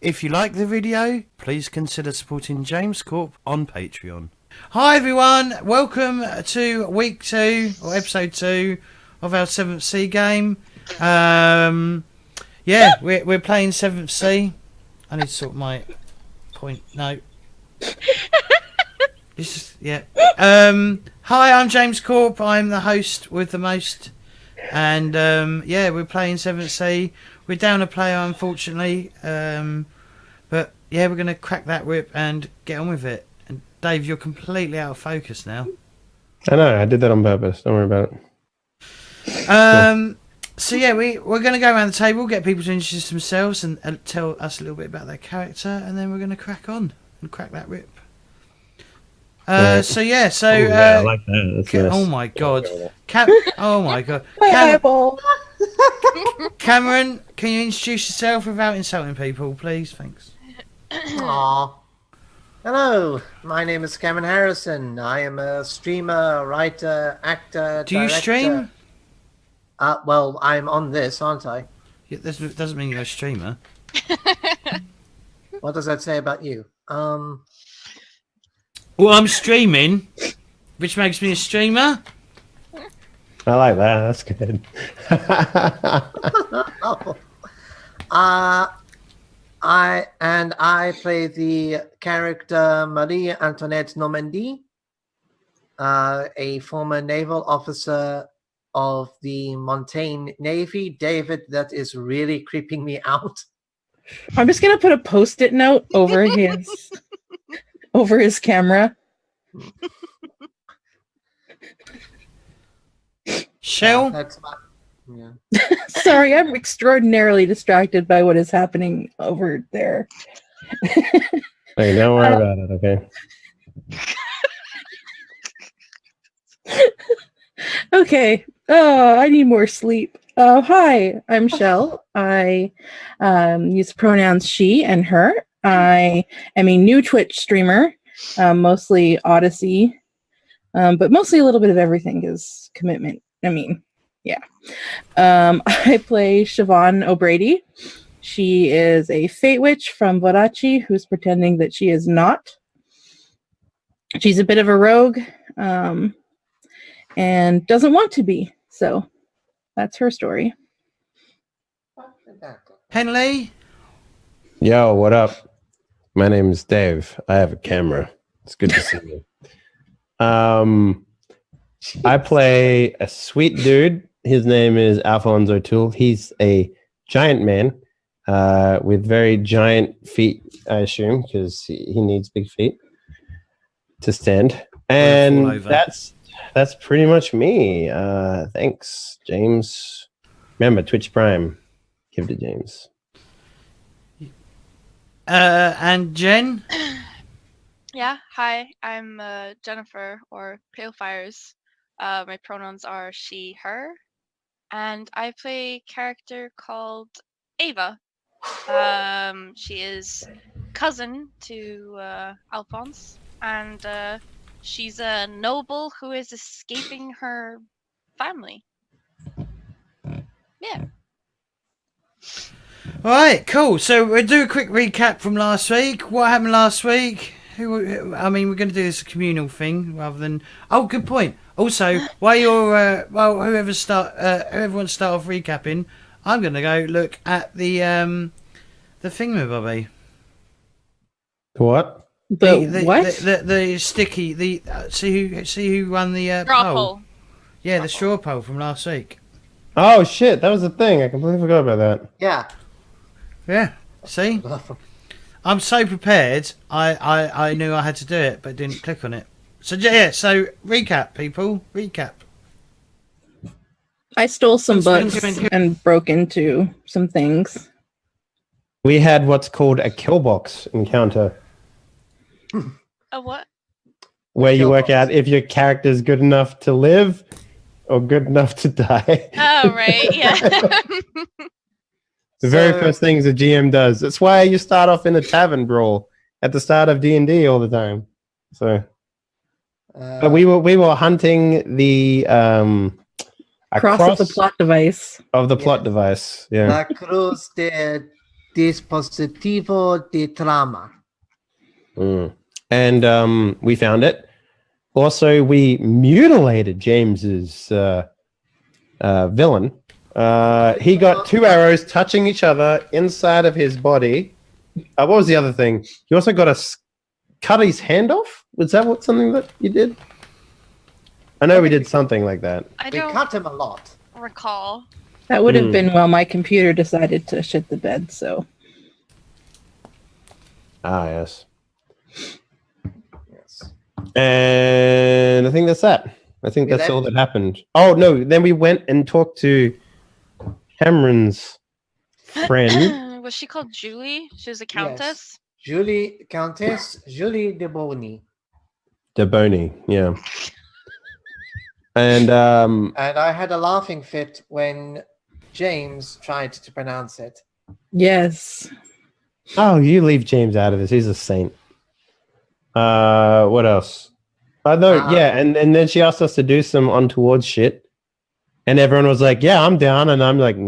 If you like the video, please consider supporting James Corp on Patreon. Hi everyone, welcome to week 2 or episode 2 of our 7th Sea game. Yeah, we're playing 7th Sea. I need to sort my point. No. This is, yeah. Hi, I'm James Corp. I'm the host with the most. And yeah, we're playing 7th Sea. We're down a player, unfortunately. But yeah, we're going to crack that whip and get on with it. And Dave, you're completely out of focus now. I know, I did that on purpose. Don't worry about it. So yeah, we're going to go around the table, get people to introduce themselves and tell us a little bit about their character, and then we're going to crack on and crack that whip. So yeah, I like that. That's nice. Oh my god, oh my god, Cameron, can you introduce yourself without insulting people, please? Thanks. Aww. Hello, my name is Cameron Harrison. I am a streamer, writer, actor. Do you stream? Well, I'm on this, aren't I? Yeah, this doesn't mean you're a streamer. What does that say about you? Well, I'm streaming, which makes me a streamer. I like that. That's good. I play the character Mari-Antoinette Normandie, a former naval officer of the Montaigne Navy. David, that is really creeping me out. I'm just gonna put a post-it note over his over his camera. Chelle? That's my, yeah. Sorry, I'm extraordinarily distracted by what is happening over there. Hey, don't worry about it, okay? Okay. Oh, I need more sleep. Hi, I'm Chelle. I use pronouns she and her. I am a new Twitch streamer, mostly Odyssey, but mostly a little bit of everything because commitment. I mean, yeah. I play Siobhán O'Brady. She is a fate witch from Vorachi who's pretending that she is not. She's a bit of a rogue and doesn't want to be. So that's her story. Henley? Yo, what up? My name is Dave. I have a camera. It's good to see you. I play a sweet dude. His name is Alphonse O'Toole. He's a giant man with very giant feet, I assume, because he needs big feet to stand. And that's pretty much me. Thanks, James. Remember, Twitch Prime. Give it to James. And Jen? Yeah, hi. I'm Jennifer, or Palefires. My pronouns are she, her. And I play a character called Ava. She is cousin to Alphonse, and she's a noble who is escaping her family. Yeah. All right, cool. So we'll do a quick recap from last week. What happened last week? I mean, we're going to do this communal thing rather than. Oh, good point. Also, while you're whoever wants to start off recapping, I'm going to go look at the thingamabobby. What? The sticky. See who won the straw poll. Yeah, the straw poll from last week. Oh shit, that was a thing. I completely forgot about that. Yeah. Yeah. See, I'm so prepared. I knew I had to do it, but didn't click on it. So yeah. So recap, people. Recap. I stole some books and broke into some things. We had what's called a kill box encounter. A what? Where you work out if your character's good enough to live or good enough to die. Oh, right, yeah. The very first things a GM does. That's why you start off in a tavern brawl at the start of D&D all the time. So, but we were hunting the cross of the plot device. Of the plot device, yeah. La Cruz de dispositivo de trama. And we found it. Also, we mutilated James's villain. He got 2 arrows touching each other inside of his body. What was the other thing? He also got cut his hand off. Was that something that you did? I know we did something like that. I We don't cut him a lot. recall. That would have been while my computer decided to shit the bed, so. Ah, yes. Yes. And I think that's that. I think We that's all left- that happened. Oh, no. Then we went and talked to Cameron's friend. Was she called Julie? She was a countess. Countess Julie de Boni. Deboni, yeah. And And I had a laughing fit when James tried to pronounce it. Yes. oh, you leave James out of this. He's a saint. What else? No, yeah, and then she asked us to do some untoward shit, and everyone was like, "Yeah, I'm down," and I'm like, "I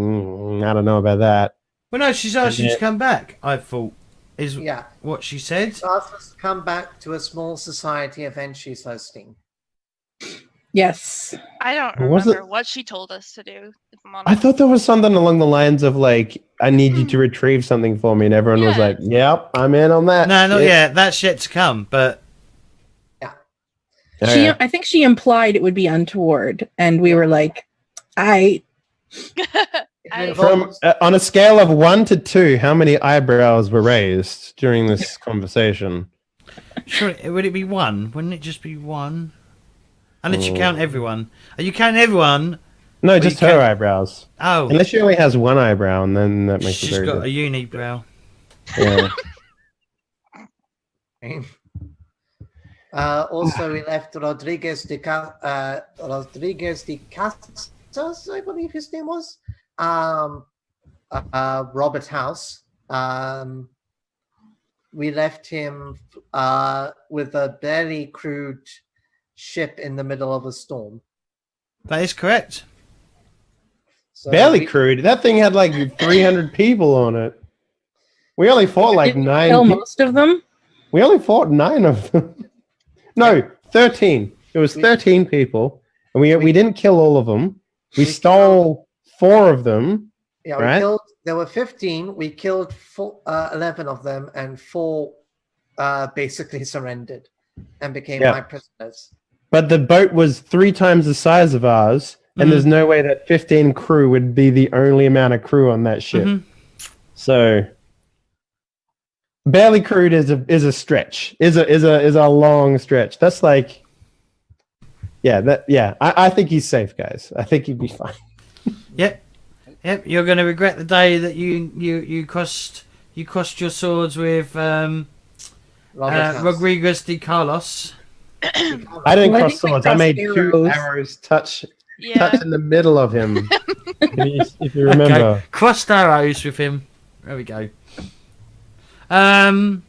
don't know about that." Well, no, she's asked you Yeah. to come back. I thought is Yeah. what she said. She asked us to come back to a small society event she's hosting. Yes. I don't Was remember it- what she told us to do. If I'm I honest. thought there was something along the lines of like, "I need you to retrieve something for me," and everyone was Yeah. like, "Yep, I'm in on that." No, not shit." yet. That's yet to come. But Okay. I think she implied it would be untoward, and we were like, I- From on a scale of 1 to 2, how many eyebrows were raised during this conversation? surely, would it be 1? Wouldn't it just be 1? Unless you count everyone. Are you counting everyone? No, you just her can't- eyebrows. Oh, Unless she only has one eyebrow, and then that makes it she's very got a good. unibrow. Yeah. Also, we left Rodriguez de Casas, I believe his name was, Robert House. We left him with a barely crewed ship in the middle of a storm. That is correct. So Barely we- crewed. That thing had like 300 people on it. We only fought like didn't 9 kill people. most of them. We only fought 9 of them. No, 13. It was 13 people, and we didn't kill all of them. We We stole 4 of them. Yeah, Right. we killed. There were 15. We killed 11 of them, and 4 basically surrendered and became Yeah. my prisoners. But the boat was 3 times the size of ours, and there's no way that 15 crew would be the only amount of crew on that ship. Mhm. So barely crewed is a stretch. Is a long stretch. That's like I think he's safe, guys. I think he'd be fine. Yep. You're going to regret the day that you crossed your swords with Robert House. Rodriguez de Carlos. I didn't Well, I cross think we swords. I crossed made 2 arrows. arrows touch Yeah. in the middle of him. if you remember. Okay. Crossed arrows with him. There we go. Robert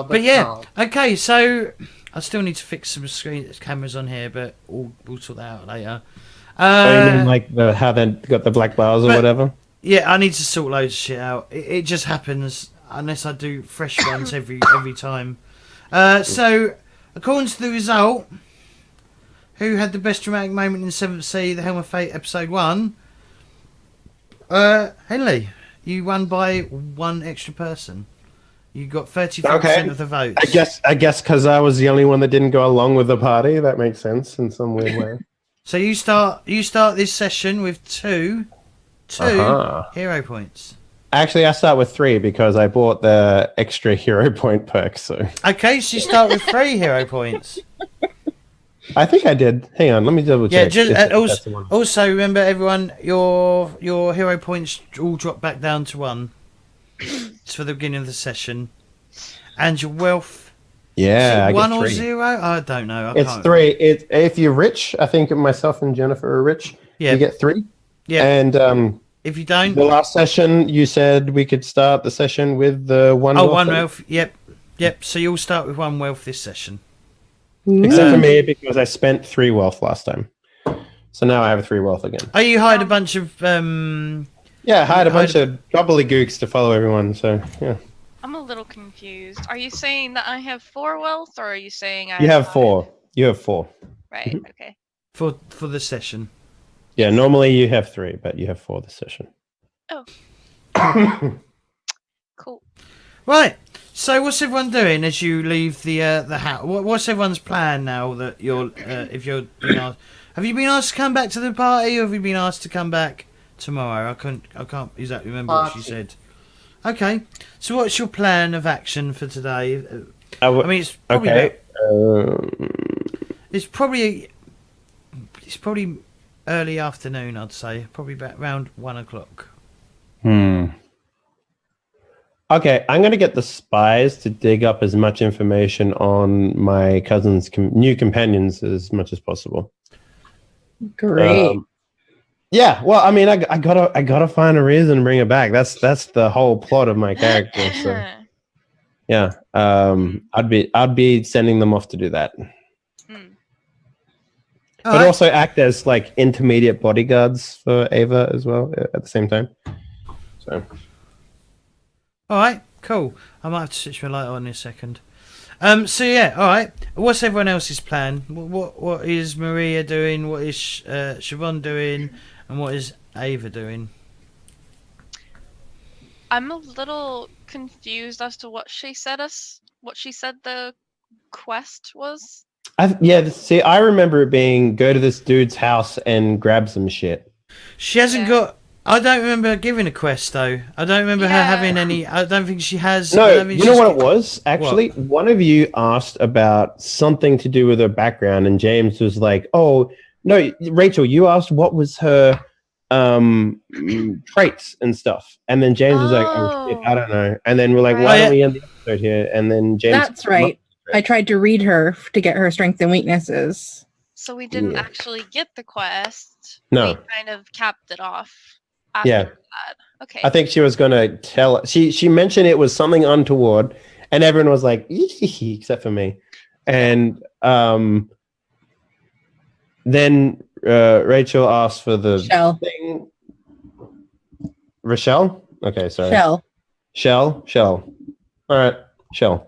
But yeah, House. okay. So I still need to fix some cameras on here, but we'll sort that out later. Oh, you mean like how they got the black bars or but- whatever? Yeah, I need to sort loads of shit out. It just happens unless I do fresh ones every time. So, according to the result, who had the best dramatic moment in 7th Sea, the Helm of Fate, episode 1? Henley, you won by 1 extra person. You got 35% Okay. of the votes. I guess because I was the only one that didn't go along with the party. That makes sense in some weird way. So you start this session with two Uh-huh. hero points. Actually, I start with 3 because I bought the extra hero point perk. So Okay, so you start with 3 hero points. I think I did. Hang on, let me double Yeah, check. just if that's the one. also remember everyone, your hero points all drop back down to 1. It's for the beginning of the session, and your wealth. Yeah, I is it 1 get or 3. 0? I don't know. It's 3. If you're rich, I think myself and Jennifer are rich. Yeah. You get 3. Yeah. And If you don't, the last session, you said we could start the session with the 1 wealth. 1 thing. wealth. Yep. So you'll start with 1 wealth this session. Except for me, because I spent 3 wealth last time. So now I have 3 wealth again. Oh, you hired a bunch of Yeah, I hired a bunch of gobbledygooks to follow everyone. So yeah, I'm a little confused. Are you saying that I have 4 wealth, or are you saying I you have 5? 4. You have 4. Right. Okay. For the session. Yeah, normally you have 3, but you have 4 this session. Oh. Cool. Right. So what's everyone doing as you leave the house? What's everyone's plan now that you're if you're being asked? Have you been asked to come back to the party, or have you been asked to come back tomorrow? I can't exactly remember what she said. Okay. So what's your plan of action for today? I mean, it's probably okay. it's probably early afternoon, I'd say. Probably about around 1 o'clock. Okay, I'm going to get the spies to dig up as much information on my cousin's new companions as much as possible. Great. Yeah, well, I mean, I gotta find a reason to bring it back. That's the whole plot of my character. So, yeah, I'd be sending them off to do that, but also act as like intermediate bodyguards for Ava as well at the same time. So. All right, cool. I might have to switch my light on in a second. So yeah, all right. What's everyone else's plan? What is Maria doing? What is Siobhán doing? And what is Ava doing? I'm a little confused as to what she said the quest was. See, I remember it being go to this dude's house and grab some shit. She hasn't got. I don't remember her giving a quest though. I don't remember her having any. I don't think she has. No, you know what it was? Actually, one of you asked about something to do with her background, and James was like, "Oh no, Rachel, you asked what was her traits and stuff," and then James was like, "Oh shit, I don't know." And then we're like, "Why don't we end the episode here?" And then James. That's right. I tried to read her to get her strengths and weaknesses. So we didn't actually get the quest. No. We kind of capped it off. After that. Okay. I think she was going to tell. She mentioned it was something untoward, and everyone was like, except for me. And then Rachel asked for the thing. Rochelle? Okay, sorry. Chelle. All right, Chelle.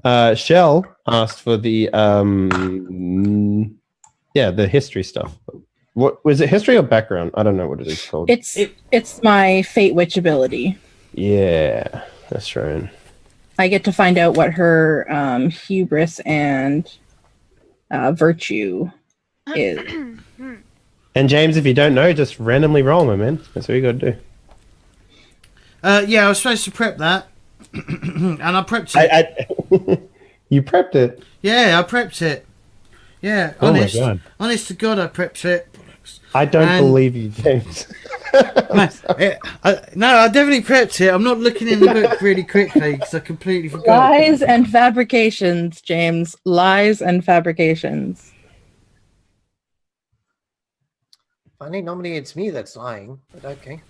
Chelle asked for the the history stuff. What was it? History or background? I don't know what it is called. It's my Fate Witch ability. Yeah, that's right. I get to find out what her hubris and virtue is. And James, if you don't know, just randomly roll them, man. That's what you got to do. Yeah, I was supposed to prep that, and I prepped it. You prepped it? Yeah, I prepped it. Yeah, honest. Oh my God. Honest to God, I prepped it. I don't believe you, James. No, I definitely prepped it. I'm not looking in the book really quickly because I completely forgot. Lies and fabrications, James. Lies and fabrications. Funny, normally it's me that's lying, but okay.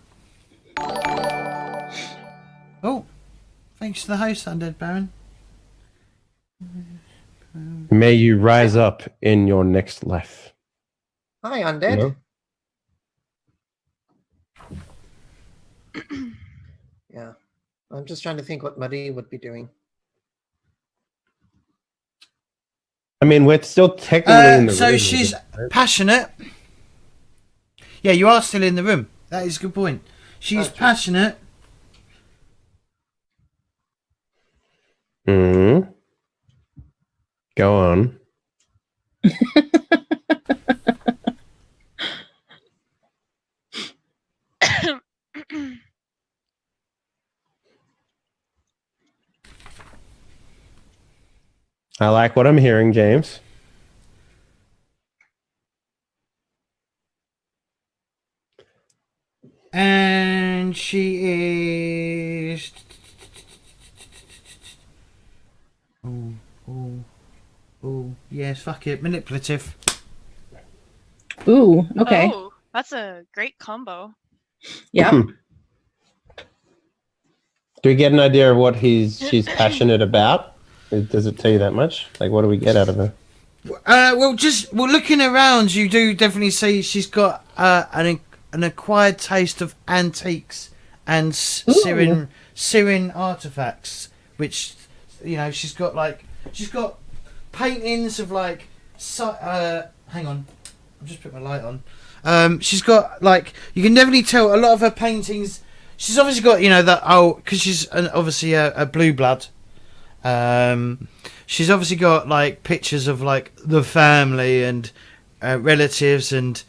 Oh, thanks to the host, Undead Baron. May you rise up in your next life. Hi, Undead. No? Yeah. I'm just trying to think what Marie would be doing. I mean, we're still technically in the room. So she's passionate. Yeah, you are still in the room. That is a good point. She's passionate. Mm-hmm. Go on. I like what I'm hearing, James. And she is... Oh, yes, fuck it. Manipulative. Ooh, okay. Oh, that's a great combo. Yeah. Do we get an idea of what she's passionate about? Does it tell you that much? Like, what do we get out of her? Well, looking around, you do definitely see she's got an an acquired taste of antiques and Syrian artifacts, which, you know, she's got paintings of like. Hang on, I'll just put my light on. She's got like, you can definitely tell a lot of her paintings. She's obviously got, you know, because she's obviously a blue blood. She's obviously got like pictures of like the family and relatives and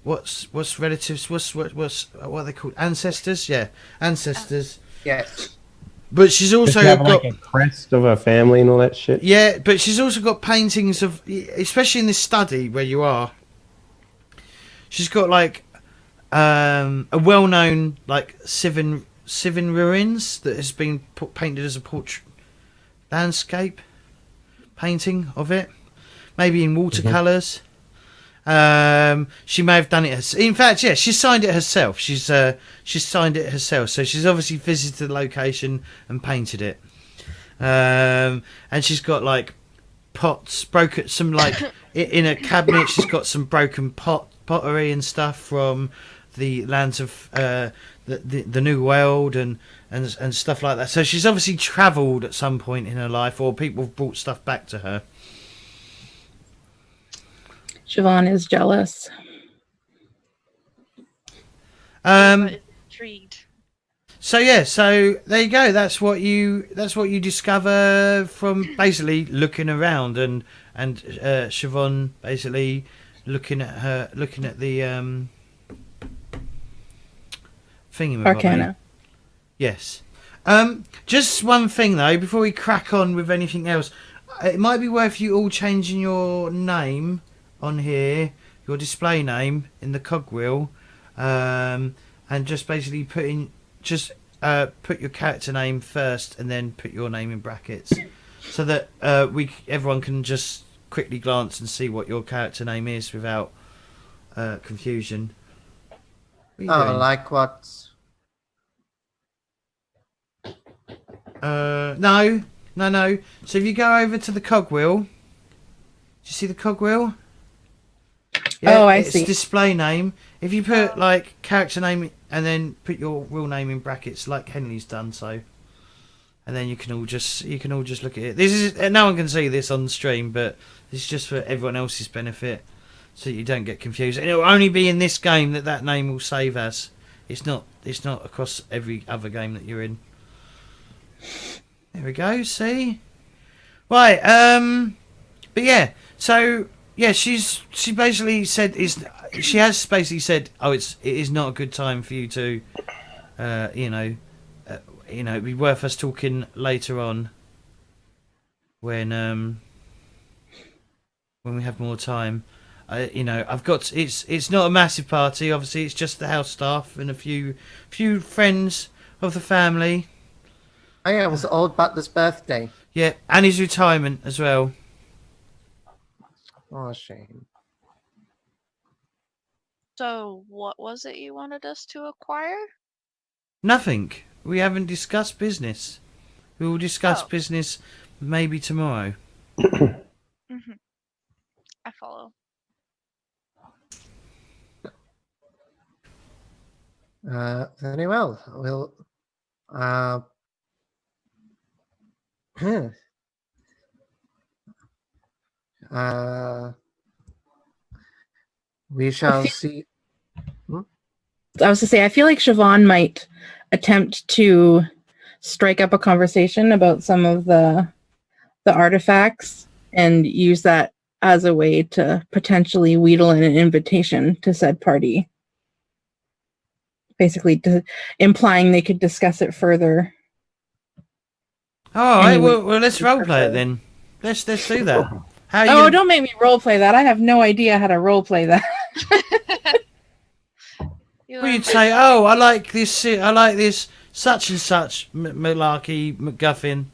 what's relatives? What are they called? Ancestors? Yeah, ancestors. Yes. But she's also Does she have, got like, a crest of her family and all that shit. yeah, but she's also got paintings of, especially in this study where you are. She's got like a well-known like Sivan ruins that has been painted as a portrait landscape painting of it, maybe in watercolors. She may have done it. In fact, yeah, she signed it herself. She's signed it herself. So she's obviously visited the location and painted it. And she's got like pots, broken some like in a cabinet. She's got some broken pottery and stuff from the lands of the New World and stuff like that. So she's obviously travelled at some point in her life, or people have brought stuff back to her. Siobhán is jealous. Intrigued. So yeah, so there you go. That's what you discover from basically looking around and Siobhán basically looking at the thingy. Arcana. Yes. Just one thing though, before we crack on with anything else, it might be worth you all changing your name on here, your display name in the cogwheel, and just basically put your character name first and then put your name in brackets, so that everyone can just quickly glance and see what your character name is without confusion. What are you doing? Like what? No. So if you go over to the cogwheel, do you see the cogwheel? Yeah, I it's see. Display name. If you put like character name and then put your real name in brackets, like Henley's done, so, and then you can all just look at it. This is, no one can see this on the stream, but this is just for everyone else's benefit, so you don't get confused. And it will only be in this game that name will save as. It's not across every other game that you're in. There we go. See, right. But yeah. So yeah, she basically said she has basically said, it is not a good time for you to, it'd be worth us talking later on when we have more time. I've got it's not a massive party. Obviously, it's just the house staff and a few friends of the family. Oh yeah, it was old Butler's birthday. Yeah, and his retirement as well. Oh, shame. So, what was it you wanted us to acquire? Nothing. We haven't discussed business. We will discuss business maybe tomorrow. Mm-hmm. I follow. Very well. We'll. We shall see. I was to say, I feel like Siobhán might attempt to strike up a conversation about some of the artifacts and use that as a way to potentially wheedle in an invitation to said party. Basically, implying they could discuss it further. All right, well, let's roleplay it then. Let's do that. Don't make me roleplay that. I have no idea how to roleplay that. Well, you'd say, I like this such and such malarkey MacGuffin.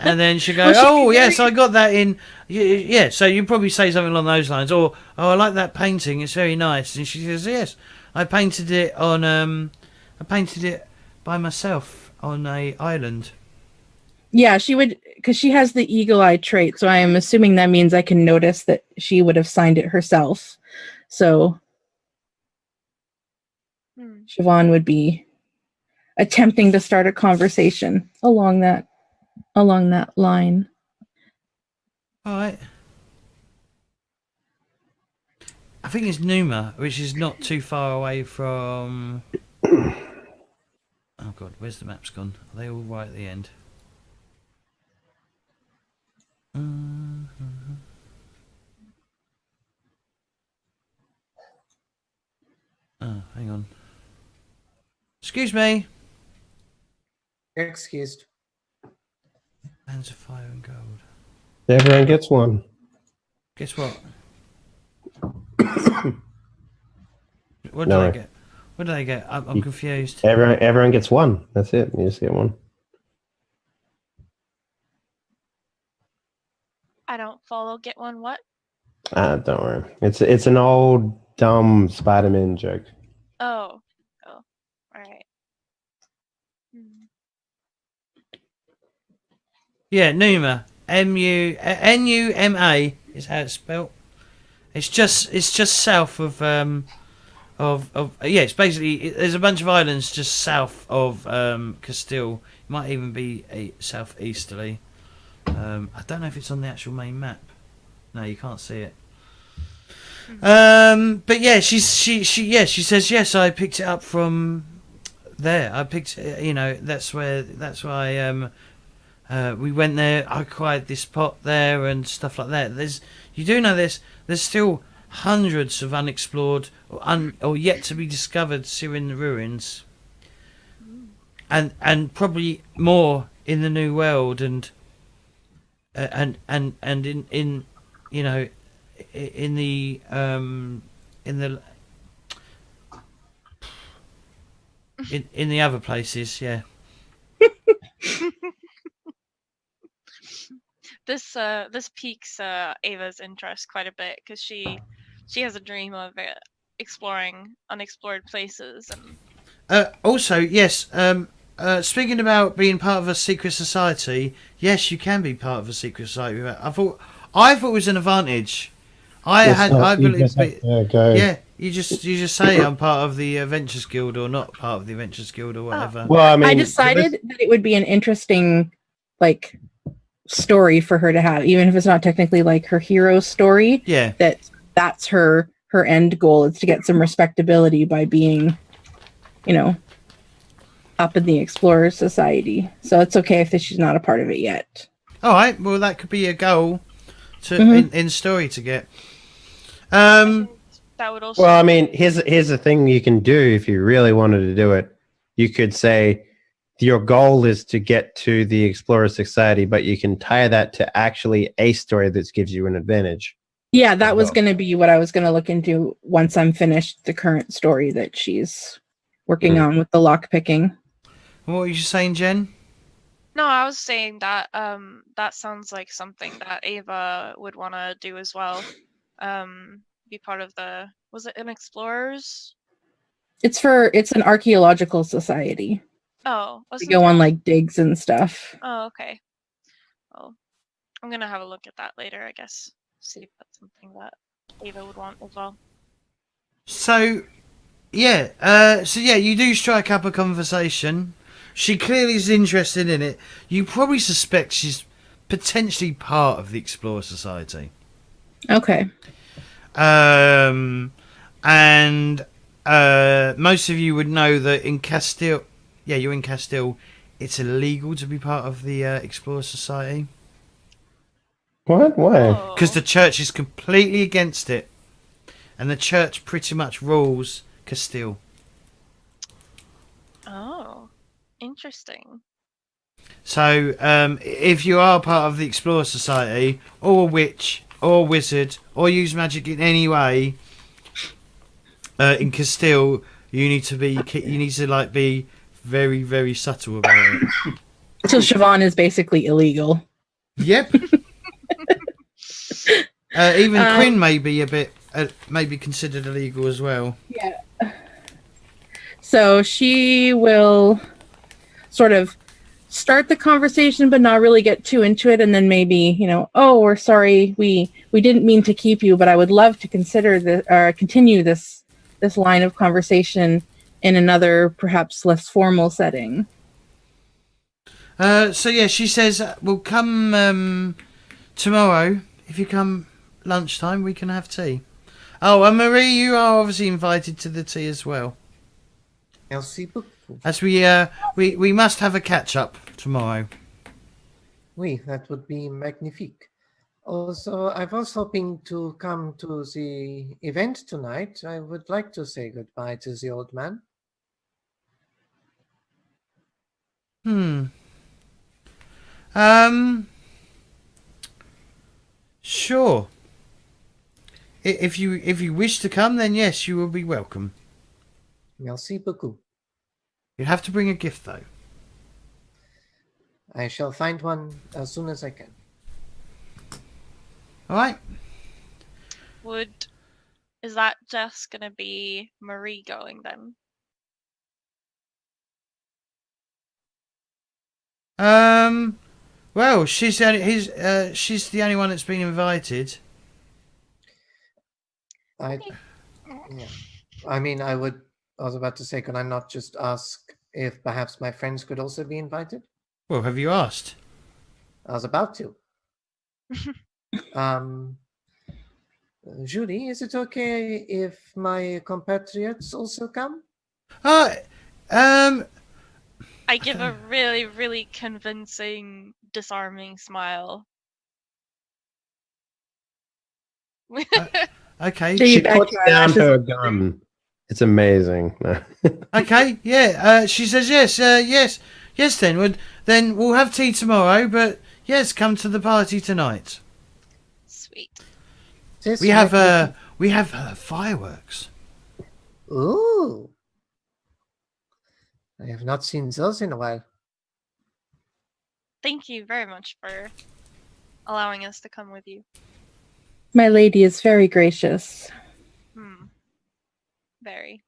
And then she'd go, yes, I got that in. Yeah, so you'd probably say something along those lines. Or, I like that painting, it's very nice. And she says, yes, I painted it by myself on a island. Yeah, she would, because she has the eagle eye trait, so I am assuming that means I can notice that she would have signed it herself. So Siobhán would be attempting to start a conversation along that line. All right. I think it's Numa, which is not too far away from. Oh God, where's the maps gone? Are they all right at the end? Oh, hang on. Excuse me. You're excused. Hands of fire and gold. Everyone gets one. Guess what? What did No. I get? What did I get? I'm confused. Everyone gets one. That's it. You just get one. I don't follow. Get one. What? Don't worry. It's an old dumb Spider-Man joke. Oh. All right. Yeah, Numa. Numa is how it's spelled. It's just south of it's basically there's a bunch of islands just south of Castile. It might even be a southeasterly. I don't know if it's on the actual main map. No, you can't see it. But yeah, she says yes. I picked it up from there. I picked that's why we went there. I acquired this pot there and stuff like that. There's still hundreds of unexplored or yet to be discovered Syrian ruins, and probably more in the New World and in the other places, yeah. This piques Ava's interest quite a bit because she has a dream of exploring unexplored places. And also, yes. Speaking about being part of a secret society, yes, you can be part of a secret society. I thought it was an advantage. I believe. Yeah, you just say I'm part of the Adventures Guild or not part of the Adventures Guild or whatever. Well, I mean, I decided that it would be an interesting, story for her to have, even if it's not technically her hero story. Yeah, that's her end goal is to get some respectability by being, up in the Explorer Society. So it's okay if she's not a part of it yet. All right. Well, that could be a goal in story to get. That would also. Well, I mean, here's the thing you can do if you really wanted to do it. You could say your goal is to get to the Explorer Society, but you can tie that to actually a story that gives you an advantage. Yeah, that was going to be what I was going to look into once I'm finished the current story that she's working on with the lock picking. What were you saying, Jen? No, I was saying that that sounds like something that Ava would want to do as well. Be part of was it an Explorers? It's an archaeological society. Oh, we go on digs and stuff. Oh, okay. Well, I'm gonna have a look at that later, I guess. See if that's something that Ava would want as well. So, yeah. You do strike up a conversation. She clearly is interested in it. You probably suspect she's potentially part of the Explorer Society. Okay. And most of you would know that in Castile, you're in Castile, it's illegal to be part of the Explorer Society. What? Why? Because the church is completely against it. And the church pretty much rules Castile. Oh, interesting. So, if you are part of the Explorer Society, or a witch, or a wizard, or use magic in any way, in Castile, you need to be very, very subtle about it. So Siobhán is basically illegal. Yep. Even Quinn may be a bit, may be considered illegal as well. Yeah. So she will sort of start the conversation, but not really get too into it, and then maybe, oh, we're sorry, we didn't mean to keep you, but I would love to consider continue this line of conversation in another, perhaps less formal setting. So yeah, she says we'll come tomorrow. If you come lunchtime, we can have tea. Oh, and Marie, you are obviously invited to the tea as well. Merci beaucoup. As we must have a catch up tomorrow. Oui, that would be magnifique. Also, I was hoping to come to the event tonight. I would like to say goodbye to the old man. Sure. If you wish to come, then yes, you will be welcome. Merci beaucoup. You have to bring a gift though. I shall find one as soon as I can. All right. Is that just gonna be Marie going then? Well, she's the only one that's been invited. Yeah. I mean, I was about to say, could I not just ask if perhaps my friends could also be invited? Well, have you asked? I was about to. Julie, is it okay if my compatriots also come? I give a really, really convincing, disarming smile. Okay. So you She back puts to our down ashes. her gun. It's amazing. Okay. Yeah. She says yes. Yes. Then we'll have tea tomorrow. But yes, come to the party tonight. Sweet. We have fireworks. Ooh. I have not seen those in a while. Thank you very much for allowing us to come with you. My lady is very gracious. Very.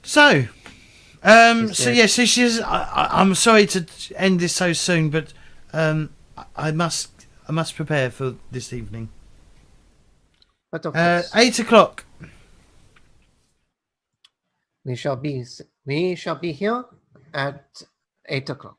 So she says, I'm sorry to end this so soon, but I must prepare for this evening. But of course, 8 o'clock. we shall be here at 8 o'clock.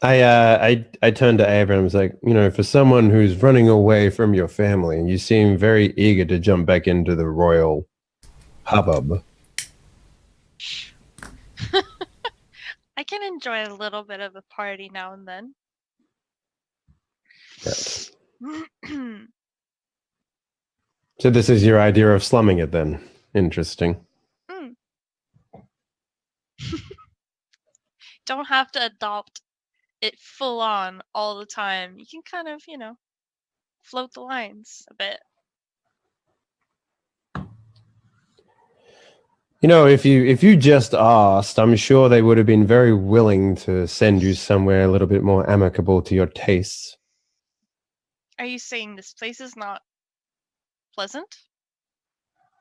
I turned to Ava and I was like, for someone who's running away from your family, you seem very eager to jump back into the royal hubbub. I can enjoy a little bit of a party now and then. Yes. So this is your idea of slumming it then? Interesting. Don't have to adopt it full on all the time. You can kind of, float the lines a bit. If you just asked, I'm sure they would have been very willing to send you somewhere a little bit more amicable to your tastes. Are you saying this place is not pleasant?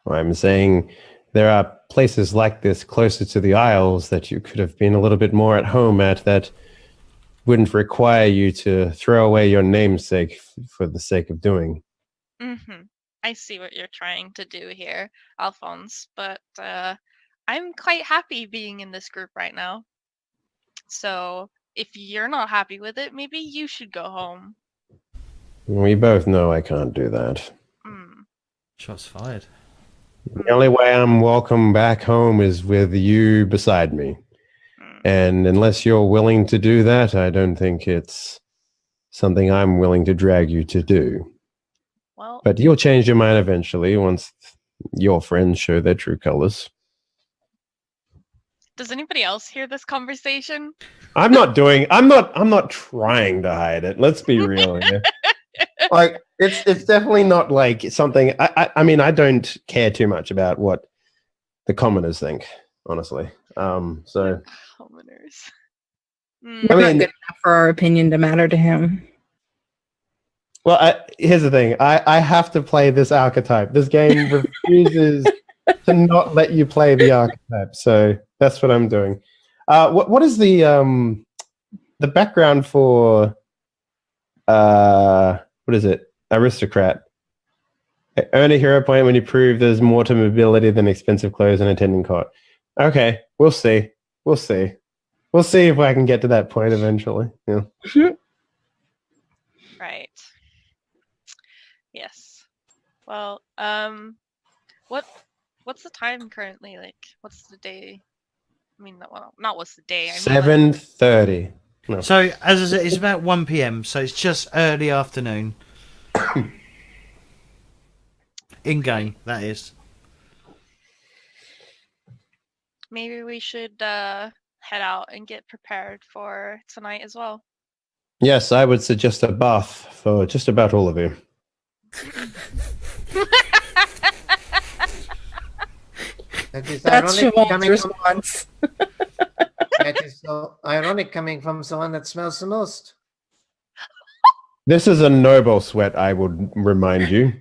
I'm saying there are places like this closer to the Isles that you could have been a little bit more at home at that wouldn't require you to throw away your namesake for the sake of doing. I see what you're trying to do here, Alphonse, but I'm quite happy being in this group right now. So if you're not happy with it, maybe you should go home. We both know I can't do that. Shots fired. The only way I'm welcome back home is with you beside me. And unless you're willing to do that, I don't think it's something I'm willing to drag you to do. Well, but you'll change your mind eventually once your friends show their true colors. Does anybody else hear this conversation? I'm not trying to hide it. Let's be real here. Like it's definitely not like something I mean, I don't care too much about what the commoners think, honestly. So Commoners. We're not good enough for our opinion to matter to him. Well, here's the thing. I have to play this archetype. This game refuses to not let you play the archetype. So that's what I'm doing. What is the background for what is it? aristocrat. Earn a hero point when you prove there's more to mobility than expensive clothes and attending court. Okay, we'll see. We'll see. We'll see if I can get to that point eventually. Yeah. Right. Yes. Well, what's the time currently? Like, what's the day? I mean, well, not what's the day. I mean, 7:30. No. So, as I said, it's about 1 p.m., so it's just early afternoon. In-game, that is. maybe we should head out and get prepared for tonight as well. Yes, I would suggest a bath for just about all of you. That's Siobhan's response. That is so ironic coming from someone that smells the most. This is a noble sweat, I would remind you.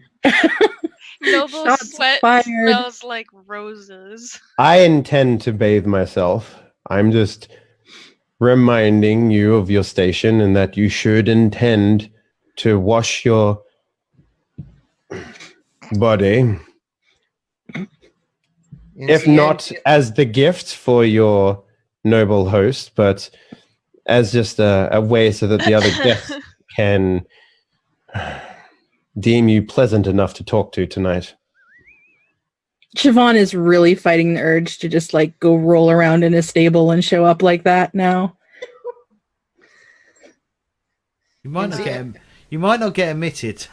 Noble Shots sweat fired. smells like roses. I intend to bathe myself. I'm just reminding you of your station and that you should intend to wash your body. If not as the gift for your noble host, but as just a way so that the other guests can deem you pleasant enough to talk to tonight. Siobhán is really fighting the urge to just like go roll around in a stable and show up like that now. You might not get admitted.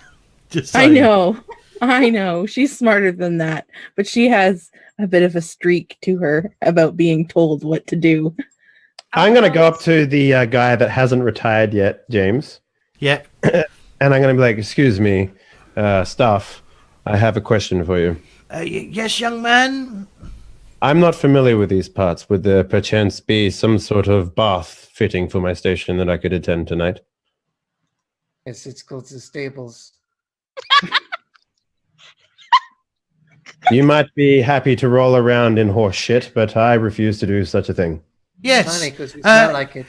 Just I saying. know. She's smarter than that, but she has a bit of a streak to her about being told what to do. I'm going to go up to the guy that hasn't retired yet, James. Yeah. And I'm going to be like, excuse me, staff, I have a question for you. Yes, young man. I'm not familiar with these parts. Would there perchance be some sort of bath fitting for my station that I could attend tonight? Yes, it's called the stables. You might be happy to roll around in horse shit, but I refuse to do such a thing. Yes. Funny, 'cause we smell like it.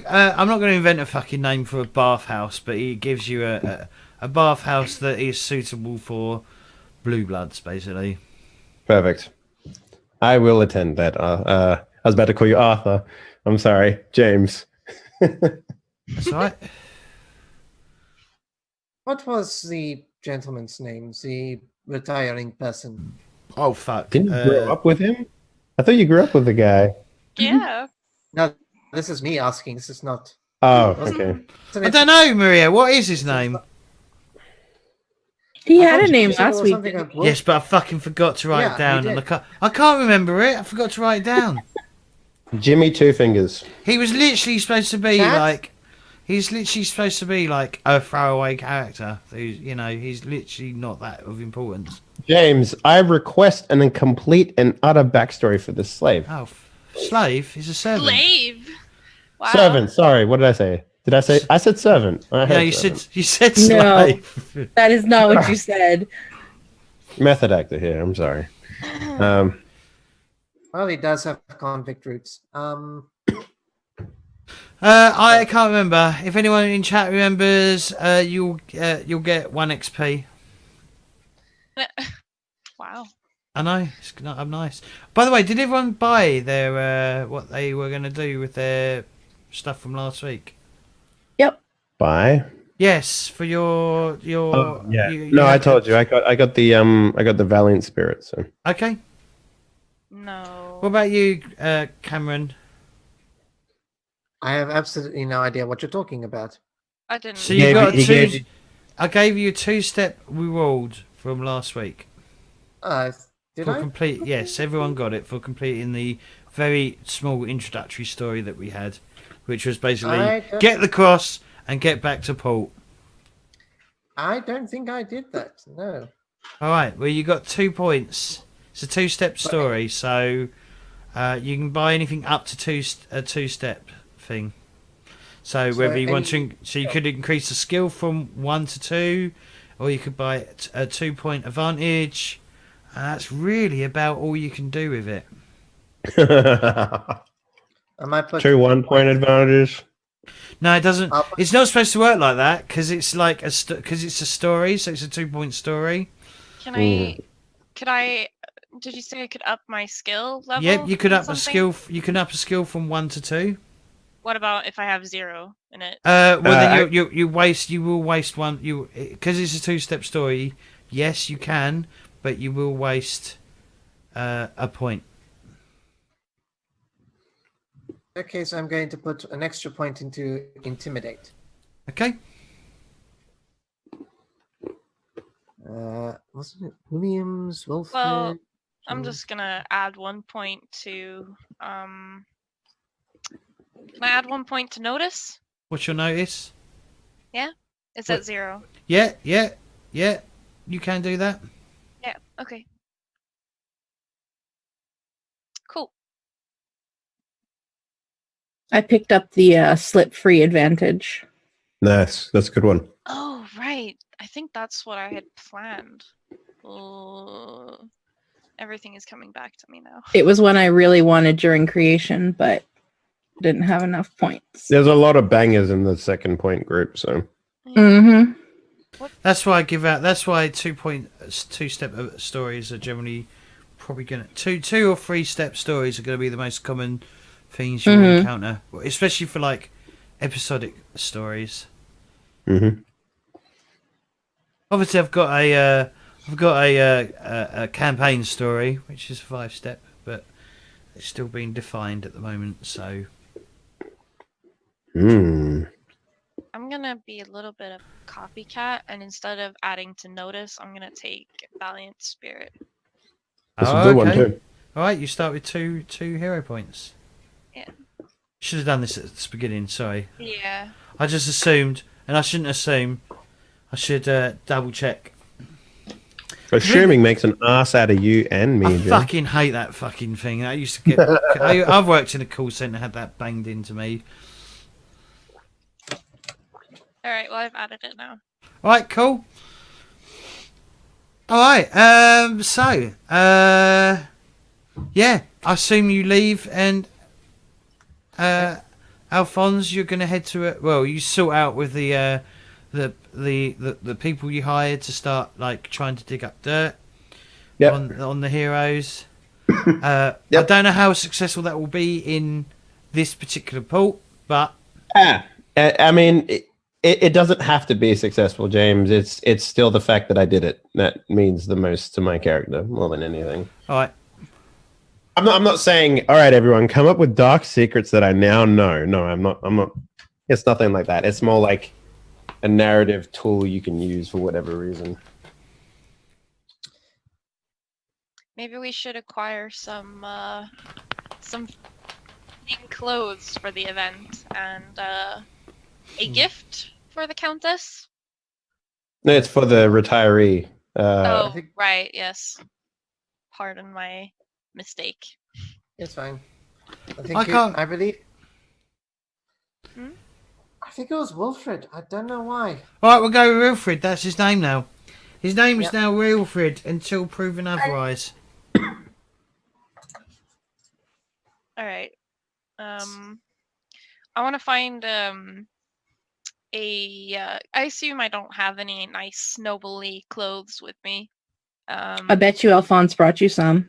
I'm not going to invent a fucking name for a bathhouse, but he gives you a bathhouse that is suitable for blue bloods, basically. Perfect. I will attend that. I was about to call you Arthur. I'm sorry, James. That's all right. What was the gentleman's name? The retiring person. Oh, fuck. Didn't you grow up with him? I thought you grew up with the guy. Yeah. No, this is me asking. This is not. Oh, okay. I don't know, Maria. What is his name? He had a name last week. Yes, but I fucking forgot to write it down. And I can't remember it. I forgot to write it down. Jimmy Two Fingers. He was literally supposed to be Cat? like... He's literally supposed to be like a throwaway character. Who's, he's literally not that of importance. James, I request an complete and utter backstory for this slave. Oh, slave? He's a servant. Slave. Wow. Servant, sorry, what did I say? I said servant. I No, heard you servant. said No. slave. That is not what you said. Method actor here, I'm sorry. Well, he does have convict roots. I can't remember. If anyone in chat remembers, you'll get 1 XP. Wow. I know. I'm nice. By the way, did everyone buy their what they were going to do with their stuff from last week? Yep. Bye. Yes, for your. Yeah. you I had told you. I got the Valiant Spirit. So. Okay. No. What about you, Cameron? I have absolutely no idea what you're talking about. I didn't. So you got I gave you a 2-step reward from last week. Did For I? complete, yes, everyone got it for completing the very small introductory story that we had, which was basically get the cross and get back to port. I don't think I did that. No. All right, well, you got 2 points. It's a 2-step story, so you can buy anything up to a 2-step thing. So whether you want to, so you could increase the skill from 1 to 2, or you could buy a 2-point advantage. That's really about all you can do with it. I might put 2 1-point advantages. No, it doesn't. I'll- It's not supposed to work like that because it's like because it's a story, so it's a 2-point story. Can I? Could I? Did you say I could up my skill level? Yep, you could in up a something? skill. You can up a skill from 1 to 2. What about if I have 0 in it? Well, then you will waste one. Because it's a 2-step story. Yes, you can, but you will waste a point. In that case, I'm going to put an extra point into Intimidate. Okay. Wasn't it Williams, Wilfred? Well, I'm just gonna add 1 point to. Can I add 1 point to notice? What's your notice? It's at 0. Yeah. You can do that. Yeah. Okay. Cool. I picked up the slip-free advantage. Nice. That's a good one. Oh right. I think that's what I had planned. Everything is coming back to me now. It was one I really wanted during creation, but didn't have enough points. There's a lot of bangers in the second point group, so. Mm-hmm. That's why I give out. That's why 2-step stories are generally probably gonna 2 or 3-step stories are gonna be the most common things you'll encounter, especially for like episodic stories. Mm-hmm. Obviously, I've got a campaign story which is 5-step, but it's still being defined at the moment. So I'm gonna be a little bit of a copycat, and instead of adding to notice, I'm gonna take Valiant Spirit. That's a good one, okay. too. All right, you start with two hero points. Yeah. Should have done this at the beginning. Sorry. Yeah. I just assumed, and I shouldn't assume. I should double check. Assuming makes an ass out of you and me, I Jim. fucking hate that fucking thing. I used to get. I've worked in a call centre, had that banged into me. All right. Well, I've added it now. All right, cool. All right. Yeah. I assume you leave, and Alphonse, you're going to head to it. Well, you sort out with the people you hired to start like trying to dig up dirt on the heroes. I don't know how successful that will be in this particular port, but I mean, it doesn't have to be successful, James. It's still the fact that I did it that means the most to my character more than anything. all right. I'm not saying, all right, everyone, come up with dark secrets that I now know. No, I'm not. It's nothing like that. It's more like a narrative tool you can use for whatever reason. Maybe we should acquire some themed clothes for the event and a gift for the Countess. No, it's for the retiree. Oh, think- right. Yes. Pardon my mistake. It's fine. I can't- I believe. Hmm? I think it was Wilfred. I don't know why. All right, we'll go with Wilfred. That's his name now. His name is Yep. now Wilfred until proven otherwise. All right. I want to find I assume I don't have any nice nobly clothes with me. I bet you Alphonse brought you some.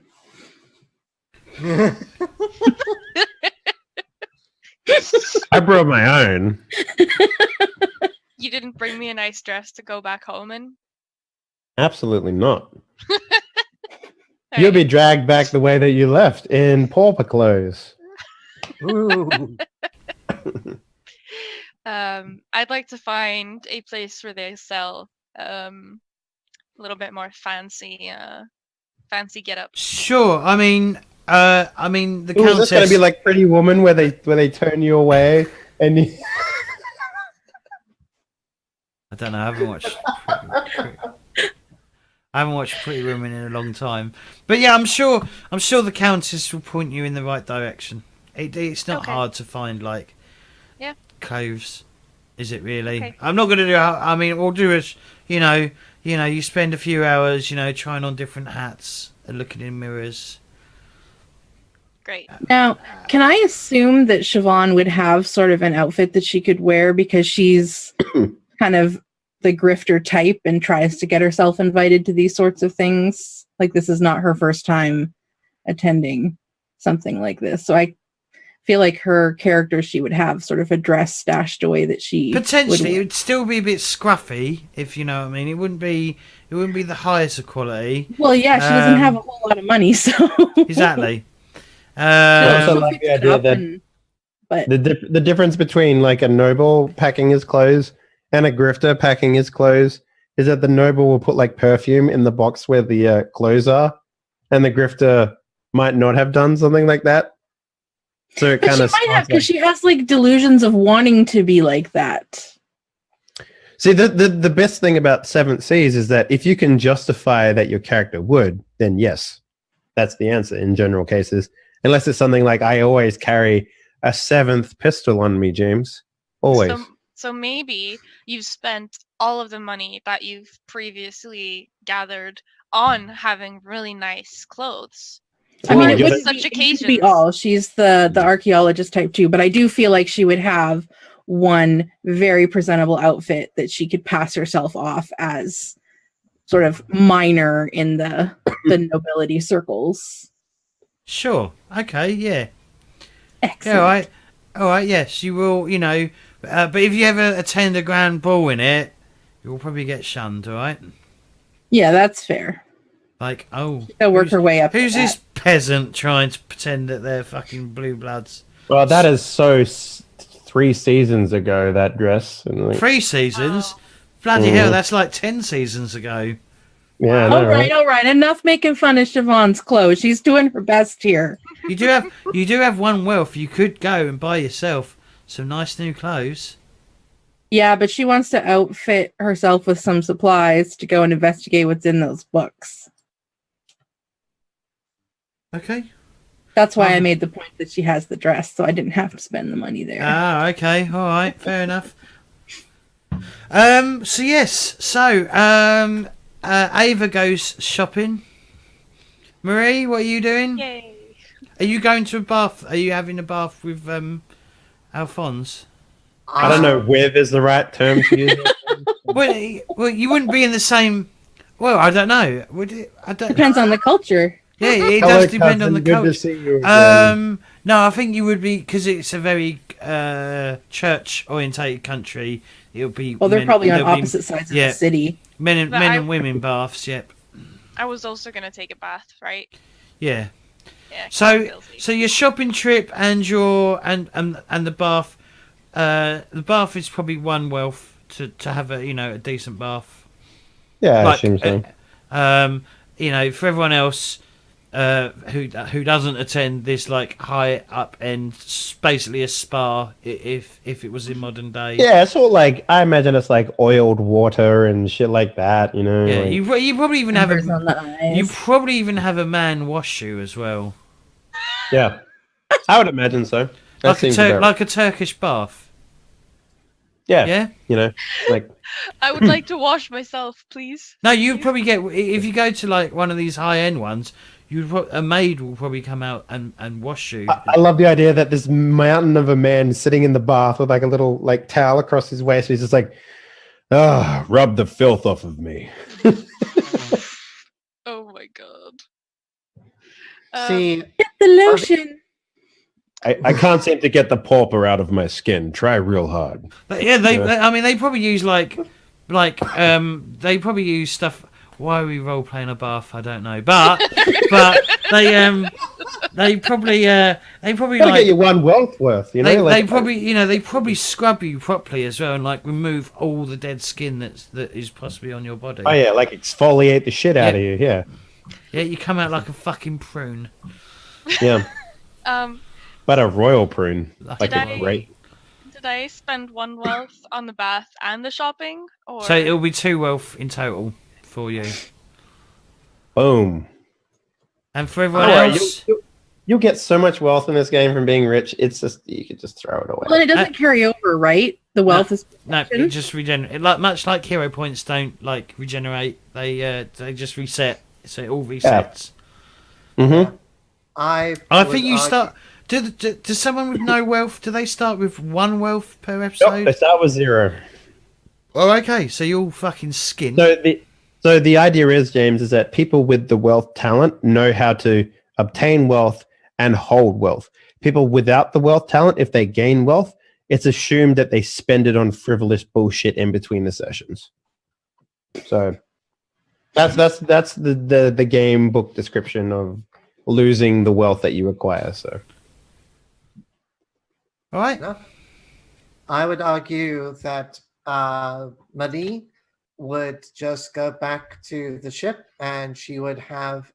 I brought my own. You didn't bring me a nice dress to go back home in? Absolutely not. All You'll right. be dragged back the way that you left in pauper clothes. Ooh. I'd like to find a place where they sell a little bit more fancy get up. Sure. I mean, the Ooh, is Countess. this gonna be like Pretty Woman where they turn you away and you... I don't know. I haven't watched Pretty Women in a long time, but yeah, I'm sure the Countess will point you in the right direction. It's not Okay. hard to find like clothes, is it really? Okay. I'm not going to do. I mean, we'll do is you spend a few hours trying on different hats and looking in mirrors. Great. Now, can I assume that Siobhán would have sort of an outfit that she could wear because she's kind of the grifter type and tries to get herself invited to these sorts of things? Like, this is not her first time attending something like this. So I feel like her character, she would have sort of a dress stashed away that she Potentially, would it would still be a bit scruffy, if you know what I mean. It wouldn't be the highest of quality. Well, yeah, she doesn't have a whole lot of money, so Exactly. I also she'll like fix the it idea up that but the difference between like a noble packing his clothes and a grifter packing his clothes is that the noble will put like perfume in the box where the clothes are, and the grifter might not have done something like that. So it but kind she of might have, because she has like delusions of wanting to be like that. See, the best thing about Seventh Seas is that if you can justify that your character would, then yes, that's the answer in general cases. Unless it's something like, I always carry a 7th pistol on me, James. Always. So maybe you've spent all of the money that you've previously gathered on having really nice clothes. I mean, For it wouldn't such be, occasions. it wouldn't be all. She's the archaeologist type too, but I do feel like she would have one very presentable outfit that she could pass herself off as sort of minor in the nobility circles. Sure. Okay. Yeah. Excellent. Yeah. All right. Yes, you will. You know, but if you ever attend a grand ball in it, you will probably get shunned. All right. Yeah, that's fair. Like, oh, She'll work her way up. Who's to this that. peasant trying to pretend that they're fucking blue bloods? Well, that is so 3 seasons ago, that dress. And like, 3 seasons. Wow. Bloody hell, that's like 10 seasons ago. yeah, I know, All right. Enough making fun of Siobhán's clothes. She's doing her best here. You do have one wealth. You could go and buy yourself some nice new clothes. Yeah, but she wants to outfit herself with some supplies to go and investigate what's in those books. Okay. That's why I made the point that she has the dress, so I didn't have to spend the money there. Ah, okay. All right. Fair enough. So yes. So Ava goes shopping. Marie, what are you doing? Yay. Are you going to a bath? Are you having a bath with Alphonse? I don't know whether is the right term to use. Well, you wouldn't be in the same. Well, I don't know. Would it? I don't. Depends on the culture. Yeah, it Hello, does depend on the cousin. Good to culture. see you again. No, I think you would be, because it's a very church-orientated country. It'll be. Well, they're probably on there'll be opposite sides of yeah. the city. Men But and women baths. Yep. I was also gonna take a bath, right? Yeah. Yeah. So your shopping trip and your and the bath. The bath is probably one wealth to have a decent bath. Yeah, I Like, assume so. For everyone else who doesn't attend this like high up end, basically a spa if it was in modern day. Yeah, it's all like, I imagine it's like oiled water and shit like that, you know. Yeah, like- you probably even have Numbers on the eyes. you probably even have a man wash you as well, yeah. I would imagine so. That like seems about- like a Turkish bath. yeah, Yeah. you know, like I would like to wash myself, please. No, you probably get, if you go to like one of these high end ones. A maid will probably come out and wash you. I love the idea that this mountain of a man sitting in the bath with like a little like towel across his waist. He's just like, rub the filth off of me. Oh my god. See, Get the lotion. I can't seem to get the pauper out of my skin. Try real hard. But yeah, I mean, they probably use they probably use stuff. Why are we role playing a bath? I don't know, but they probably Gotta like get you one wealth worth, you know. they like, probably scrub you properly as well and like remove all the dead skin that is possibly on your body. oh yeah, like exfoliate the shit out of you. Yeah, Yeah, you come out like a fucking prune. yeah. But a royal prune, like Did a I- great. Did I spend one wealth on the bath and the shopping? Or So it'll be 2 wealth in total for you, Boom. and for everyone Don't worry, else. you'll get so much wealth in this game from being rich. It's just you could just throw it away. Well, and it doesn't carry over, right? The wealth is No, it just regenerate. Like much like hero points don't like regenerate. They just reset. So it all resets. Mm-hmm. I think you start. Does someone with no wealth? Do they start with 1 wealth per Nope, episode? they start with 0. Oh, okay. So you're all fucking skint. So the idea is, James, is that people with the wealth talent know how to obtain wealth and hold wealth. People without the wealth talent, if they gain wealth, it's assumed that they spend it on frivolous bullshit in between the sessions. So that's the game book description of losing the wealth that you acquire. So, All right. No. I would argue that Mari would just go back to the ship and she would have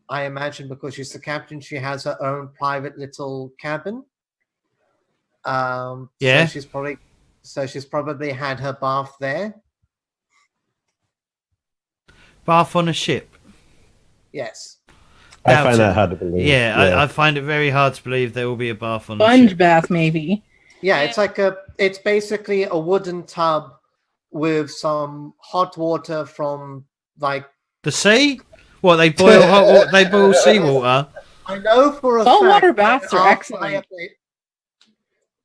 I imagine because she's the captain, she has her own private little cabin. Yeah. So she's probably had her bath there. Bath on a ship. Yes. I Doubt find it. that hard to believe. Yeah, I find it very hard to believe there will be a bath on a Sponge ship. bath, maybe. Yeah, it's basically a wooden tub with some hot water from like The sea? What, they boil hot water? They boil seawater? I know for a Saltwater fact baths there are excellent.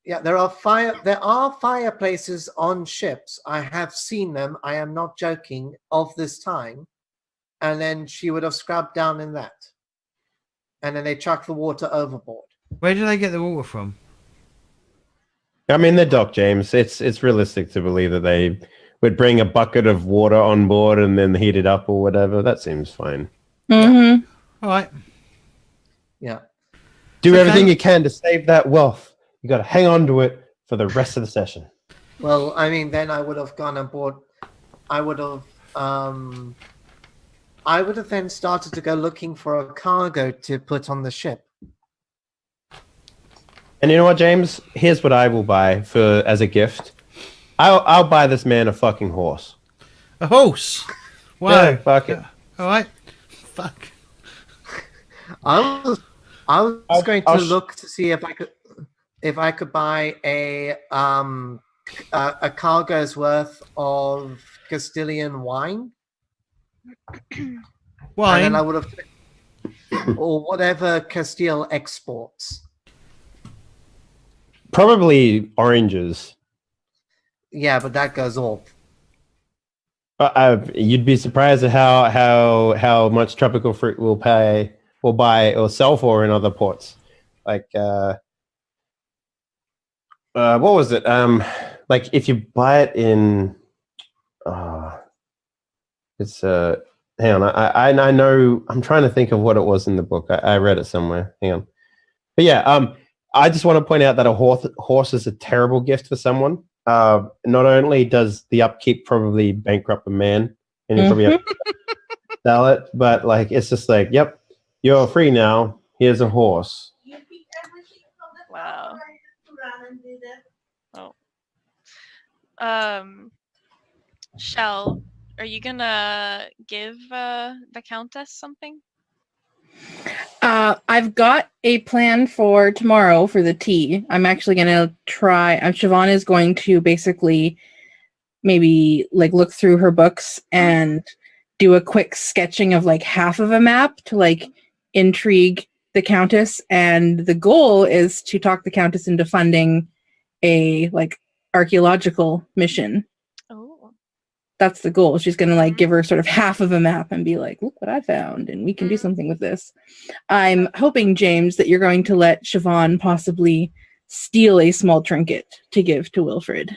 Yeah, there are fireplaces on ships. I have seen them. I am not joking. Of this time, and then she would have scrubbed down in that, and then they chuck the water overboard. Where do they get the water from? I mean, they're Doc James. It's realistic to believe that they would bring a bucket of water on board and then heat it up or whatever. That seems fine. Mm-hmm. All right. Yeah. Do Okay. everything you can to save that wealth. You got to hang on to it for the rest of the session. Well, I mean, then I would have gone and bought. I would have then started to go looking for a cargo to put on the ship. And you know what, James? Here's what I will buy as a gift. I'll buy this man a fucking horse. A horse? Wow. Yeah, fuck it. All right. Fuck. I was going to I'll look to see if I could buy a cargo's worth of Castilian wine. Wine? And then I would have, or whatever Castile exports. Probably oranges. Yeah, but that goes off. You'd be surprised at how much tropical fruit we'll buy or sell for in other ports. Like what was it? Like if you buy it in it's hang on, I know, I'm trying to think of what it was in the book. I read it somewhere. Hang on. But yeah, I just want to point out that a horse is a terrible gift for someone. Not only does the upkeep probably bankrupt a man, and you probably have to sell it, but like it's just like, yep, you're free now. Here's a horse. Wow. Chelle, are you gonna give the Countess something? I've got a plan for tomorrow for the tea. I'm actually gonna try. Siobhán is going to basically maybe like look through her books and do a quick sketching of like half of a map to like intrigue the Countess, and the goal is to talk the Countess into funding a like archaeological mission. Oh. That's the goal. She's going to like give her sort of half of a map and be like, look what I found and we can do something with this. I'm hoping, James, that you're going to let Siobhán possibly steal a small trinket to give to Wilfred.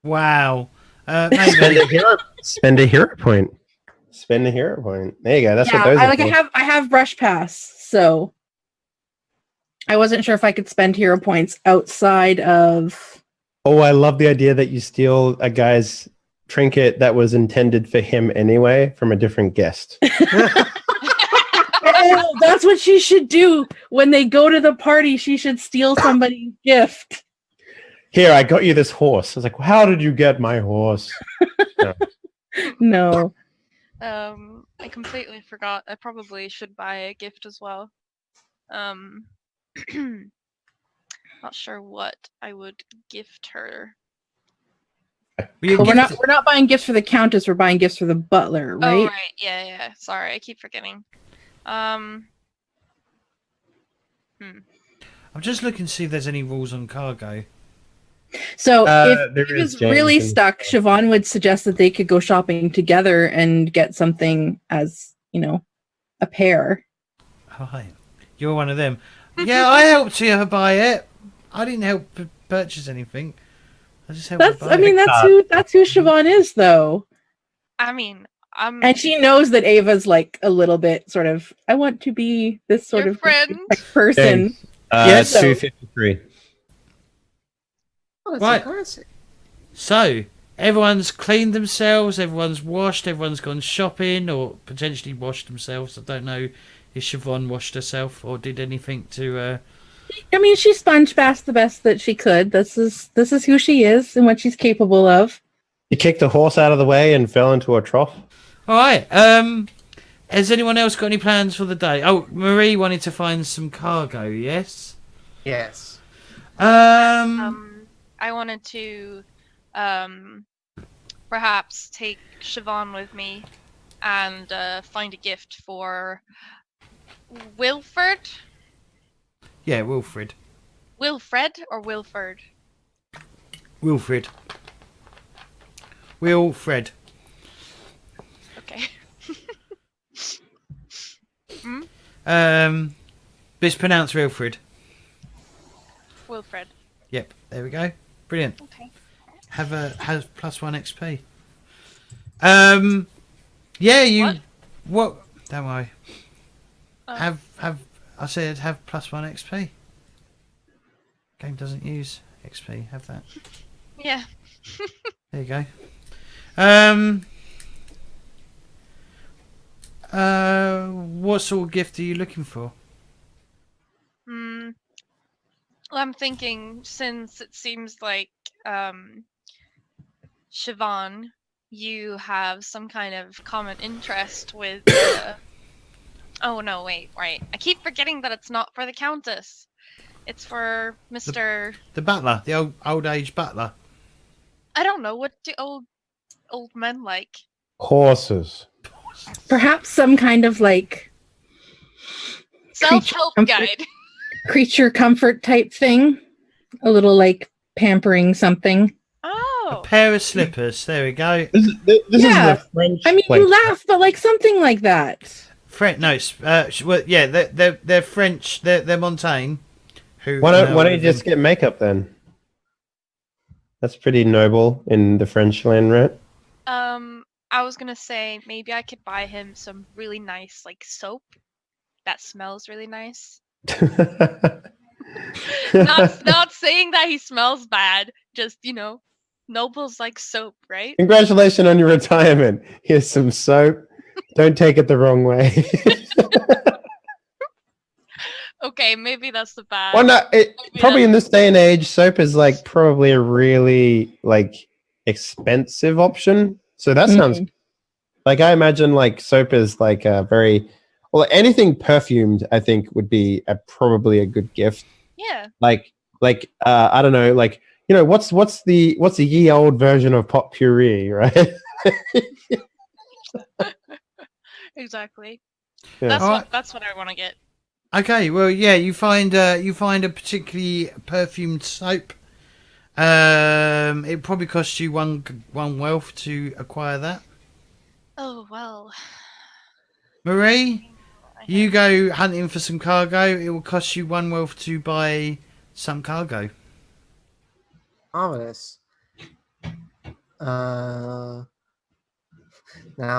Wow. Spend a hero point. Spend a hero point. There you go. That's what those are for. I have brush pass, so I wasn't sure if I could spend hero points outside of. Oh, I love the idea that you steal a guy's trinket that was intended for him anyway from a different guest. Oh, that's what she should do when they go to the party. She should steal somebody's gift. Here, I got you this horse. I was like, how did you get my horse? No. I completely forgot. I probably should buy a gift as well. Not sure what I would gift her. But we're not buying gifts for the Countess. We're buying gifts for the butler, right? Oh, right. Yeah. Sorry, I keep forgetting. I'm just looking to see if there's any rules on cargo. So there if he is was James really and- stuck, Siobhán would suggest that they could go shopping together and get something as, a pair. Hi, you're one of them. Yeah, I helped you buy it. I didn't help purchase anything. I just helped her buy it. That's who Siobhán is, though. I mean, I'm And she knows that Ava's like a little bit sort of, I want to be this sort your of friend. person. James, Yes. 253. Oh, that's Right. classic. So, everyone's cleaned themselves, everyone's washed, everyone's gone shopping or potentially washed themselves. I don't know if Siobhán washed herself or did anything to... I mean, she sponge bathed the best that she could. This is who she is and what she's capable of. You kicked a horse out of the way and fell into a trough. Alright, has anyone else got any plans for the day? Oh, Marie wanted to find some cargo, yes? Yes. I wanted to perhaps take Siobhán with me and find a gift for Wilfred. Yeah, Wilfred. Wilfred or Wilford? Wilfred. Wilfred. Okay. It's pronounced Wilfred. Wilfred. Yep, there we go. Brilliant. Okay. Has +1 XP. Yeah, you. What? Don't worry. Oh. I said have +1 XP. Game doesn't use XP. Have that. Yeah. There you go. What sort of gift are you looking for? Well, I'm thinking since it seems like Siobhán, you have some kind of common interest with. Oh no! Wait, right. I keep forgetting that it's not for the Countess. It's for Mr. The butler, the old age butler. I don't know, what do old men like? Horses. Perhaps some kind of like Self-help comfort. guide. creature comfort type thing. A little like pampering something. Oh. A pair of slippers. There we go. This is the French. I mean, place. you laugh, but like something like that. No, well, yeah, they're French. They're Montaigne. Who? Why don't you just get makeup then? That's pretty noble in the French land, right? I was gonna say maybe I could buy him some really nice like soap that smells really nice. not saying that he smells bad, just nobles like soap, right? Congratulations on your retirement. Here's some soap. Don't take it the wrong way. Okay, maybe that's the bad. Well, no, maybe probably that's- in this day and age, soap is like probably a really like expensive option. So that sounds like I imagine like soap is like a very anything perfumed. I think would be probably a good gift. Yeah. Like I don't know, like what's the ye old version of potpourri, right? Exactly. Yeah. That's what I want to get. Okay, well, yeah, you find a particularly perfumed soap. It probably costs you one wealth to acquire that. Oh well. Marie, you go hunting for some cargo. It will cost you 1 wealth to buy some cargo. Marvelous. Now,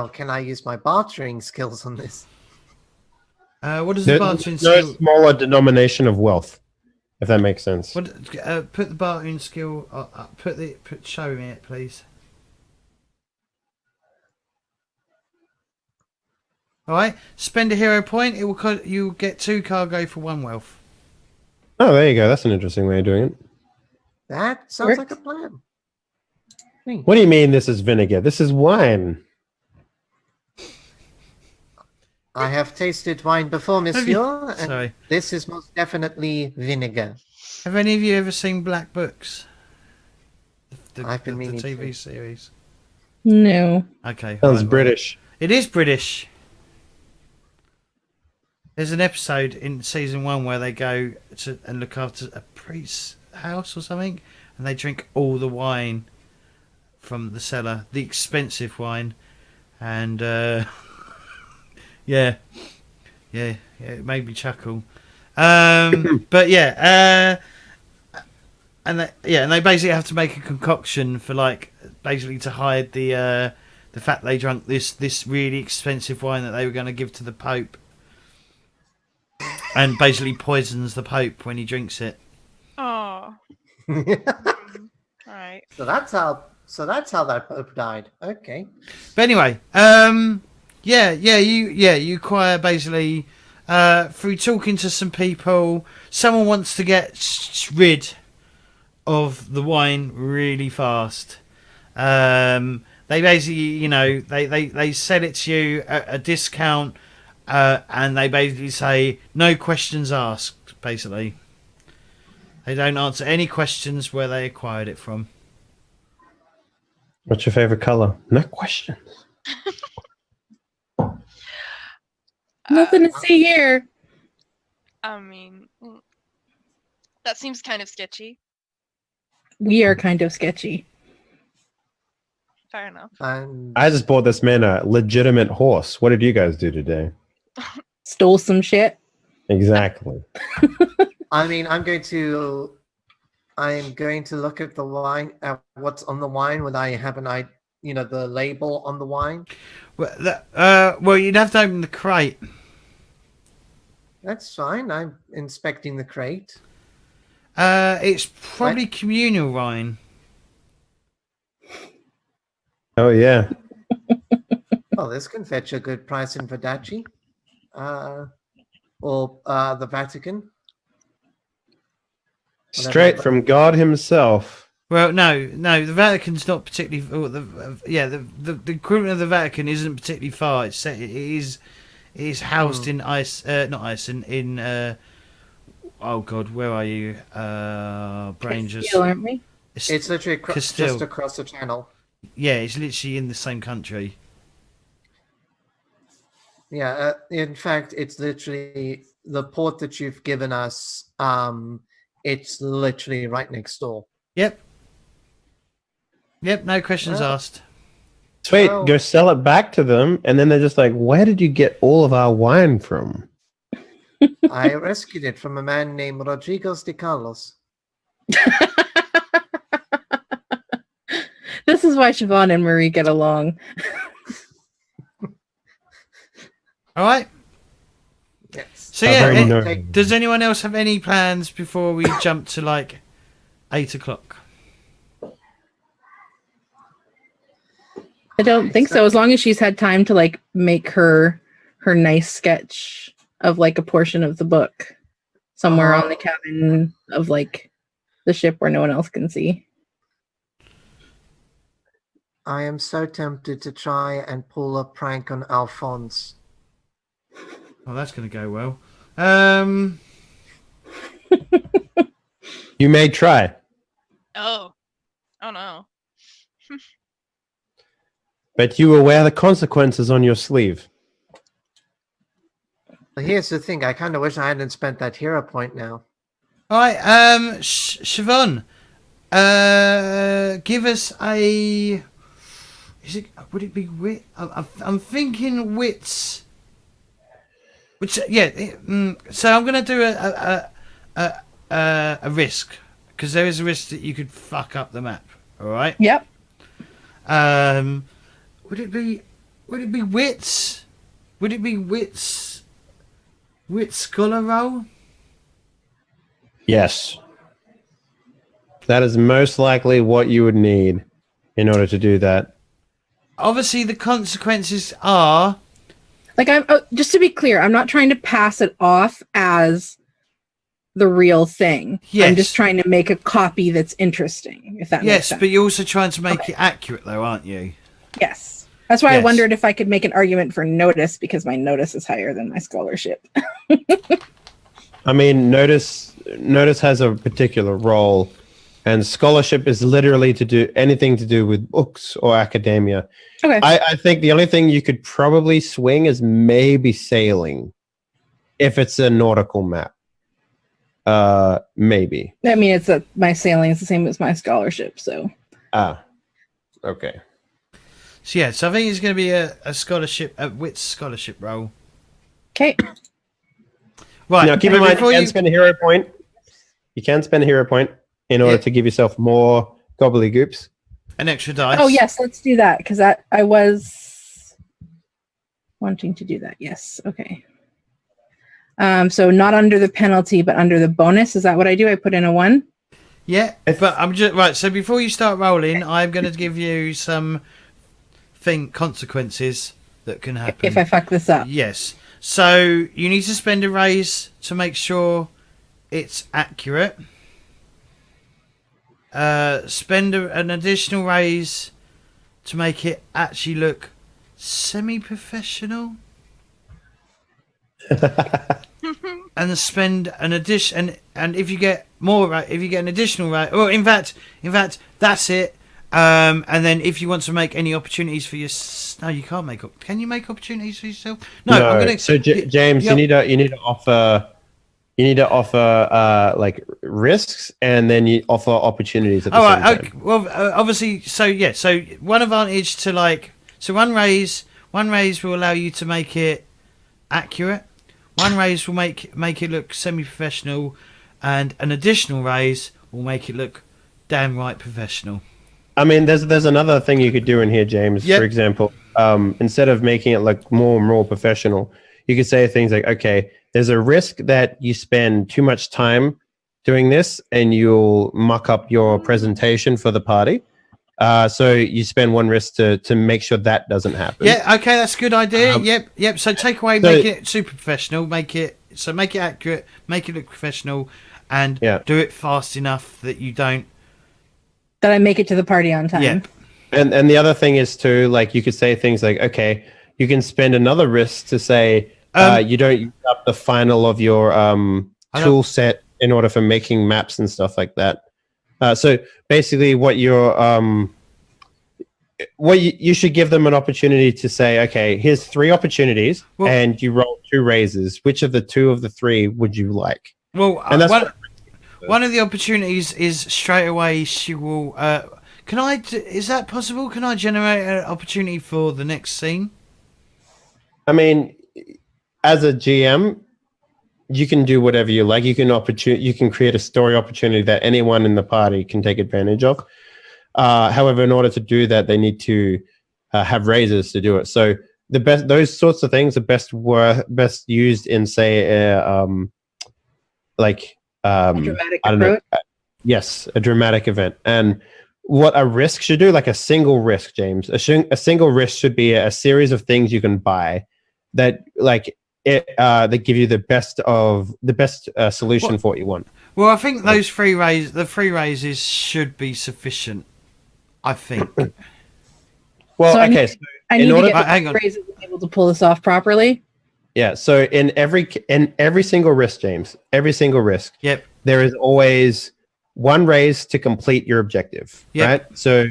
can I use my bartering skills on this? What does the bartering No skill? smaller denomination of wealth, if that makes sense. Put the bartering skill. Show me it, please. All right. Spend a hero point. It will. You'll get 2 cargo for 1 wealth. Oh, there you go. That's an interesting way of doing it. That sounds like a plan. What do you mean this is vinegar? This is wine. I have tasted wine before, monsieur, and Sorry. this is most definitely vinegar. Have any of you ever seen Black Books? I've been the meaning TV to. series. No. Okay. Sounds right, British. It is British. There's an episode in season 1 where they go to and look after a priest's house or something, and they drink all the wine from the cellar, the expensive wine, and yeah, it made me chuckle. But yeah, and they basically have to make a concoction for basically to hide the fact they drank this really expensive wine that they were going to give to the Pope. And basically poisons the Pope when he drinks it. Oh. Right. So that's how that Pope died. Okay. But anyway, you acquire basically through talking to some people. Someone wants to get rid of the wine really fast. They basically, they sell it to you at a discount. And they basically say, no questions asked, basically. They don't answer any questions where they acquired it from. What's your favorite color? No questions. Nothing to see here. I mean, that seems kind of sketchy. We are kind of sketchy. Fair enough. I just bought this man a legitimate horse. What did you guys do today? Stole some shit. Exactly. I mean, I'm going to look at the wine, at what's on the wine. Would I have the label on the wine? Well, you'd have to open the crate. That's fine. I'm inspecting the crate. It's probably communal wine. Oh yeah. Oh, this can fetch a good price in Verdacci. Or the Vatican. Straight from God himself. Well, no, the Vatican's not particularly. The equivalent of the Vatican isn't particularly far. It is housed in not Iceland, in oh God, where are you? Brain just. Castile, aren't we? It's literally just across the channel. Yeah, it's literally in the same country. Yeah, in fact, it's literally the port that you've given us. It's literally right next door. Yep, no questions asked. Sweet, Well- go sell it back to them, and then they're just like, where did you get all of our wine from? I rescued it from a man named Rodriguez de Carlos. This is why Siobhán and Marie get along. All right. Yes. So very yeah, nerdy. does anyone else have any plans before we jump to 8 o'clock? I don't think so. As long as she's had time to make her nice sketch of a portion of the book somewhere on the cabin of the ship where no one else can see. I am so tempted to try and pull a prank on Alphonse. Well, that's going to go well. You may try. Oh no. But you will wear the consequences on your sleeve. Well, here's the thing. I kind of wish I hadn't spent that hero point now. All right, Siobhán, give us a. Would it be wit? I'm thinking wits. Which so I'm going to do a risk, because there is a risk that you could fuck up the map. All right. Yep. Would it be wits? Would it be wits? Wit scholar roll? Yes. That is most likely what you would need in order to do that. Obviously, the consequences are. I'm just to be clear, I'm not trying to pass it off as the real thing. Yes. I'm just trying to make a copy that's interesting, if that makes Yes, sense. but you're also trying to make it accurate, though, aren't you? Yes. That's why I Yes. wondered if I could make an argument for notice, because my notice is higher than my scholarship. I mean, notice has a particular role, and scholarship is literally to do anything to do with books or academia. Okay. I think the only thing you could probably swing is maybe sailing. if it's a nautical map. Maybe. I mean, my sailing is the same as my scholarship, so. Okay. So yeah, so I think it's going to be a scholarship, a wits scholarship roll. Okay. Right. Now keep in mind you can spend a hero point. You can spend a hero point in order to give yourself more gobbledygoops. An extra dice. Oh yes, let's do that because I was wanting to do that. Yes. Okay. So not under the penalty, but under the bonus. Is that what I do? I put in a 1. Yeah, but I'm just right. So before you start rolling, I'm going to give you some consequences that can happen if I fuck this up. Yes. So you need to spend a raise to make sure it's accurate. Spend an additional raise to make it actually look semi-professional. And spend an addition, and if you get more, if you get an additional raise, well, in fact, that's it. And then if you want to make any opportunities for your, no, you can't make up. Can you make opportunities for yourself? No. I'm gonna. So James, yep. you need to offer like risks, and then you offer opportunities at the same time. Okay. Well, obviously, so yeah, so one advantage to one raise will allow you to make it accurate. One raise will make it look semi-professional, and an additional raise will make it look damn right professional. I mean, there's another thing you could do in here, James. Yep. For example, instead of making it look more professional, you could say things like, okay, there's a risk that you spend too much time doing this and you'll muck up your presentation for the party. So you spend one risk to make sure that doesn't happen. Yeah, okay, that's a good idea. Yep. So take away, make it super professional, make it accurate, make it look professional, and do it fast enough that you don't. That I make it to the party on time. Yeah. And the other thing is too, like you could say things like, okay, you can spend another risk to say you don't use up the final of your tool set in order for making maps and stuff like that. So basically, what you should give them an opportunity to say, okay, here's 3 opportunities, and you roll 2 raises. Which of the 2 of the 3 would you like? Well, and that's one of the opportunities is straight away she will. Is that possible? Can I generate an opportunity for the next scene? I mean, as a GM, you can do whatever you like. You can create a story opportunity that anyone in the party can take advantage of. However, in order to do that, they need to have raises to do it. So those sorts of things are best used in, say, a dramatic approach. Yes, a dramatic event. And what a risk should do, like a single risk, James, a single risk should be a series of things you can buy that that give you the best solution for what you want. Well, I think the 3 raises should be sufficient. I think. Well, so okay. I need to get the raises to be able to pull this off properly. Yeah. So in every single risk, James, every single risk, yep, there is always 1 raise to complete your objective. Yep. Right. So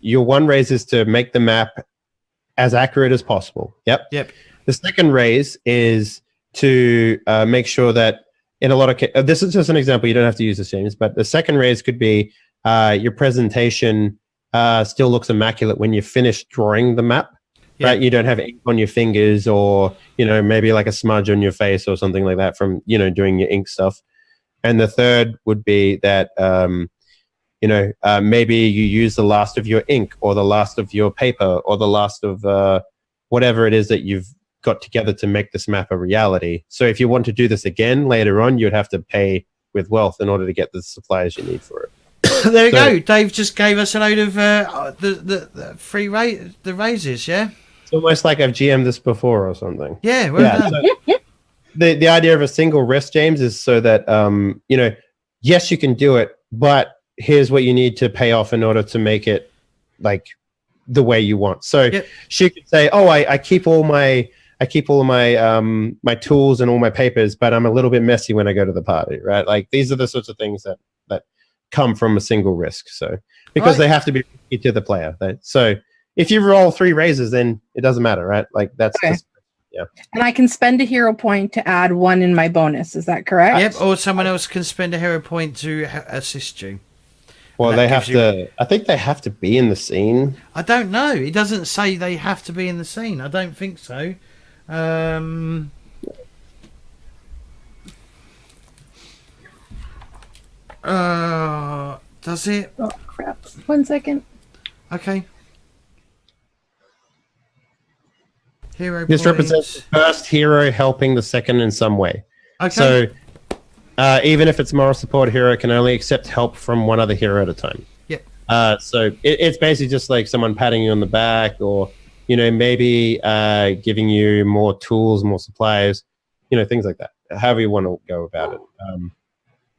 your 1 raise is to make the map as accurate as possible. Yep. The second raise is to make sure that in a lot of cases, this is just an example, you don't have to use the James, but the second raise could be your presentation still looks immaculate when you finish drawing the map, right? You don't have ink on your fingers or, maybe like a smudge on your face or something like that from, doing your ink stuff. And the third would be that, maybe you use the last of your ink or the last of your paper or the last of whatever it is that you've got together to make this map a reality. So if you want to do this again later on, you'd have to pay with wealth in order to get the supplies you need for it. There you go. Dave just gave us a load of the free raises, yeah? It's almost like I've GM'd this before or something. Yeah, well done. So the idea of a single risk, James, is so that, yes, you can do it, but here's what you need to pay off in order to make it like the way you want. So she could say, oh, I keep all my my tools and all my papers, but I'm a little bit messy when I go to the party, right? Like these are the sorts of things that come from a single risk. So because they have to be risky to the player. So if you roll 3 raises, then it doesn't matter, right? Like that's just Yeah. And I can spend a hero point to add 1 in my bonus. Is that correct? Yep, or someone else can spend a hero point to assist you. Well, And they that have gives to. I think they have to be in the scene. I don't know. It doesn't say they have to be in the scene. I don't think so. Does it? Oh, crap. 1 second. Okay. Hero This points. represents the first hero helping the second in some way. Okay. So, even if it's moral support hero, can only accept help from one other hero at a time. Yep. So it's basically just like someone patting you on the back, or maybe giving you more tools, more supplies, things like that. However you want to go about it.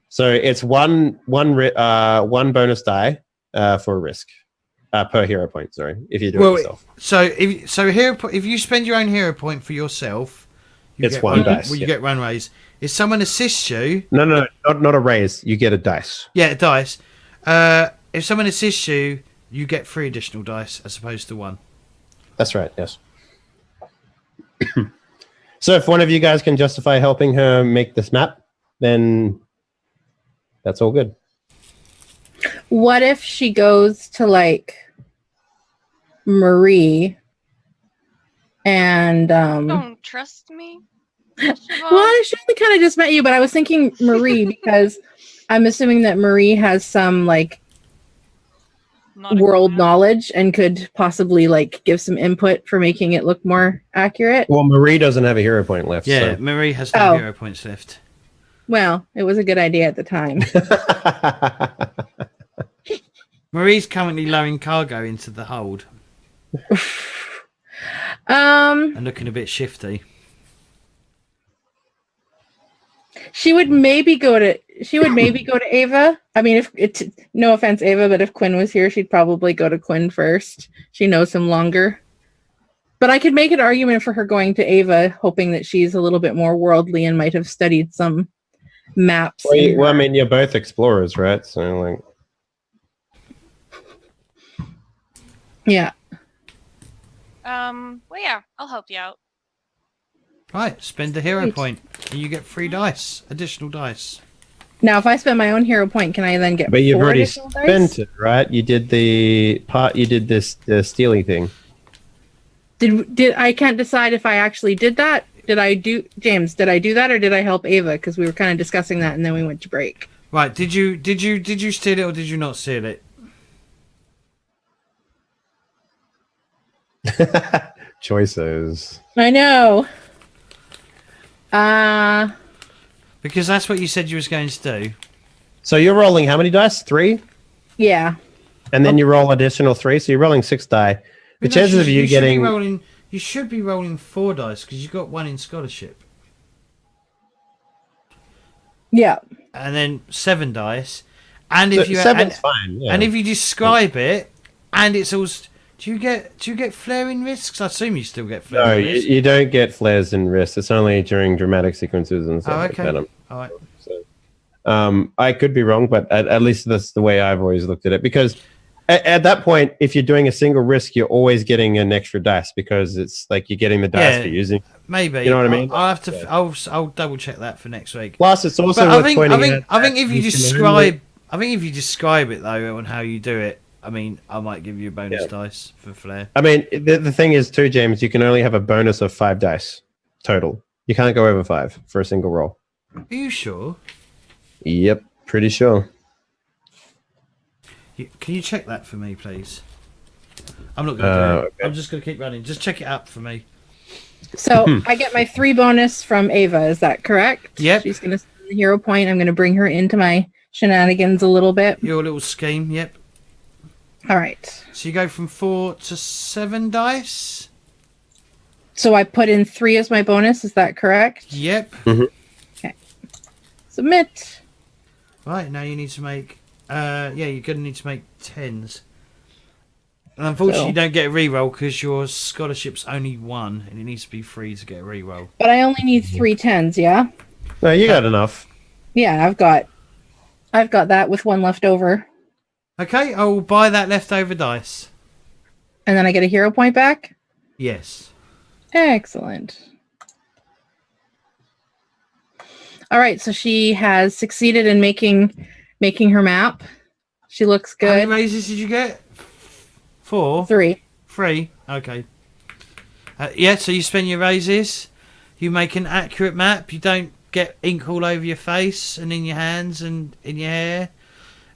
So it's one bonus die for a risk per hero point. Sorry, if you do it yourself. So if you spend your own hero point for yourself, you It's get one dice, Well, you yeah. get one raise. If someone assists you, No, not a raise. You get a dice. yeah, dice. If someone assists you, you get 3 additional dice as opposed to 1. That's right. Yes. So if one of you guys can justify helping her make this map, then that's all good. What if she goes to like Marie and Don't trust me. well, I surely kind of just met you, but I was thinking Marie because I'm assuming that Marie has some like Not a world good knowledge and could possibly like give some input for making it look more accurate. Well, Marie doesn't have a hero point left. Yeah, So. Marie has no Oh. hero points left. Well, it was a good idea at the time. Marie's currently lowering cargo into the hold Um, and looking a bit shifty. she would maybe go to Ava. I mean, if it's no offense, Ava, but if Quinn was here, she'd probably go to Quinn first. She knows him longer. But I could make an argument for her going to Ava, hoping that she's a little bit more worldly and might have studied some maps. Well, I mean, you're both explorers, right? So, like, Yeah. Well, yeah, I'll help you out. Right, spend a hero Right. point and you get 3 dice, additional dice. Now, if I spend my own hero point, can I then get? but you've 4 already additional dice? spent it, right? You did the part. You did the stealing thing. Did I can't decide if I actually did that? Did I do that or did I help Ava? Because we were kind of discussing that and then we went to break. Right, did you steal it or did you not steal it? Choices. I know. Because that's what you said you was going to do. So you're rolling how many dice? 3, Yeah. and then you roll additional 3. So you're rolling 6 die. The But no, chances of you getting you should be rolling 4 dice because you got 1 in scholarship. Yeah. And then 7 dice. And if you seven's fine. Yeah. and if you describe it and it's all do you get flaring risks? I assume you still get no, flaring you, risks. you don't get flares and risks. It's only during dramatic sequences and stuff Oh, okay. like that. All right. So, I could be wrong, but at least that's the way I've always looked at it. Because at that point, if you're doing a single risk, you're always getting an extra dice because it's like you're getting the dice for using. Maybe. You know what I mean? I'll have to. Yeah. I'll double check that for next week. Plus, it's also But I worth think pointing out if that you can describe, I think if you describe it though on how you do it, I mean, I might give you a bonus dice for flair. I mean, the thing is too, James, you can only have a bonus of 5 dice total. You can't go over 5 for a single roll. Are you sure? Yep, pretty sure. Can you check that for me, please? I'm not going to do it. Okay. I'm just going to keep running. Just check it up for me. So I get my 3 bonus from Ava. Is that correct? Yep. She's going to spend the hero point. I'm going to bring her into my shenanigans a little bit. Your little scheme, yep. All right. So you go from 4 to 7 dice. So I put in 3 as my bonus. Is that correct? Yep. Submit. Right, now you need to make... you're going to need to make 10s. And unfortunately, you don't get a reroll because your scholarship's only 1, and it needs to be 3 to get a reroll. But I only need 3 10s, yeah? No, you got enough. Yeah, I've got that with 1 left over. Okay, I will buy that leftover dice. And then I get a hero point back? Yes. Excellent. All right, so she has succeeded in making her map. She looks How many good. raises did you get? 4? 3. 3? Okay. Yeah, so you spend your raises. You make an accurate map. You don't get ink all over your face and in your hands and in your hair.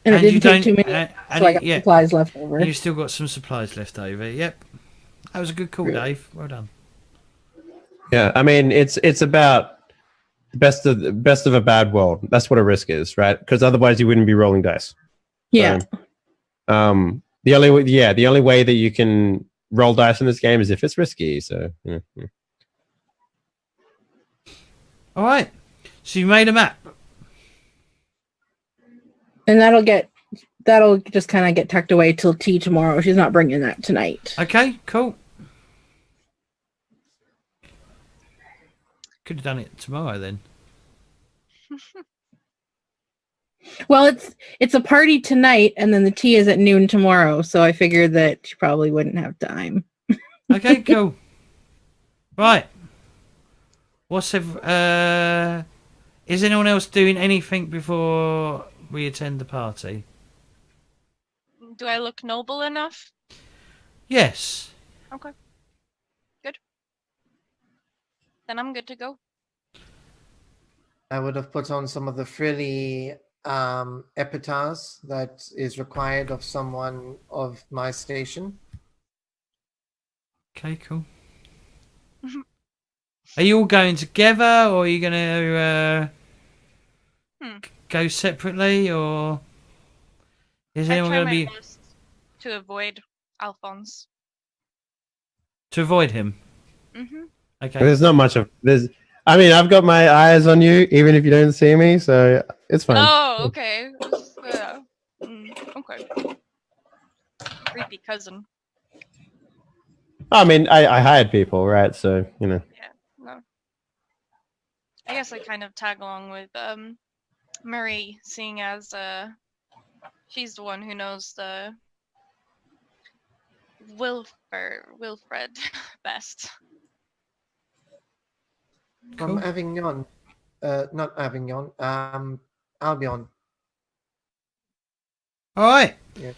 And it you didn't take don't- too many, and so I got yeah. supplies left over. You've still got some supplies left over. Yep. That was a good call, Dave. Well done. Yeah, I mean, it's about the best of a bad world. That's what a risk is, right? Because otherwise you wouldn't be rolling dice. Yeah. So, the only way that you can roll dice in this game is if it's risky. So, yeah. All right. So you made a map. And that'll just kind of get tucked away till tea tomorrow. She's not bringing that tonight. Okay, cool. Could have done it tomorrow then. Well, it's a party tonight, and then the tea is at noon tomorrow. So I figured that she probably wouldn't have time. Okay, cool. Right. Is anyone else doing anything before we attend the party? Do I look noble enough? Yes. Okay. Good. Then I'm good to go. I would have put on some of the frilly epitaphs that is required of someone of my station. Okay, cool. Are you all going together, or are you going to go separately, or is anyone going to be best to avoid Alphonse? to avoid him? Mm-hmm. Okay. There's not much of there's. I mean, I've got my eyes on you, even if you don't see me, so it's fine. Oh, okay. Okay. Creepy cousin. I mean, I hired people, right? So Yeah. No. I guess I kind of tag along with Marie, seeing as she's the one who knows the Wilfred best. From Cool. Avignon. Not Avignon. Albion. All right. Yeah.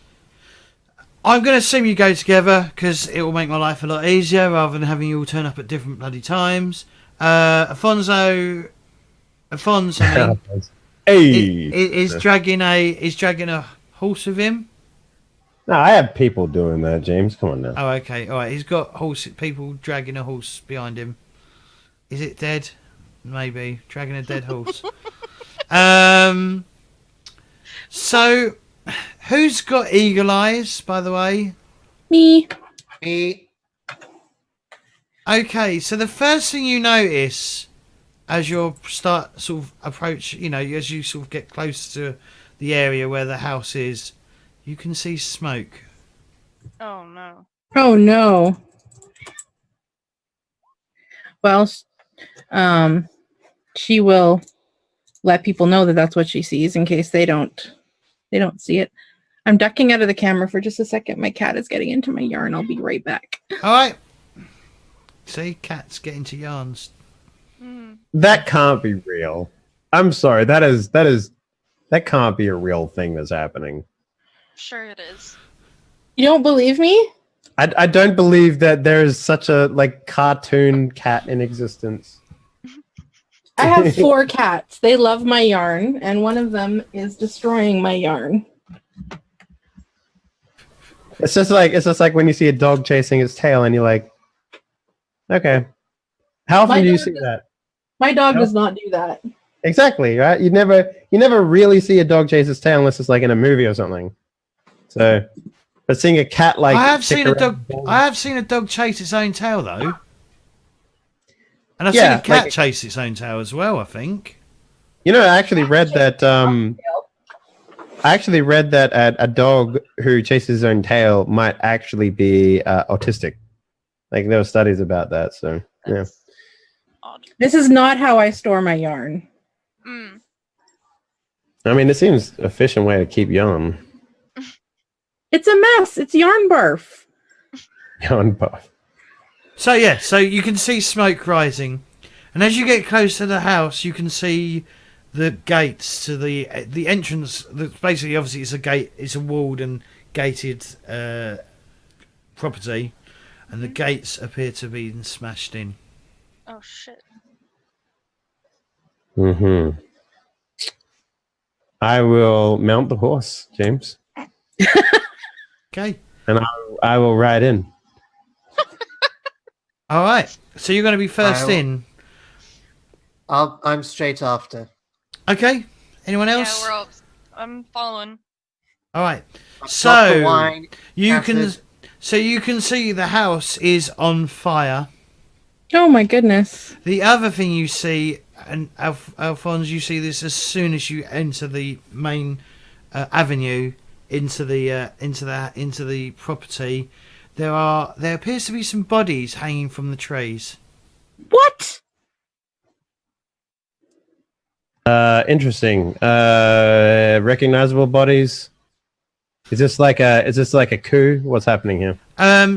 I'm going to assume you go together because it will make my life a lot easier rather than having you all turn up at different bloody times. Alphonse, I mean, hey, is dragging a horse with him. no, I have people doing that, James. Come on now. Oh, okay. All right. He's got people dragging a horse behind him. Is it dead? Maybe dragging a dead horse. So, who's got eagle eyes, by the way? Me. Me. Okay, so the first thing you notice as you start sort of approach, as you sort of get close to the area where the house is, you can see smoke. Oh no. Oh no. Well, she will let people know that that's what she sees in case they don't see it. I'm ducking out of the camera for just a second. My cat is getting into my yarn. I'll be right back. All right. See, cats get into yarns. That can't be real. I'm sorry. That can't be a real thing that's happening. Sure it is. You don't believe me? I don't believe that there is such a cartoon cat in existence. I have 4 cats. They love my yarn, and one of them is destroying my yarn. It's just like when you see a dog chasing its tail, and you're like, okay. How often do you see that? My dog does not do that. Exactly, right? You never really see a dog chase its tail unless it's like in a movie or something. So, but seeing a cat I have kick seen a around- dog. I have seen a dog chase its own tail though, and I've Yeah, seen a cat like- chase its own tail as well. I think. You know, I actually read that. A dog who chases his own tail might actually be autistic. Like there were studies about that. So yeah. That's odd. This is not how I store my yarn. I mean, it seems an efficient way to keep yarn. It's a mess. It's yarn barf. Yarn buff. So yeah, so you can see smoke rising, and as you get close to the house, you can see the gates to the entrance. Basically, obviously, it's a gate. It's a walled and gated property, and the gates appear to be smashed in. Oh shit. Mm-hmm. I will mount the horse, James, Okay. and I will ride in. All right. So you're going to be first in. I'm straight after. Okay. Anyone else? Yeah, we're all. I'm following. All right. I've got the So wine, you can. acid. So you can see the house is on fire. Oh my goodness. The other thing you see, and Alphonse, you see this as soon as you enter the main avenue into the property. There appears to be some bodies hanging from the trees. What? Interesting. Recognizable bodies. Is this like a coup? What's happening here?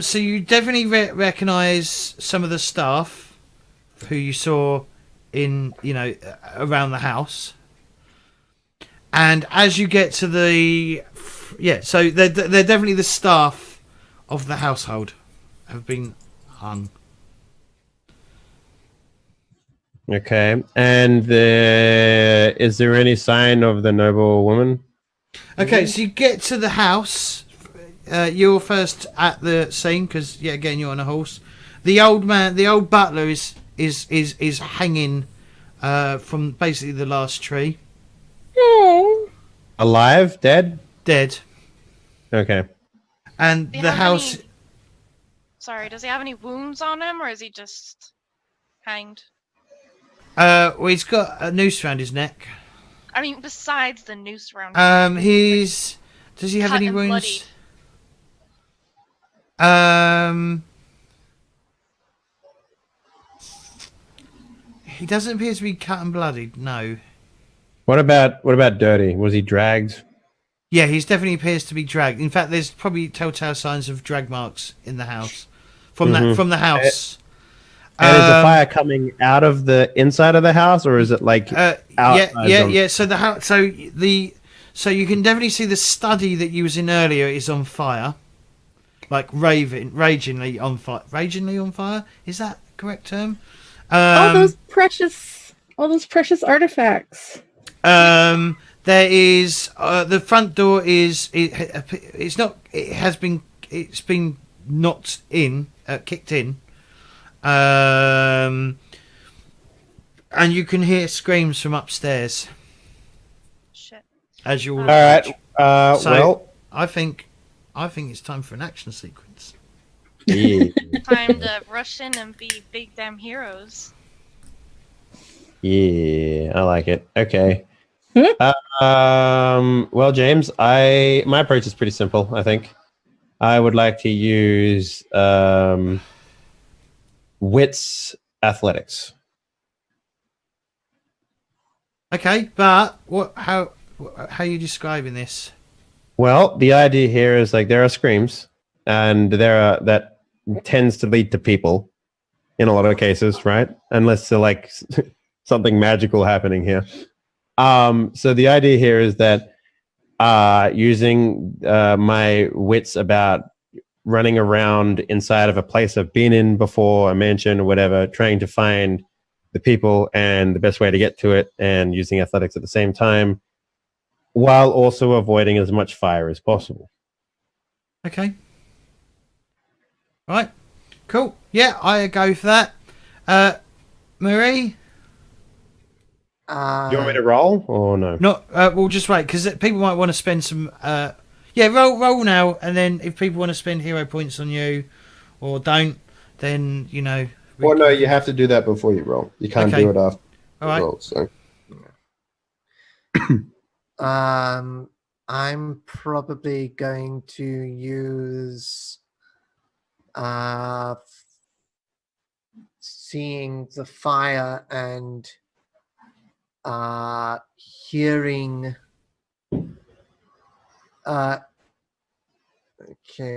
So you definitely recognize some of the staff who you saw in, around the house. And as you get to so they're definitely the staff of the household have been hung. Okay. And is there any sign of the noble woman? Okay, so you get to the house. You're first at the scene because, again, you're on a horse. The old butler is hanging from basically the last tree. Oh. Alive? Dead? Dead. Okay. And Do you the have house. Sorry, does he have any wounds on him, or is he just hanged? Well, he's got a noose around his neck. I mean, besides the noose around his neck, Does he have cut any and wounds? bloodied. He doesn't appear to be cut and bloodied. No. What about dirty? Was he dragged? Yeah, he's definitely appears to be dragged. In fact, there's probably telltale signs of drag marks in the house from the house. And is the fire coming out of the inside of the house, or is it like outside? Yeah. So the house, so you can definitely see the study that you was in earlier is on fire, like ragingly on fire. Ragingly on fire, is that the correct term? All those precious artifacts. There is the front door is it's been knocked in, kicked in. And you can hear screams from upstairs. Shit. As you all All right. So, I think it's time for an action sequence. Yeah. Time to rush in and be big damn heroes. Yeah, I like it. Okay. Well, James, my approach is pretty simple. I think I would like to use wits athletics. Okay, but how are you describing this? Well, the idea here is like there are screams, and that tends to lead to people in a lot of cases, right? Unless they're like something magical happening here. So the idea here is that using my wits about running around inside of a place I've been in before, a mansion or whatever, trying to find the people and the best way to get to it, and using athletics at the same time, while also avoiding as much fire as possible. Okay. Right. Cool. Yeah, I go for that. Marie? Do you want me to roll or no? Not. We'll just wait because people might want to spend some. Roll now, and then if people want to spend hero points on you, or don't, then Well, no, you have to do that before you roll. You can't do it after All right. you roll. So. I'm probably going to use seeing the fire and hearing. Okay,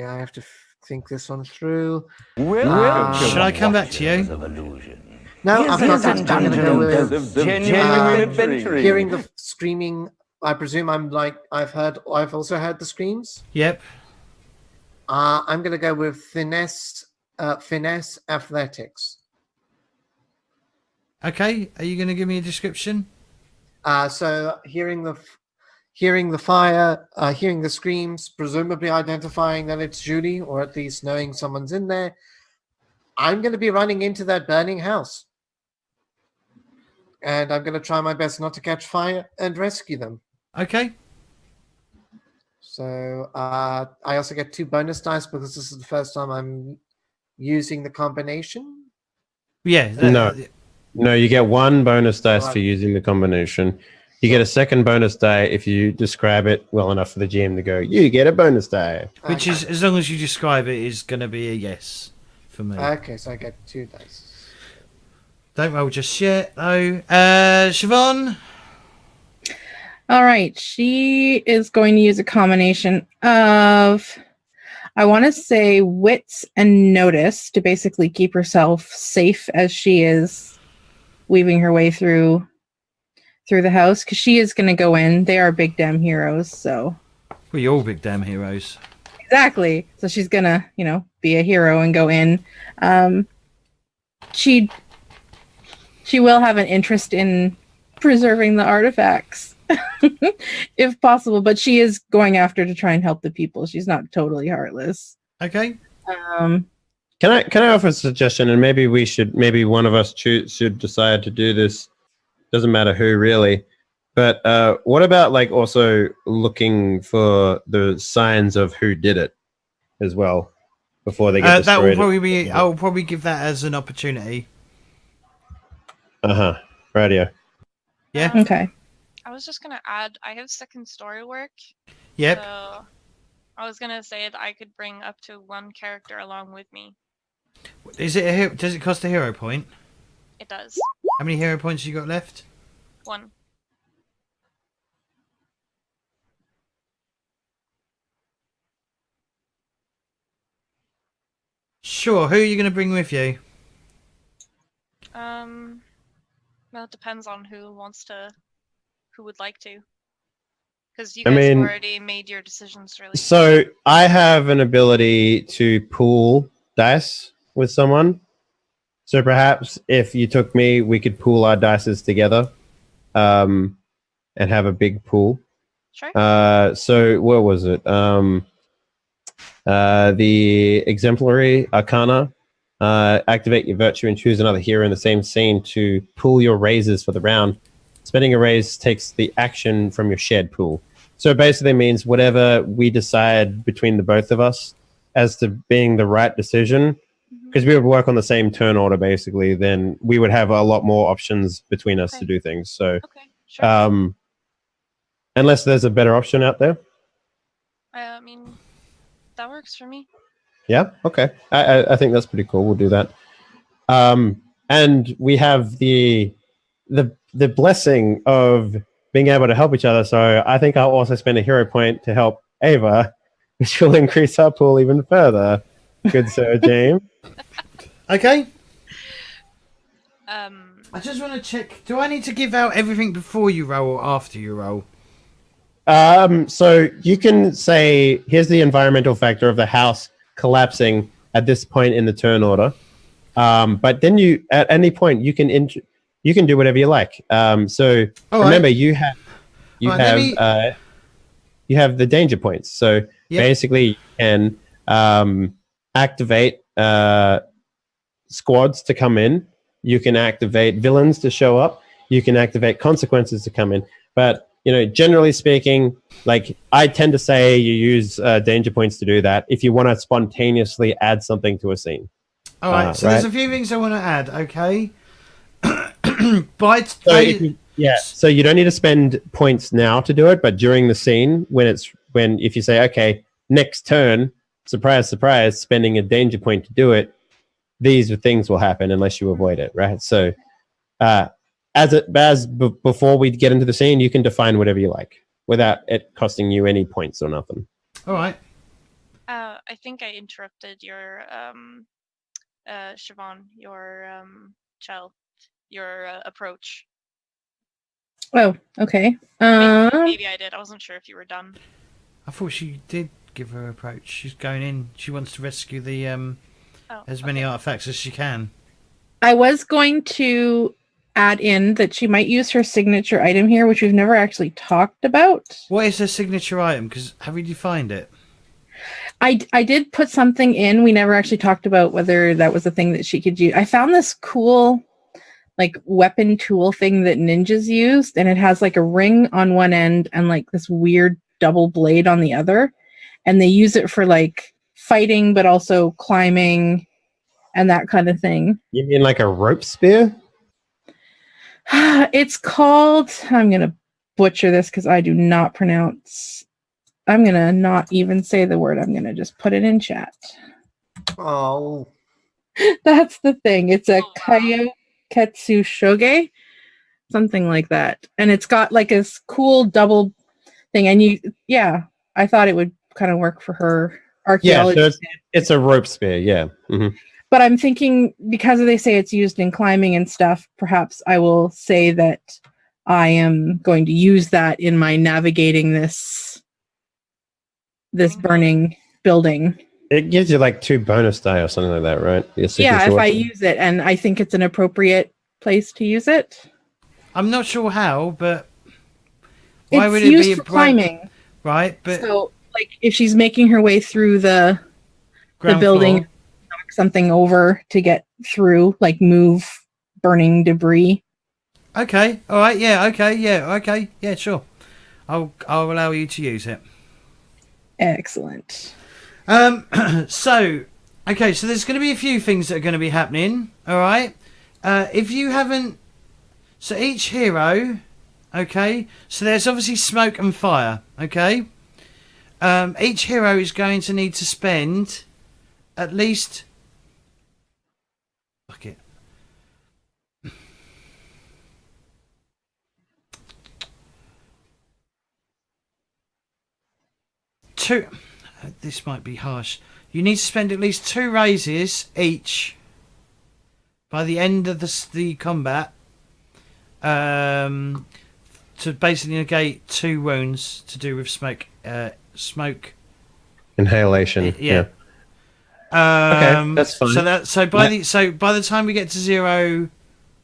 I have to think this one through. Should I come back to you? No, Yes, I've got yes, that. I'm going to go with The genuine adventure. hearing the screaming. I presume I've also heard the screams. Yep. I'm going to go with finesse athletics. Okay. Are you going to give me a description? So hearing the fire, hearing the screams, presumably identifying that it's Judy, or at least knowing someone's in there. I'm going to be running into that burning house, and I'm going to try my best not to catch fire and rescue them. Okay. So I also get 2 bonus dice because this is the first time I'm using the combination. Yeah. No, you get 1 bonus dice Right. for using the combination. You get a second bonus die if you describe it well enough for the GM to go, you get a bonus die. Which is, as long as you describe it, is going to be a yes for me. Okay, so I get 2 dice. Don't roll just yet, though. Siobhán? All right. She is going to use a combination of, I want to say, wits and notice to basically keep herself safe as she is weaving her way through the house, because she is going to go in. They are big damn heroes, so. We're all big damn heroes. Exactly. So she's going to, be a hero and go in. She will have an interest in preserving the artifacts if possible, but she is going after to try and help the people. She's not totally heartless. Okay. Can I offer a suggestion? And maybe one of us should decide to do this. Doesn't matter who really. But what about like also looking for the signs of who did it as well before they get destroyed? That will probably be. I'll probably give that as an opportunity. Radio. Yeah. Okay. I was just gonna add, I have second story work. Yep. So I was gonna say that I could bring up to 1 character along with me. Does it cost a hero point? It does. How many hero points you got left? 1. Sure. Who are you going to bring with you? Well, it depends on who would like to. Because you guys have already made your decisions, really. So I have an ability to pool dice with someone. So perhaps if you took me, we could pool our dices together, and have a big pool. Sure. So what was it? The exemplary arcana. Activate your virtue and choose another hero in the same scene to pool your raises for the round. Spending a raise takes the action from your shared pool. So it basically means whatever we decide between the both of us as to being the right decision, because we would work on the same turn order basically, then we would have a lot more options between us to do things. So Okay, sure. Unless there's a better option out there. I mean, that works for me. Yeah. Okay. I think that's pretty cool. We'll do that. And we have the blessing of being able to help each other. So I think I'll also spend a hero point to help Ava, which will increase our pool even further. Good Sir James. Okay. I just want to check. Do I need to give out everything before you roll or after you roll? So you can say, here's the environmental factor of the house collapsing at this point in the turn order. But then you, at any point, you can do whatever you like. So remember, you have the danger points. So basically, you can activate squads to come in. You can activate villains to show up. You can activate consequences to come in. But generally speaking, like I tend to say, you use danger points to do that if you want to spontaneously add something to a scene. All right. So there's a few things I want to add. Okay. So you don't need to spend points now to do it, but during the scene, if you say, okay, next turn, surprise, surprise, spending a danger point to do it, these things will happen unless you avoid it, right? So, before we get into the scene, you can define whatever you like without it costing you any points or nothing. All right. I think I interrupted your Siobhán, your Chelle your approach. Oh, okay. Maybe I did. I wasn't sure if you were done. I thought she did give her approach. She's going in. She wants to rescue the as many artifacts as she can. I was going to add in that she might use her signature item here, which we've never actually talked about. What is her signature item? Because have you defined it? I did put something in. We never actually talked about whether that was a thing that she could use. I found this cool like weapon tool thing that ninjas used, and it has like a ring on one end and like this weird double blade on the other. And they use it for like fighting, but also climbing and that kind of thing. You mean like a rope spear? It's called, I'm going to butcher this because I do not pronounce, I'm going to not even say the word. I'm going to just put it in Oh. That's the thing. It's a Kayoketsu Shoge, something like that. And it's got like this cool double thing. And I thought it would kind of work for her archaeology. Yeah, so it's a rope spear, yeah. Mm-hmm. But I'm thinking, because they say it's used in climbing and stuff, perhaps I will say that I am going to use that in my navigating this burning building. It gives you like 2 bonus die or something like that, right? Yeah, if I use it, and I think it's an appropriate place to use it. I'm not sure how, but why would it's it used be for climbing? Right, but so like if she's making her way through the ground building, floor. knock something over to get through, like move burning debris. Okay, all right, yeah, sure. I'll allow you to use it. Excellent. So there's going to be a few things that are going to be happening. All right, if you haven't, so each hero, okay. So there's obviously smoke and fire. Okay, each hero is going to need to spend at least. Fuck it. This might be harsh. You need to spend at least 2 raises each by the end of the combat to basically negate 2 wounds to do with smoke. Inhalation. Yeah. Okay, that's fine. So by the time we get to 0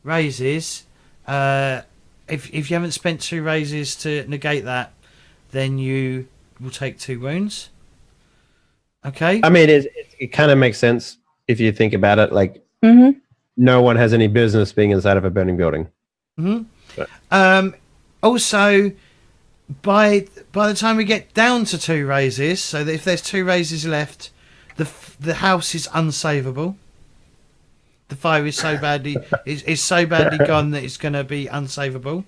raises, if you haven't spent 2 raises to negate that, then you will take 2 wounds. Okay. I mean, it kind of makes sense if you think about it. Like, no one has any business being inside of a burning building. Mm-hmm. Also, by the time we get down to 2 raises, so that if there's 2 raises left, the house is unsavable. The fire is so badly is so badly gone that it's going to be unsavable.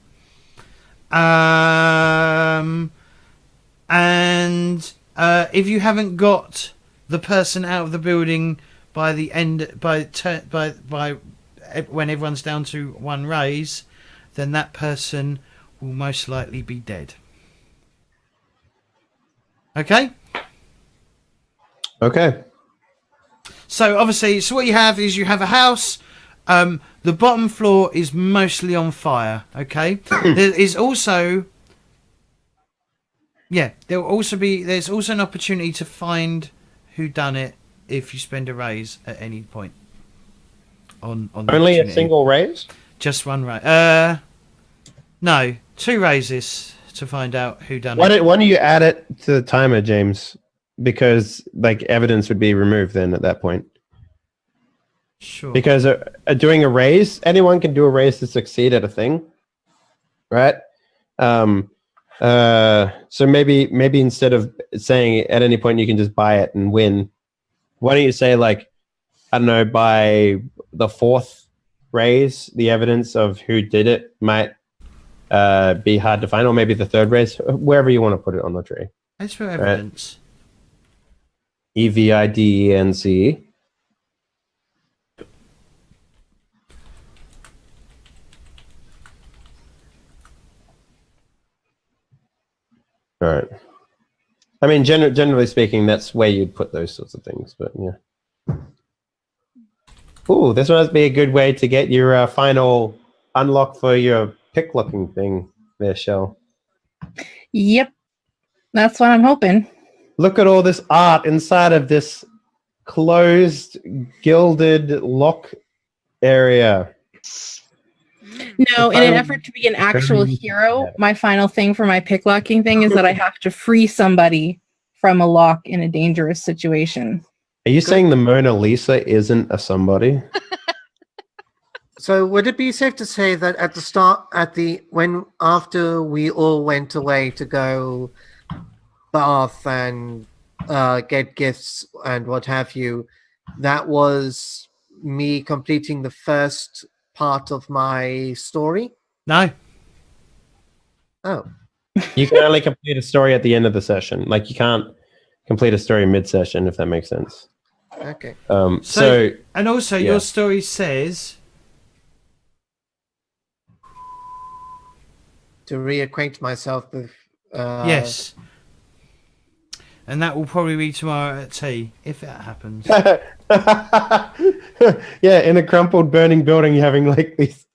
And if you haven't got the person out of the building by the end, by when everyone's down to 1 raise, then that person will most likely be dead. Okay. Okay. So obviously, what you have is a house. The bottom floor is mostly on fire. Okay. There is also. Yeah, there's also an opportunity to find who done it if you spend a raise at any point. On only a single raise? Just 1 raise. No, 2 raises to find out who done it. Why don't you add it to the timer, James? Because like evidence would be removed then at that point. Sure. Because doing a raise, anyone can do a raise to succeed at a thing, right? So maybe instead of saying at any point you can just buy it and win, why don't you say like, I don't know, by the 4th raise, the evidence of who did it might be hard to find, or maybe the 3rd raise, wherever you want to put it on the tree. That's for evidence. EVIDENCE. All right. I mean, generally speaking, that's where you'd put those sorts of things, but yeah. Ooh, this must be a good way to get your final unlock for your pick-locking thing there, Chelle. Yep. That's what I'm hoping. Look at all this art inside of this closed, gilded lock area. No, in an effort to be an actual hero, my final thing for my picklocking thing is that I have to free somebody from a lock in a dangerous situation. Are you saying the Mona Lisa isn't a somebody? So would it be safe to say that at the start, after we all went away to go bath and get gifts and what have you, that was me completing the first part of my story? No. Oh. You can only complete a story at the end of the session. Like, you can't complete a story mid-session, if that makes sense. Okay. So and also, yeah. your story says to reacquaint myself with... yes. And that will probably be tomorrow at tea, if that happens. Yeah, in a crumpled, burning building, you're having like these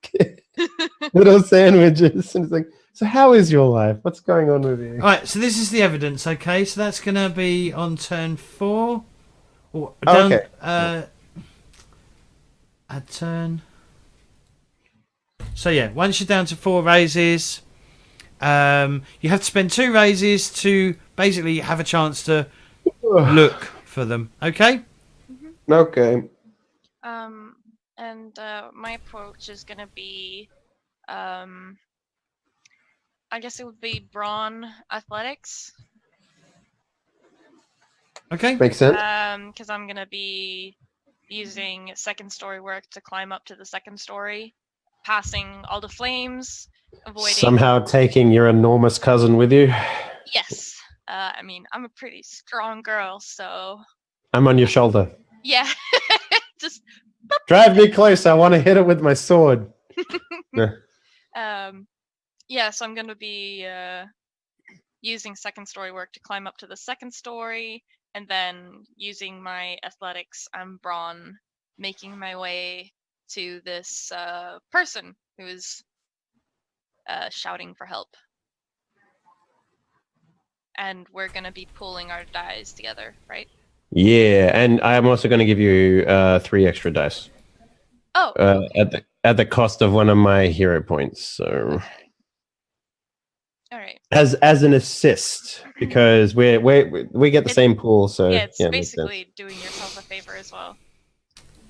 little sandwiches. And it's like, so how is your life? What's going on with you? All right, so this is the evidence, okay? So that's going to be on turn 4. Or Okay. A turn. So yeah, once you're down to 4 raises, you have to spend 2 raises to basically have a chance to look for them. Okay? Okay. And my approach is gonna be, I guess it would be brawn athletics. Okay. Makes sense. Because I'm gonna be using second story work to climb up to the second story, passing all the flames, avoiding. Somehow taking your enormous cousin with you. Yes. I mean, I'm a pretty strong girl, so. I'm on your shoulder. Yeah. Just. Drive me close. I want to hit it with my sword. Yeah, so I'm going to be using second story work to climb up to the second story, and then using my athletics and brawn, making my way to this person who is shouting for help. And we're going to be pulling our dice together, right? Yeah, and I'm also going to give you 3 extra dice. Oh. Okay. At the cost of one of my hero points. So. All right. As an assist, because we get the same pool, so yeah, it's basically doing yourself a favor as well.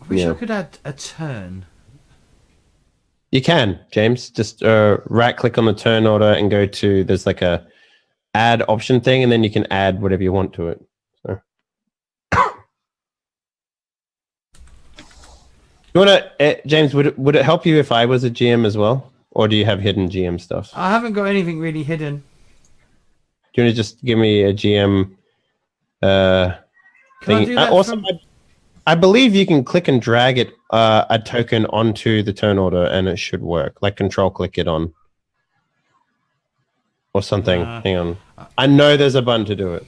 I wish I could add a turn. You can, James. Just right click on the turn order and go to there's like a add option thing, and then you can add whatever you want to it. So. You want to, James? Would it help you if I was a GM as well, or do you have hidden GM stuff? I haven't got anything really hidden. Do you want to just give me a GM Can I do that also, from... I believe you can click and drag it a token onto the turn order, and it should work. Like control click it on, or something. Hang on, I know there's a button to do it.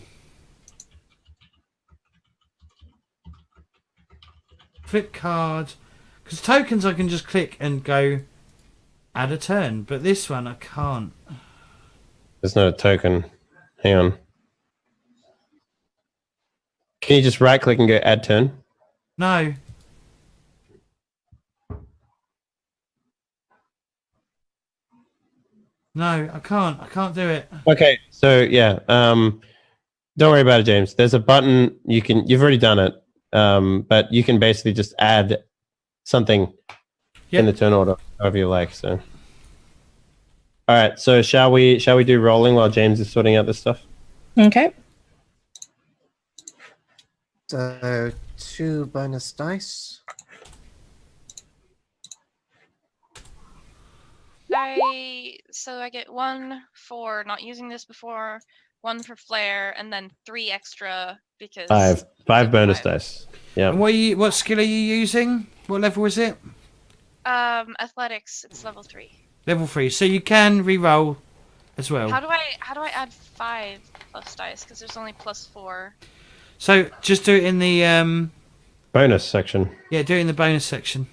Flip card. Because tokens I can just click and go add a turn, but this one I can't. There's not a token. Hang on. Can you just right click and go add turn? No. No, I can't. I can't do it. Okay, so yeah, don't worry about it, James. There's a button you've already done it, but you can basically just add something in the turn order, however you like. So, all right. So shall we do rolling while James is sorting out this stuff? Okay. So 2 bonus dice. I get 1 for not using this before, 1 for flair, and then 3 extra because 5 bonus dice. Yeah. And what skill are you using? What level is it? Athletics. It's level 3. Level 3. So you can re-roll as well. How do I add 5 plus dice? Because there's only plus 4. So just do it in the bonus section. Yeah, do it in the bonus section.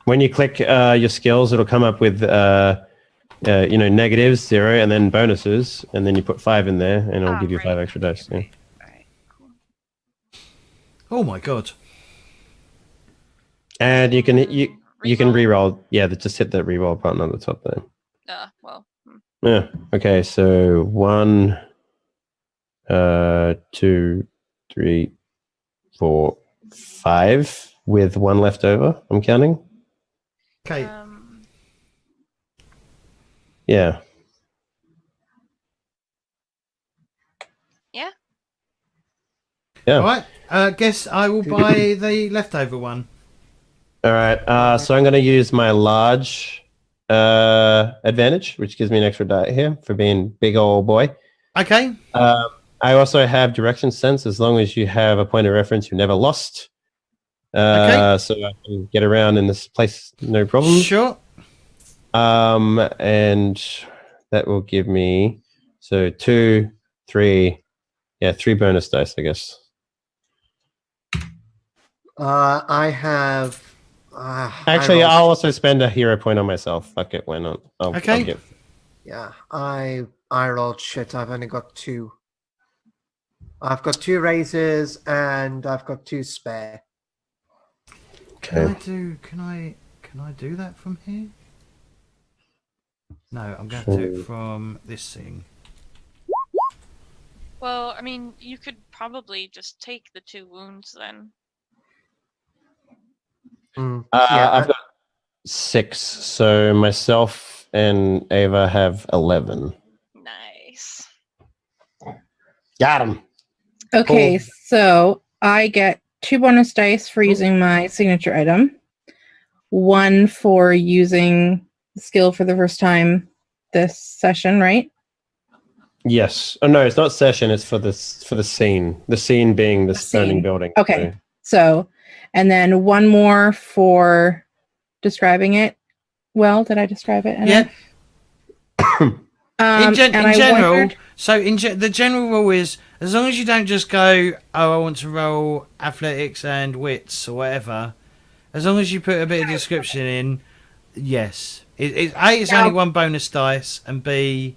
when you click your skills, it'll come up with negatives, 0, and then bonuses, and then you put 5 in there, and it'll give you 5 extra dice. Yeah. Alright, cool. Oh my god. And you can reroll. Yeah, just hit that reroll button on the top there. Yeah. Okay. So 1, 2, 3, 4, 5 with 1 left over. I'm counting. Okay. Yeah. Yeah. Yeah. All right. Guess I will buy the leftover one. All right. So I'm going to use my large advantage, which gives me an extra die here for being big old boy. Okay. I also have direction sense as long as you have a point of reference you've never lost. Okay. So I can get around in this place, no problem. Sure. And that will give me 2, 3, 3 bonus dice, I guess. I have. Actually, I'll also spend a hero point on myself. Fuck it, why not? Okay. Yeah, I rolled shit. I've only got 2. I've got 2 raises and I've got 2 spare. Okay. Can I do that from here? No, I'm going to do it from this thing. Well, I mean, you could probably just take the 2 wounds then. I've got 6, so myself and Ava have 11. Nice. Got him. Okay, Cool. so I get 2 bonus dice for using my signature item, 1 for using the skill for the first time this session, right? Yes. Oh no, it's not session. It's for the scene. The scene being the burning building. Okay. So, and then 1 more for describing it. Well, did I describe it? Yeah. In general, wondered... the general rule is as long as you don't just go, oh, I want to roll athletics and wits or whatever. As long as you put a bit of description in, yes. It's only 1 bonus dice, and B,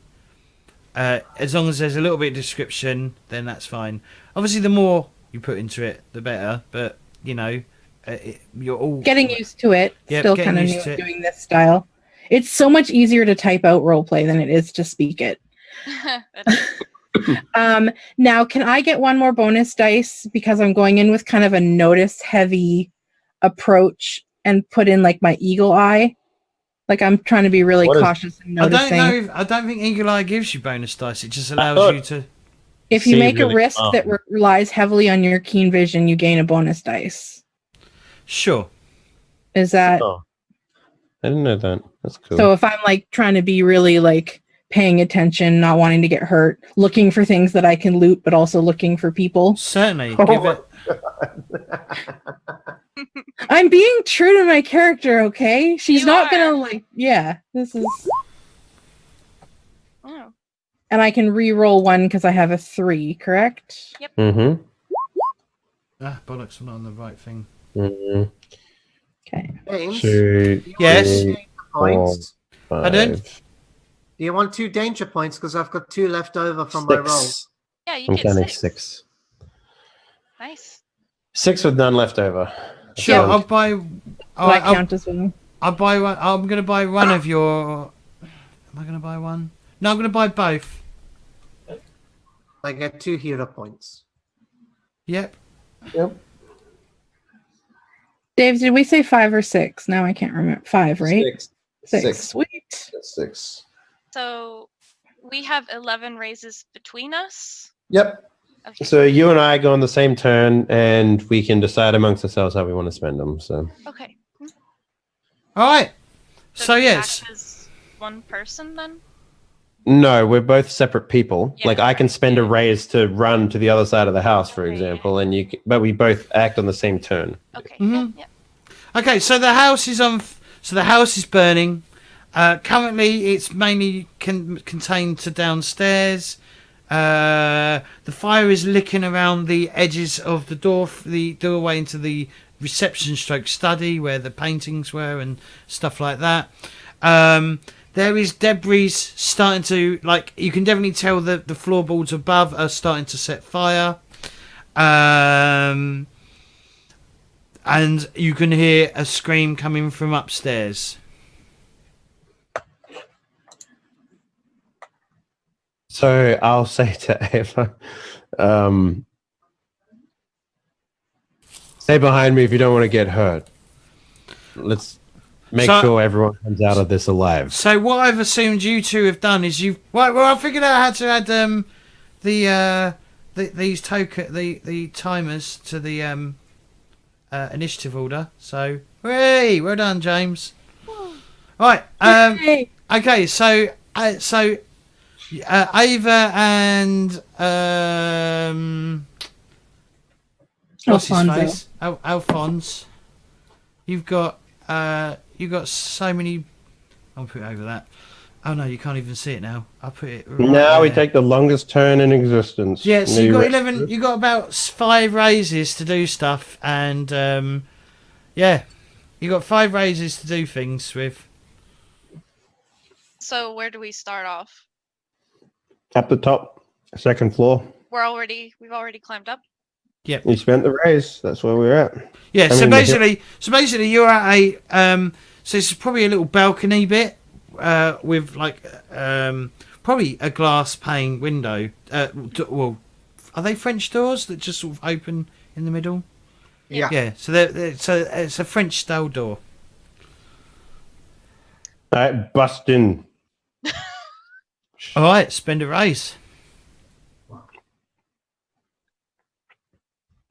as long as there's a little bit of description, then that's fine. Obviously, the more you put into it, the better. But you're all getting used to it. Yep, Still kind of new at doing this style. It's so much easier to type out roleplay than it is to speak it. Now, can I get 1 more bonus dice because I'm going in with kind of a notice-heavy approach and put in like my eagle eye? Like I'm trying to be really cautious and noticing. I don't think Eagle Eye gives you bonus dice. It just allows you to. If you make a risk that relies heavily on your keen vision, you gain a bonus dice. Sure. Is that? Oh, I didn't know that. That's cool. So if I'm like trying to be really like paying attention, not wanting to get hurt, looking for things that I can loot, but also looking for people. Certainly. Give it. I'm being true to my character, okay? She's not gonna this is. Oh. And I can re-roll 1 because I have a 3, correct? Yep. Mm-hmm. Bollocks! I'm not on the right thing. Mm-hmm. Okay. James, 2, Yes. 3, 4, points. 5, Pardon? Do you want 2 danger points? Because I've got 2 left over from my roll. Yeah, you I'm get counting 6. 6. Nice. 6 with none left over. Sure, Yeah. I'll buy. That count as well. I'll buy one. I'm going to buy one of your. Am I going to buy one? No, I'm going to buy both. I get 2 hero points. Yep. Dave, did we say 5 or 6? Now I can't remember. 5, right? 6. Sweet. 6. So we have 11 raises between us. Yep. Okay. So you and I go on the same turn, and we can decide amongst ourselves how we want to spend them. So. Okay. All right. So does it yes. act as 1 person then? No, we're both separate people. Yeah, like I can spend a raise to run to the other side of the house, for Okay, example, and but we both act on the same turn. Okay. Mhm. Yeah. Okay. So the house is on. So the house is burning. Currently, it's mainly contained to downstairs. The fire is licking around the edges of the doorway into the reception stroke study where the paintings were and stuff like that. There is debris starting to, like, you can definitely tell that the floorboards above are starting to set fire. And you can hear a scream coming from upstairs. So I'll say to Ava, stay behind me if you don't want to get hurt. Let's make sure everyone comes out of this alive. So what I've assumed you two have done is you've... Well, I figured out how to add the timers to the initiative order. So, hey, well done, James. Right. Okay. So Ava and what's his face? Alphonse. You've got so many. I'll put it over that. Oh no, you can't even see it now. I'll put it. Right now we there. take the longest turn in existence. Yeah, so you got 11. You got about 5 raises to do stuff, and yeah, you got 5 raises to do things with. So where do we start off? At the top, 2nd floor. We've already climbed up. Yep. You spent the raise. That's where we're at. Yeah. So basically, you're at a so it's probably a little balcony bit with like probably a glass pane window. Well, are they French doors that just sort of open in the middle? Yeah. Yeah. So it's a French style door. All right, bust in. All right, spend a raise.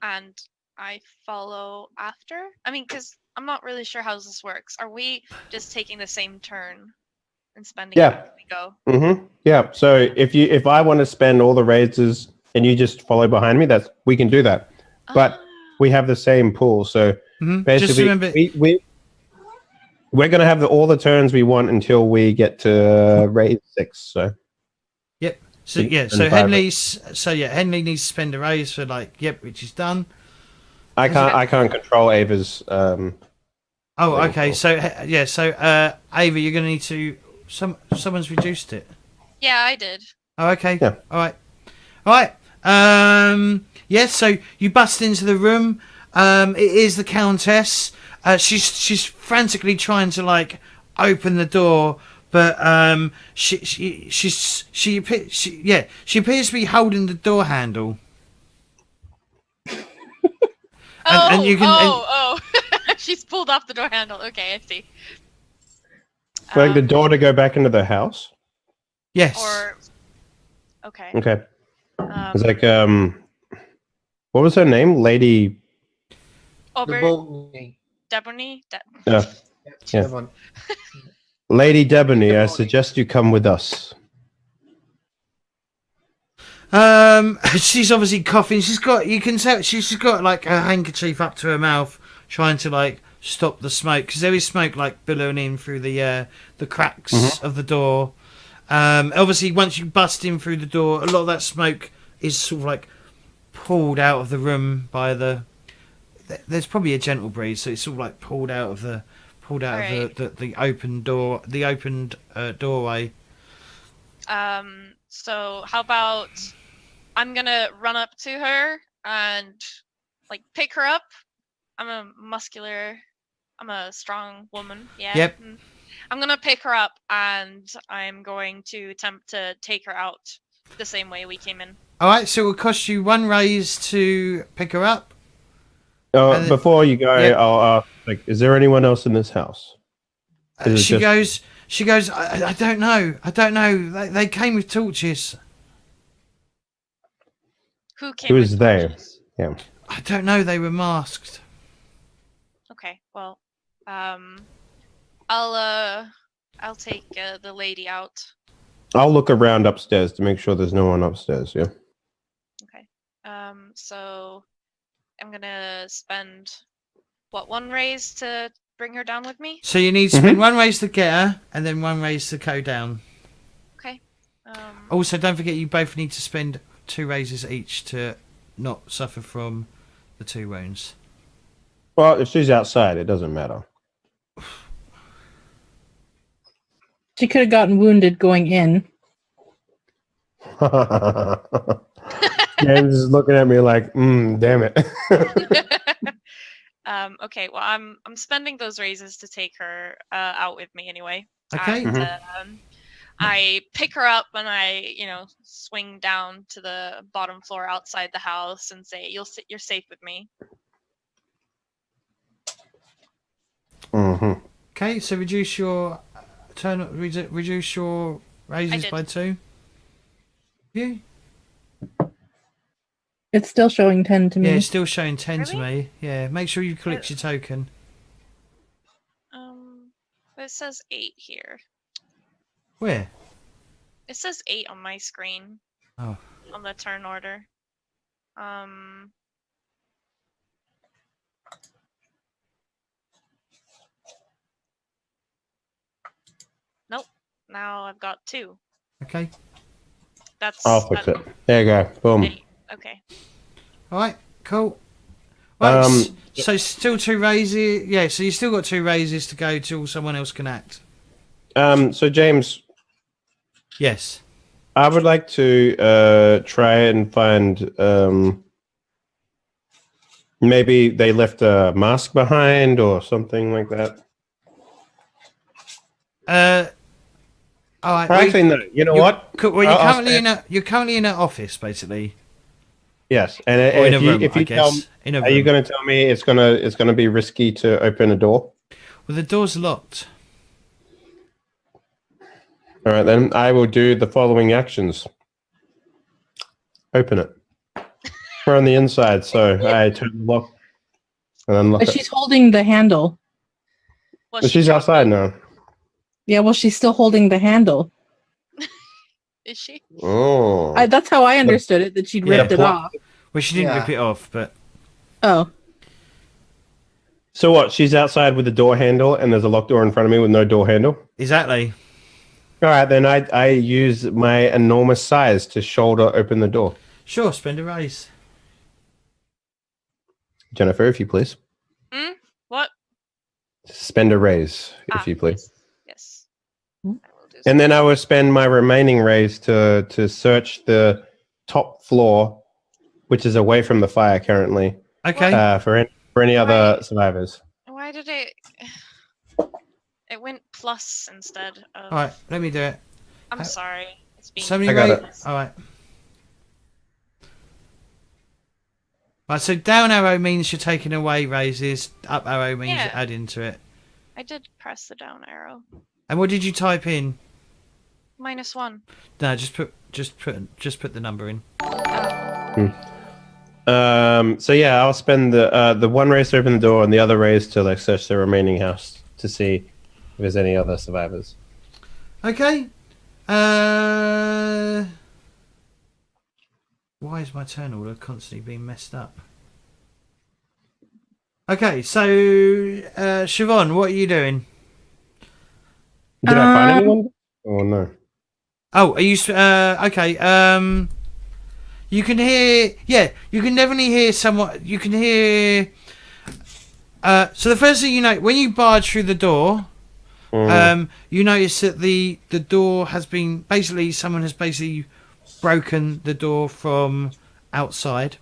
And I follow after? I mean, because I'm not really sure how this works. Are we just taking the same turn and spending it as we go? Mm-hmm. Yeah. So if I want to spend all the raises and you just follow behind me, we can do that. But we have the same pool. So basically, just remember, we're going to have all the turns we want until we get to raise 6. So. Yep. So yeah. So Henley needs to spend a raise for which is done. I can't control Ava's. Okay. So yeah. So Ava, you're going to need to. Someone's reduced it. Yeah, I did. Oh, okay. Yeah. All right. Yes. So you bust into the room. It is the Countess. She's frantically trying to open the door, but she appears to be holding the door handle. And you can. She's pulled off the door handle. Okay, I see. Like the door to go back into the house. Yes. Okay. Okay. It's like what was her name? Lady. Debony. Yeah. Lady Debony, I suggest you come with us. She's obviously coughing. You can tell she's got a handkerchief up to her mouth, trying to stop the smoke, because there is smoke billowing in through the cracks of the door. Obviously, once you bust in through the door, a lot of that smoke is sort of pulled out of the room by the. There's probably a gentle breeze, so it's sort of pulled out of the open door, the opened doorway. So how about I'm gonna run up to her and pick her up. I'm a strong woman. Yeah. Yep. I'm gonna pick her up and I'm going to attempt to take her out the same way we came in. All right. So it will cost you 1 raise to pick her up. Before you go, I'll ask, is there anyone else in this house? She goes, I don't know. They came with torches. Who is they? Yeah. I don't know. They were masked. Okay. Well, I'll take the lady out. I'll look around upstairs to make sure there's no one upstairs. Yeah. Okay. So I'm gonna spend 1 raise to bring her down with me. So you need to spend 1 raise to get her, and then 1 raise to go down. Okay. Also, don't forget you both need to spend 2 raises each to not suffer from the 2 wounds. Well, if she's outside, it doesn't matter. She could have gotten wounded going in. James is looking at me like, damn it. Okay, well, I'm spending those raises to take her out with me anyway. Okay. And, I pick her up and I, swing down to the bottom floor outside the house and say, "You're safe with me." Mm-hmm. Okay, so reduce your reduce your raises did. by 2. Yeah. It's still showing 10 to me. Yeah, it's still showing 10 to Really? me. Yeah, make sure you collect your token. But it says 8 here. Where? It says 8 on my screen. Oh. On the turn order. Nope. Now I've got 2. Okay. I'll fix it. There you go. Boom. 8. Okay. All right. Cool. Right. Um, So still 2 raises. Yeah. So you still got 2 raises to go till someone else can act. So James, Yes. I would like to try and find maybe they left a mask behind or something like that. All right. Actually, no. You know what? Well, you're I'll currently stand- you're currently in an office, basically. Yes, and Or in a room, if I you tell me, guess. In a are you room. going to tell me it's gonna be risky to open a door? Well, the door's locked. All right, then I will do the following actions. Open it. We're on the inside, so I turn the lock and unlock But it. she's holding the handle. Well, But she's outside now. Yeah, well, she's still holding the handle. Is she? Oh. That's how I understood it, that she'd Yeah. ripped it off. Well, she didn't Yeah. rip it off, but Oh. So what? She's outside with the door handle, and there's a locked door in front of me with no door handle. exactly. All right, then I use my enormous size to shoulder open the door. Sure, spend a raise. Jennifer, if you please. What? Spend a raise, if you please. Yes. Hmm? I will do And then I will spend my remaining raise to search the top floor, which is away from the fire currently, Okay. for any other survivors. Why did it? It went plus instead of. All right. Let me do it. I'm sorry. It's being. So many I got ra- All right. Right. So down arrow means you're taking away raises. Up arrow means Yeah. you're adding to it. I did press the down arrow. And what did you type in? -1. No, just put the number in. So yeah, I'll spend the one raise to open the door and the other raise to like search the remaining house to see if there's any other survivors. Okay. Why is my turn order constantly being messed up? Okay, so Siobhán, what are you doing? Did I find anyone? Oh no. Oh, are you okay? You can hear. Yeah, you can definitely hear someone. You can hear. So the first thing you know when you barge through the door, you notice that the door has been someone has broken the door from outside.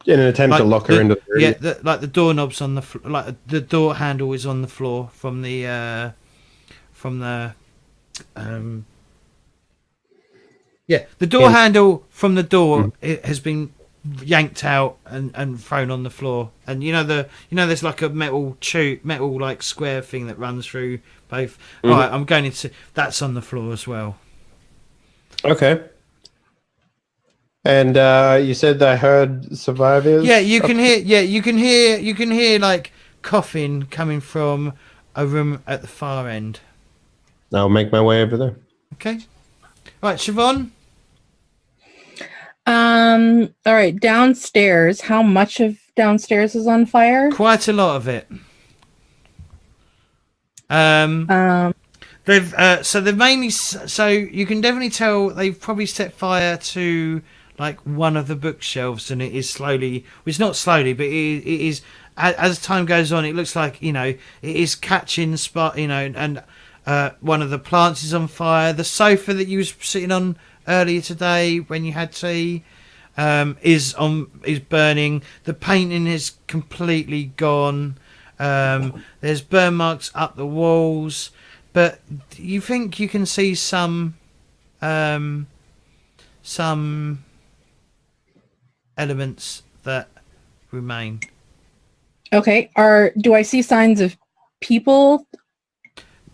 In an attempt to lock her into the room. Yeah, the doorknob's on the door handle is on the floor from the the door handle from the door it has been yanked out and thrown on the floor, and there's like a metal like square thing that runs through both. All right, I'm going into that's on the floor as well. Okay. And you said I heard survivors. Yeah, you can hear. Yeah, you can hear like coughing coming from a room at the far end. I'll make my way over there. Okay. All right, Siobhán. All right, downstairs. How much of downstairs is on fire? Quite a lot of it. They've mainly so you can definitely tell they've probably set fire to like one of the bookshelves, and it is slowly. Well, it's not slowly, but it is as time goes on, it looks like it is catching spot. And one of the plants is on fire. The sofa that you was sitting on earlier today when you had tea is burning. The painting is completely gone. There's burn marks up the walls, but you think you can see some elements that remain. Okay. Do I see signs of people?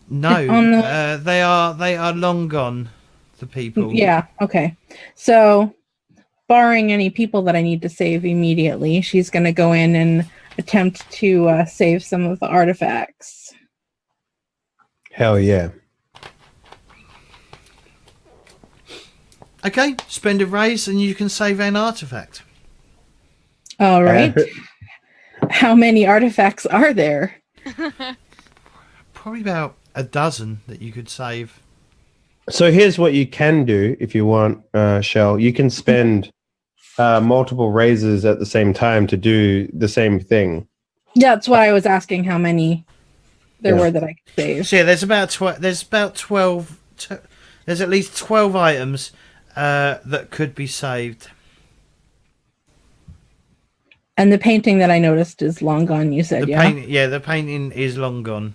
No, On the- they are long gone. The people. Yeah. Okay. So, barring any people that I need to save immediately, she's going to go in and attempt to save some of the artifacts. Hell yeah. Okay, spend a raise and you can save an artifact. All right. How many artifacts are there? Probably about a dozen that you could save. So here's what you can do if you want, Chelle. You can spend multiple raises at the same time to do the same thing. Yeah, that's why I was asking how many there were that I could save. So yeah, there's about 12. There's at least 12 items that could be saved. And the painting that I noticed is long gone, you said, The painting is long gone.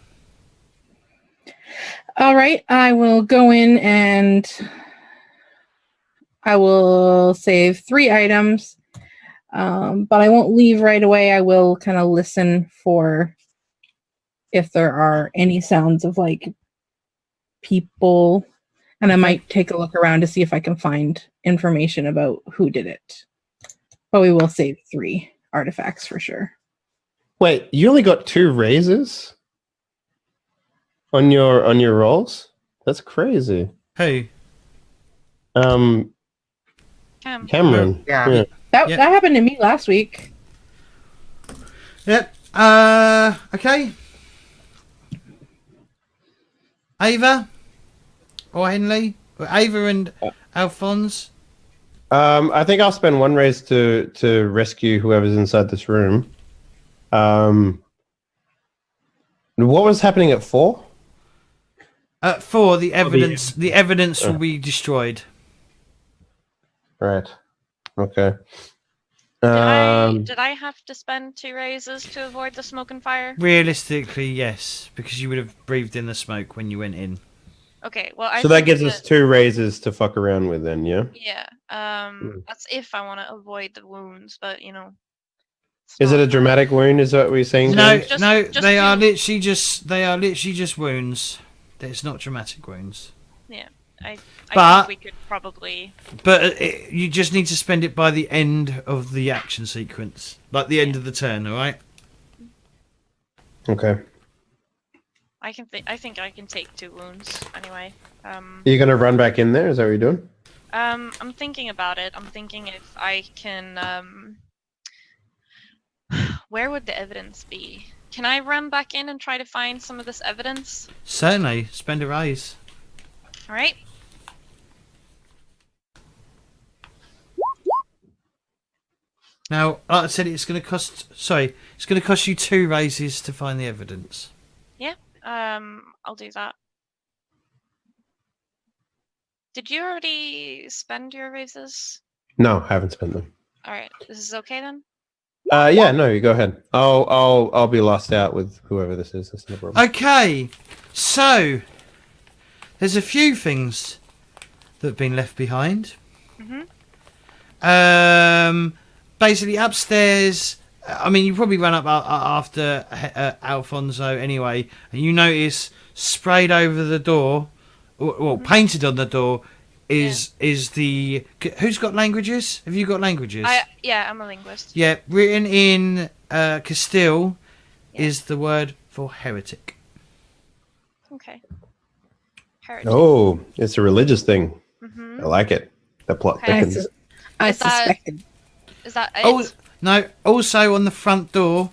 All right, I will go in and I will save 3 items, but I won't leave right away. I will kind of listen for if there are any sounds of like people, and I might take a look around to see if I can find information about who did it. But we will save 3 artifacts for sure. Wait, you only got 2 raises on your rolls? That's crazy. Who? Cameron. Yeah. That happened to me last week. Yep. Okay. Ava or Henley? Or Ava and Alphonse? I think I'll spend 1 raise to rescue whoever's inside this room. What was happening at 4? At 4, the evidence will be destroyed. Right. Okay. Did I have to spend 2 raises to avoid the smoke and fire? Realistically, yes, because you would have breathed in the smoke when you went in. Okay, well, So that gives us 2 raises to fuck around with then, yeah? Yeah. That's if I want to avoid the wounds, but Is it a dramatic wound? Is that what we're saying? No, James? Just they are do- literally just wounds. It's not dramatic wounds. Yeah, I But- think we could probably. But you just need to spend it by the end of the action sequence, like the end of the turn. All right. Okay. I think I can take 2 wounds anyway. Are you going to run back in there? Is that what you're doing? I'm thinking about it. I'm thinking if I can. Where would the evidence be? Can I run back in and try to find some of this evidence? Certainly, spend a raise. All right. Now, like I said, it's going to cost you 2 raises to find the evidence. Yeah. I'll do that. Did you already spend your raises? No, I haven't spent them. All right. This is okay then. Yeah, no, you go ahead. I'll be lost out with whoever this is. That's no problem. Okay, so there's a few things that have been left behind. Basically upstairs. I mean, you probably run up after Alfonso anyway, and you notice sprayed over the door, or painted on the door, is the who's got languages? Have you got languages? I'm a linguist. Yeah, written in Castile is the word for heretic. Okay. Heretic. Oh, it's a religious thing. Mm-hmm. I like it. The plot Okay. thickens. I Is that- suspected. Is that it? Oh no! Also on the front door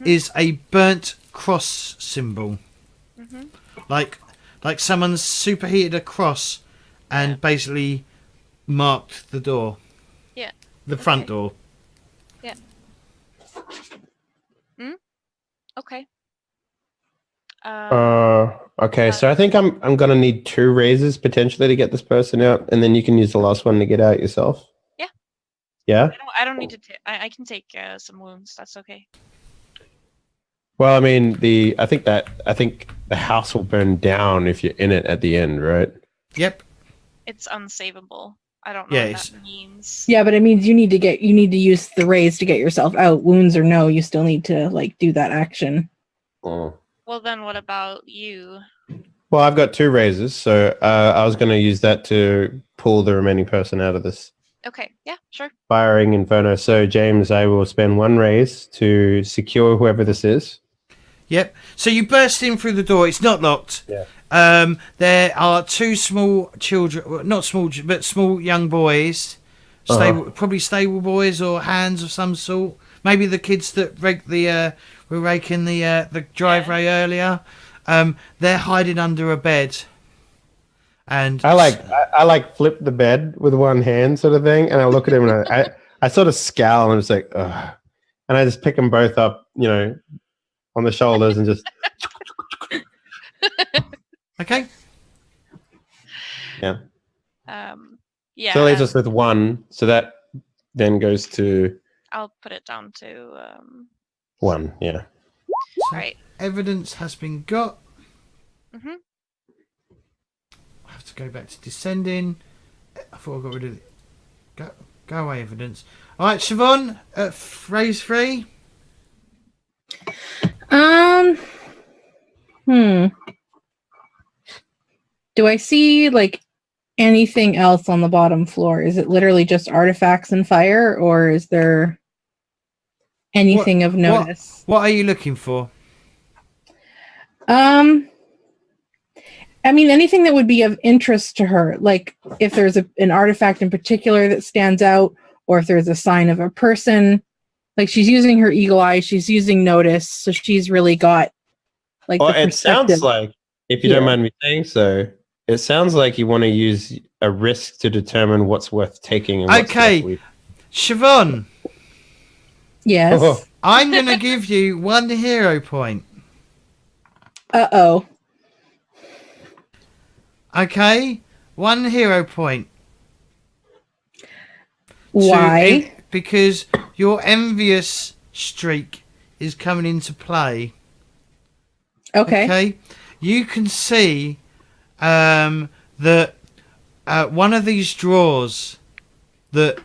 is a burnt cross symbol, like someone's superheated a cross and basically marked the door. Yeah. The front door. Yeah. Okay. Okay, so I think I'm gonna need 2 raises potentially to get this person out, and then you can use the last one to get out yourself. Yeah. Yeah. I don't need to. I can take some wounds. That's okay. Well, I mean, I think the house will burn down if you're in it at the end, right? Yep. It's unsavable. I don't know Yeah, what that means. Yeah, but it means you need to use the raise to get yourself out. Wounds or no, you still need to like do that action. Oh. Well, then what about you? Well, I've got 2 raises, so I was going to use that to pull the remaining person out of this Okay. Yeah. Sure. firing inferno. So, James, I will spend 1 raise to secure whoever this is. Yep. So you burst in through the door. It's not locked. Yeah. There are 2 small children, well, not small, but small young boys, probably stable boys or hands of some sort. Maybe the kids that were raking the driveway earlier. They're hiding under a bed. And I like flip the bed with one hand, sort of thing, and I look at him and I sort of scowl and I'm just like, ugh. And I just pick them both up, on the shoulders and just. Okay. Yeah. Yeah. So it leaves us with 1. So that then goes to I'll put it down to 1. Yeah. So right. Evidence has been got. Mhm. I have to go back to descending. I thought I got rid of it. Go away, evidence. All right, Siobhán, raise 3. Do I see like anything else on the bottom floor? Is it literally just artifacts and fire, or is there anything of notice? What are you looking for? I mean, anything that would be of interest to her, like if there's an artifact in particular that stands out, or if there's a sign of a person. Like she's using her eagle eye, she's using notice, so she's really got like the It sounds perspective. like, if you don't mind me saying so, it sounds like you want to use a risk to determine what's worth taking. And what's Okay, worth Siobhán. Yes. Oh. I'm going to give you 1 hero point. Uh-oh. Okay, 1 hero point. Why? Because your envious streak is coming into play. Okay. You can see that one of these drawers that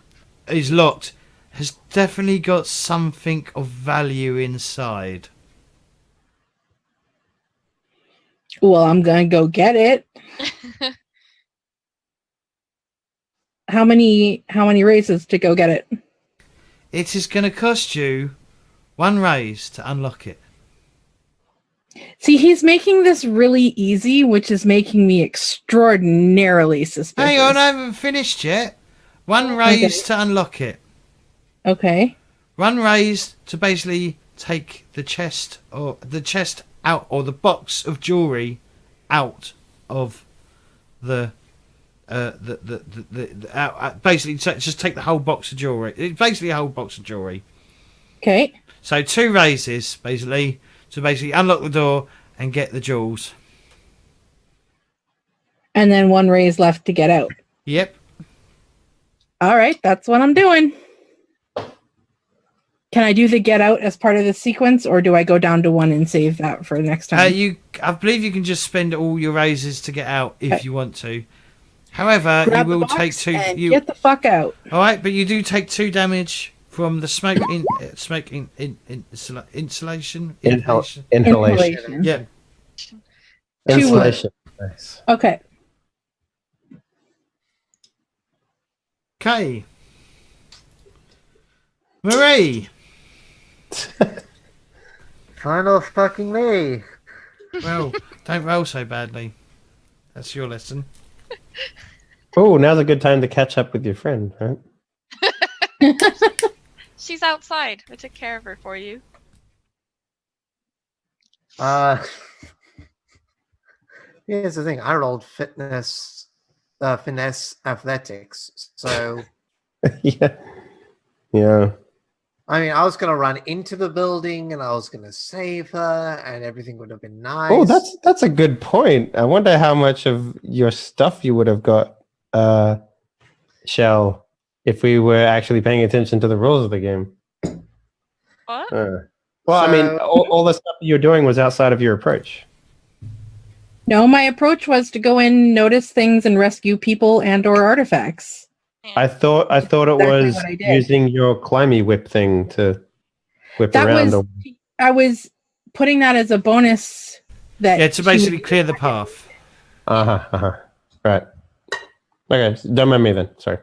is locked has definitely got something of value inside. Well, I'm gonna go get it. How many raises to go get it? It is going to cost you 1 raise to unlock it. See, he's making this really easy, which is making me extraordinarily suspicious. Hang on, I haven't finished yet. 1 raise to unlock it. Okay. 1 raise to basically take the chest out, or the box of jewelry out of basically just take the whole box of jewelry. It's basically a whole box of jewelry. Okay. So 2 raises basically to unlock the door and get the jewels. And then 1 raise left to get out. Yep. All right, that's what I'm doing. Can I do the get out as part of the sequence, or do I go down to 1 and save that for next time? I believe you can just spend all your raises to get out if you want to. However, Grab you the will box take 2. and get the fuck out. All right, but you do take 2 damage from the smoke insulation. Inhalation. Yeah. Insulation. Nice. Okay. Okay. Marie. Final fucking me. Well, don't roll so badly. That's your lesson. Oh, now's a good time to catch up with your friend, right? She's outside. I took care of her for you. Here's the thing. I rolled finesse athletics, so Yeah. I mean, I was gonna run into the building and I was gonna save her, and everything would have been nice. Oh, that's a good point. I wonder how much of your stuff you would have got, Chelle, if we were actually paying attention to the rules of the game. What? Well, I mean, So- all the stuff you're doing was outside of your approach. No, my approach was to go in, notice things, and rescue people and/or artifacts. I thought it Exactly was what I did. using your climby whip thing to whip That around. was I was putting that as a bonus. That Yeah, to she would- basically clear the path. Right. Okay, don't mind me then. Sorry.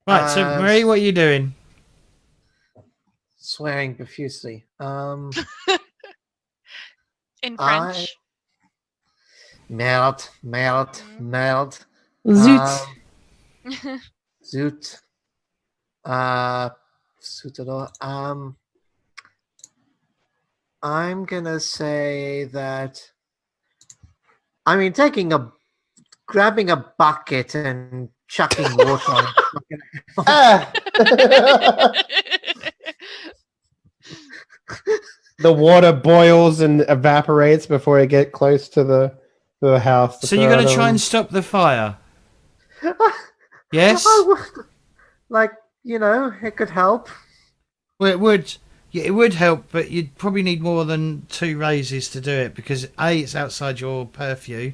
Right, so Marie, what are you doing? Swearing profusely. In French. Merde. Zoot. Zoot. Zootador. I'm gonna say that. I mean, grabbing a bucket and chucking water on it. The water boils and evaporates before it get close to the house. So you're going to try and stop the fire? Yes? Like, it could help. Well, it would. Yeah, it would help, but you'd probably need more than 2 raises to do it because A, it's outside your purview,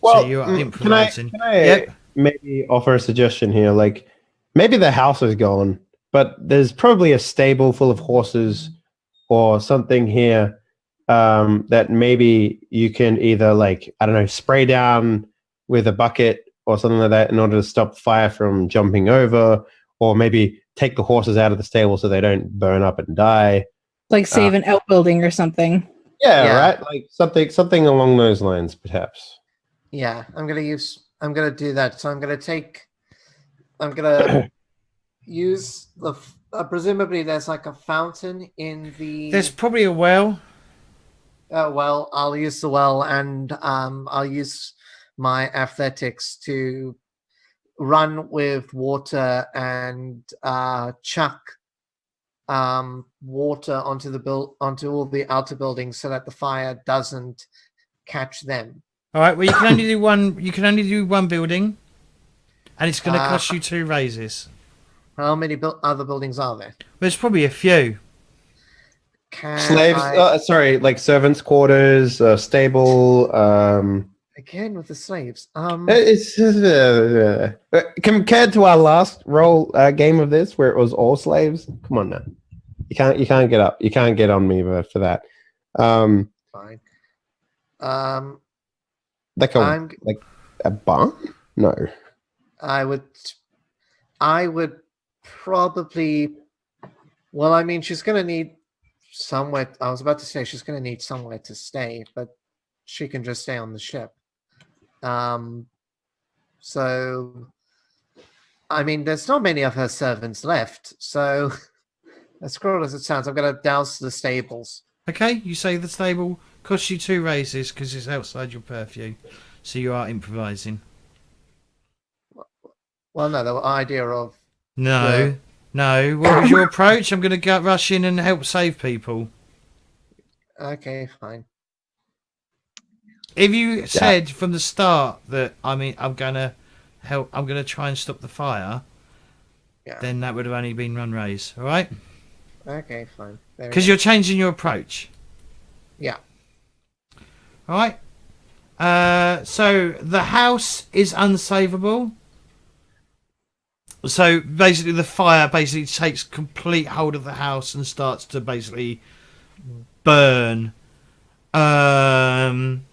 so you are improvising. Can I maybe offer a suggestion here? Like, maybe the house is gone, but there's probably a stable full of horses or something here that maybe you can either, like, I don't know, spray down with a bucket or something like that in order to stop fire from jumping over, or maybe take the horses out of the stable so they don't burn up and die. Like save an outbuilding or something. Yeah. Right? Like something along those lines, perhaps. Yeah, I'm gonna do that. So I'm gonna use the. Presumably, there's like a fountain in the. There's probably a well. Well, I'll use the well, and I'll use my athletics to run with water and chuck water onto all the outer buildings so that the fire doesn't catch them. All right. Well, you can only do one. You can only do one building, and it's going to cost you 2 raises. How many other buildings are there? There's probably a few. Slaves, like servants' quarters, stable. Again with the slaves. It's compared to our last game of this, where it was all slaves. Come on now, you can't get up. You can't get on me for that. Fine. Like a barn? No. I would probably. Well, I mean, she's going to need somewhere. I was about to say she's going to need somewhere to stay, but she can just stay on the ship. So, I mean, there's not many of her servants left. So, as cruel as it sounds, I'm going to douse the stables. Okay, you say the stable costs you 2 raises because it's outside your purview, so you are improvising. Well, no, the idea of No. What was your approach? I'm going to rush in and help save people. okay, fine. If you said from the start that I'm going to help, I'm going to try and stop the fire, then that would have only been 1 raise. All right? Okay, fine. Because you're changing your approach. Yeah. All right. So the house is unsavable. So basically, the fire takes complete hold of the house and starts to basically burn. I'm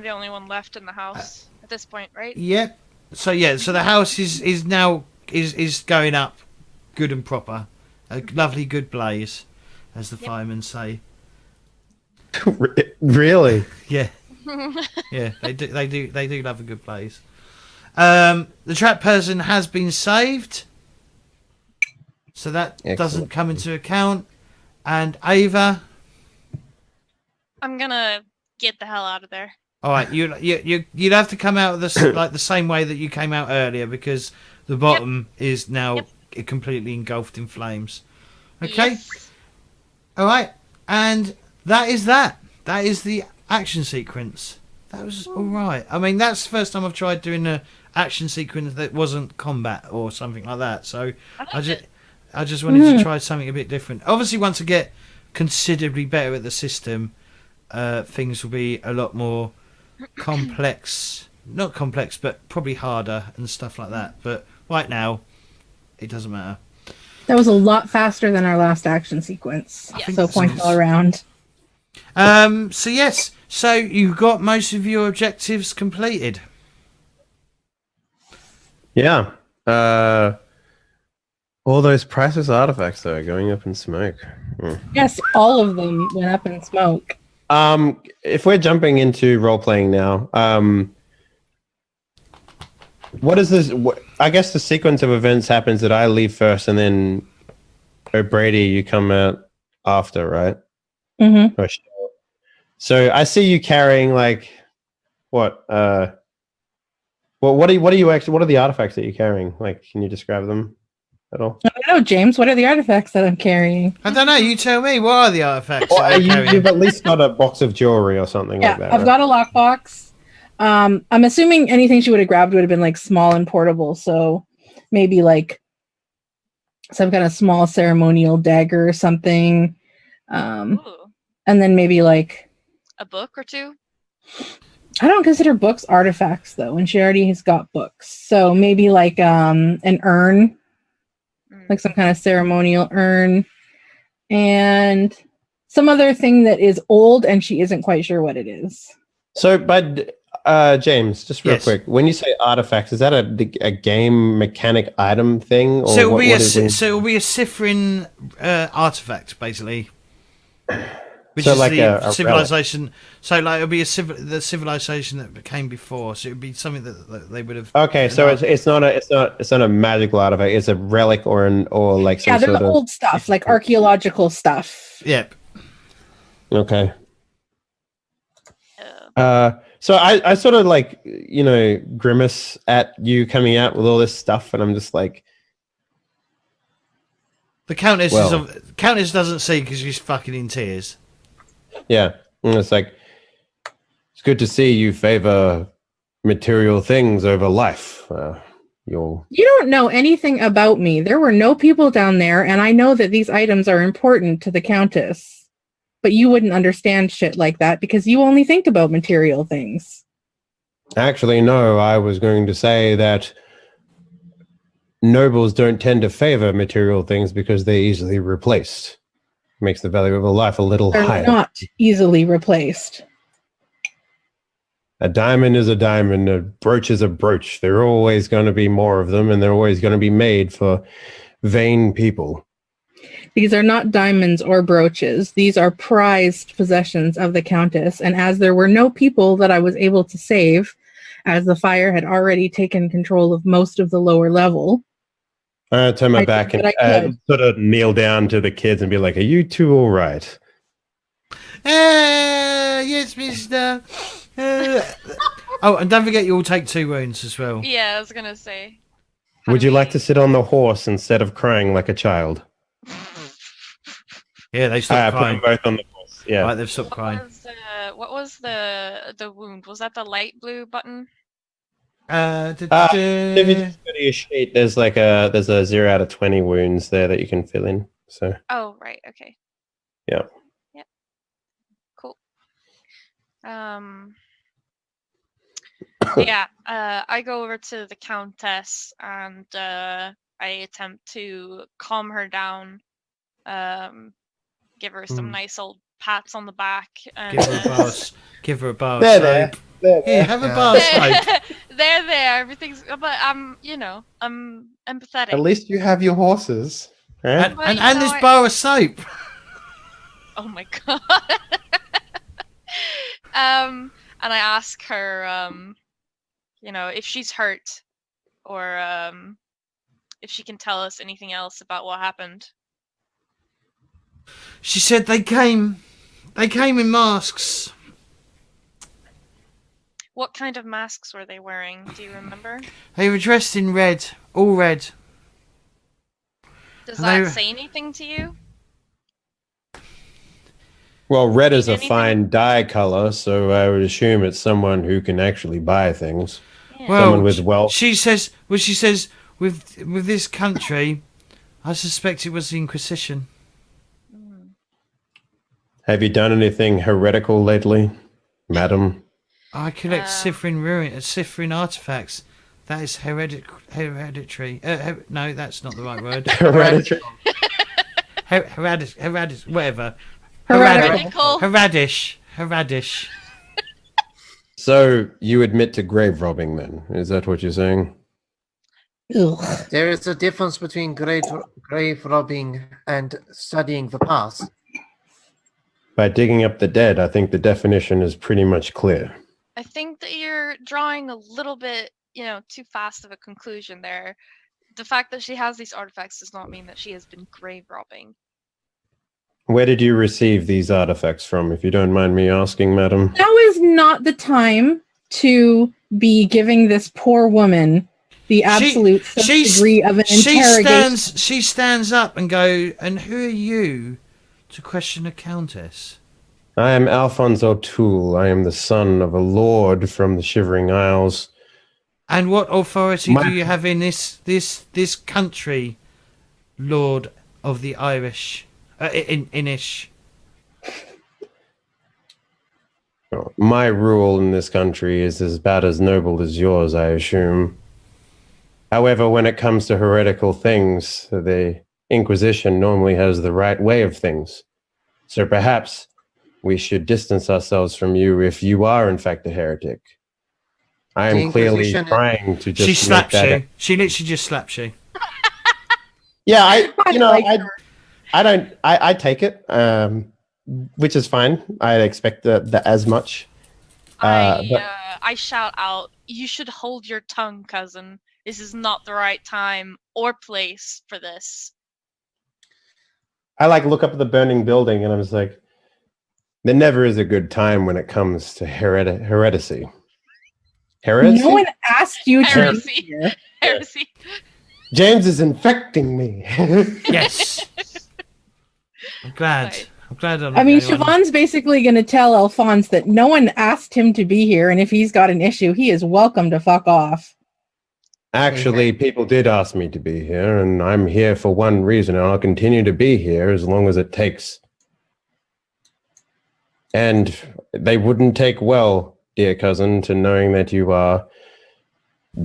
the only one left in the house at this point, right? Yep. So the house is now going up, good and proper, a lovely good blaze, as the firemen say. Really? Yeah. Yeah, they do love a good blaze. The trapped person has been saved, so that doesn't come into account. And Ava, I'm gonna get the hell out of there. all right, you'd have to come out of this like the same way that you came out earlier because the bottom is now completely engulfed in flames. Okay. Yes. All right, and that is that. That is the action sequence. That was all right. I mean, that's the first time I've tried doing a action sequence that wasn't combat or something like that. So I just wanted to try something a bit different. Obviously, once I get considerably better at the system, things will be a lot more complex. Not complex, but probably harder and stuff like that. But right now, it doesn't matter. That was a lot faster than our last action sequence. Yes. So points all around. So yes, so you got most of your objectives completed. Yeah. All those priceless artifacts though are going up in smoke. Yes, all of them went up in smoke. If we're jumping into role playing now, what is this? I guess the sequence of events happens that I leave first, and then O'Brady, you come out after, right? Mm-hmm. Or Chelle. So I see you carrying like what? Well, what are you actually? What are the artifacts that you're carrying? Like, can you describe them at all? I don't know, James. What are the artifacts that I'm carrying? I don't know. You tell me. What are the artifacts? Well, that you're carrying? you've at least got a box of jewelry or something Yeah, like that. I've got a lockbox. I'm assuming anything she would have grabbed would have been like small and portable. So maybe like some kind of small ceremonial dagger or something. Ooh, And then maybe like a book or two. I don't consider books artifacts though, and she already has got books. So maybe like an urn, like some kind of ceremonial urn, and some other thing that is old and she isn't quite sure what it is. So, but James, just real Yes. quick, when you say artifacts, is that a game mechanic item thing? Or So it'll be so it'll be a Cyphrin artifact, basically. Which So is like the a civilization. So like it'll be the civilization that came before. So it would be something that they would have. Okay, so it's not a magical artifact. It's a relic or like some They're sort the of old stuff, like archaeological stuff. Yep. Okay. So I sort of like, grimace at you coming out with all this stuff, and I'm just like, The Countess Well- Countess doesn't see because she's fucking in tears. yeah, and it's like, it's good to see you favor material things over life. You don't know anything about me. There were no people down there, and I know that these items are important to the Countess. But you wouldn't understand shit like that because you only think about material things. actually, no, I was going to say that nobles don't tend to favor material things because they're easily replaced. Makes the value of a life a little They're higher. not easily replaced. A diamond is a diamond, a brooch is a brooch. There are always going to be more of them, and they're always going to be made for vain people. These are not diamonds or brooches. These are prized possessions of the Countess. And as there were no people that I was able to save, as the fire had already taken control of most of the lower level. I turn my I back did and what I could. sort of kneel down to the kids and be like, "Are you two all right?" Yes, mister. Oh, and don't forget you all take 2 wounds as well. Yeah, I was gonna say. Would you like to sit on the horse instead of crying like a child? Yeah, they I stopped put them crying. both on the horse. Yeah. Right, they've stopped crying. What was the wound? Was that the light blue button? If you just go to your sheet, there's a 0 out of 20 wounds there that you can fill in. So Oh, right. Okay. yeah. Yeah. Cool. Yeah. I go over to the Countess and I attempt to calm her down. Give her some nice old pats on the back. And, Give her a bar. There. Here, have a bar of soap. there. Everything's. But I'm empathetic. At least you have your horses. Right? Well, And you know, this bar of soap. Oh my god. And I ask her, if she's hurt, or if she can tell us anything else about what happened. She said they came in masks. What kind of masks were they wearing? Do you remember? They were dressed in red, all red. Does And that they- say anything to you? Well, red is a Anything? fine dye color, so I would assume it's someone who can actually buy things. Yeah. Well, Someone with wealth. She says. Well, she says with this country, I suspect it was the Inquisition. Have you done anything heretical lately, madam? I collect Cyphrin artifacts. That is hereditary. No, that's not the right word. Hereditary. Whatever. Heretical. Heradish. So you admit to grave robbing, then? Is that what you're saying? Ugh. There is a difference between grave robbing and studying the past. By digging up the dead, I think the definition is pretty much clear. I think that you're drawing a little bit, too fast of a conclusion there. The fact that she has these artifacts does not mean that she has been grave robbing. Where did you receive these artifacts from, if you don't mind me asking, madam? Now is not the time to be giving this poor woman the absolute degree of an interrogation. She stands up and go, and who are you to question a countess? I am Alphonse O'Toole. I am the son of a lord from the Shivering Isles. And what authority do you have in this country, Lord of the Irish? Inish. My rule in this country is about as noble as yours, I assume. However, when it comes to heretical things, the Inquisition normally has the right way of things. So perhaps we should distance ourselves from you if you are, in fact, a heretic. I am clearly trying to just. She slaps you. She literally just slaps you. Yeah, I take it, which is fine. I expect that as much. I shout out, "You should hold your tongue, cousin. This is not the right time or place for this." I look up at the burning building and I'm just like, there never is a good time when it comes to heresy. Heresy? No one asked you to Heresy. be here. Heresy. James is infecting me. Yes. I'm glad. Right. I'm glad. I mean, Siobhán's basically going to tell Alphonse that no one asked him to be here, and if he's got an issue, he is welcome to fuck off. Actually, people did ask me to be here, and I'm here for one reason, and I'll continue to be here as long as it takes. And they wouldn't take well, dear cousin, to knowing that you are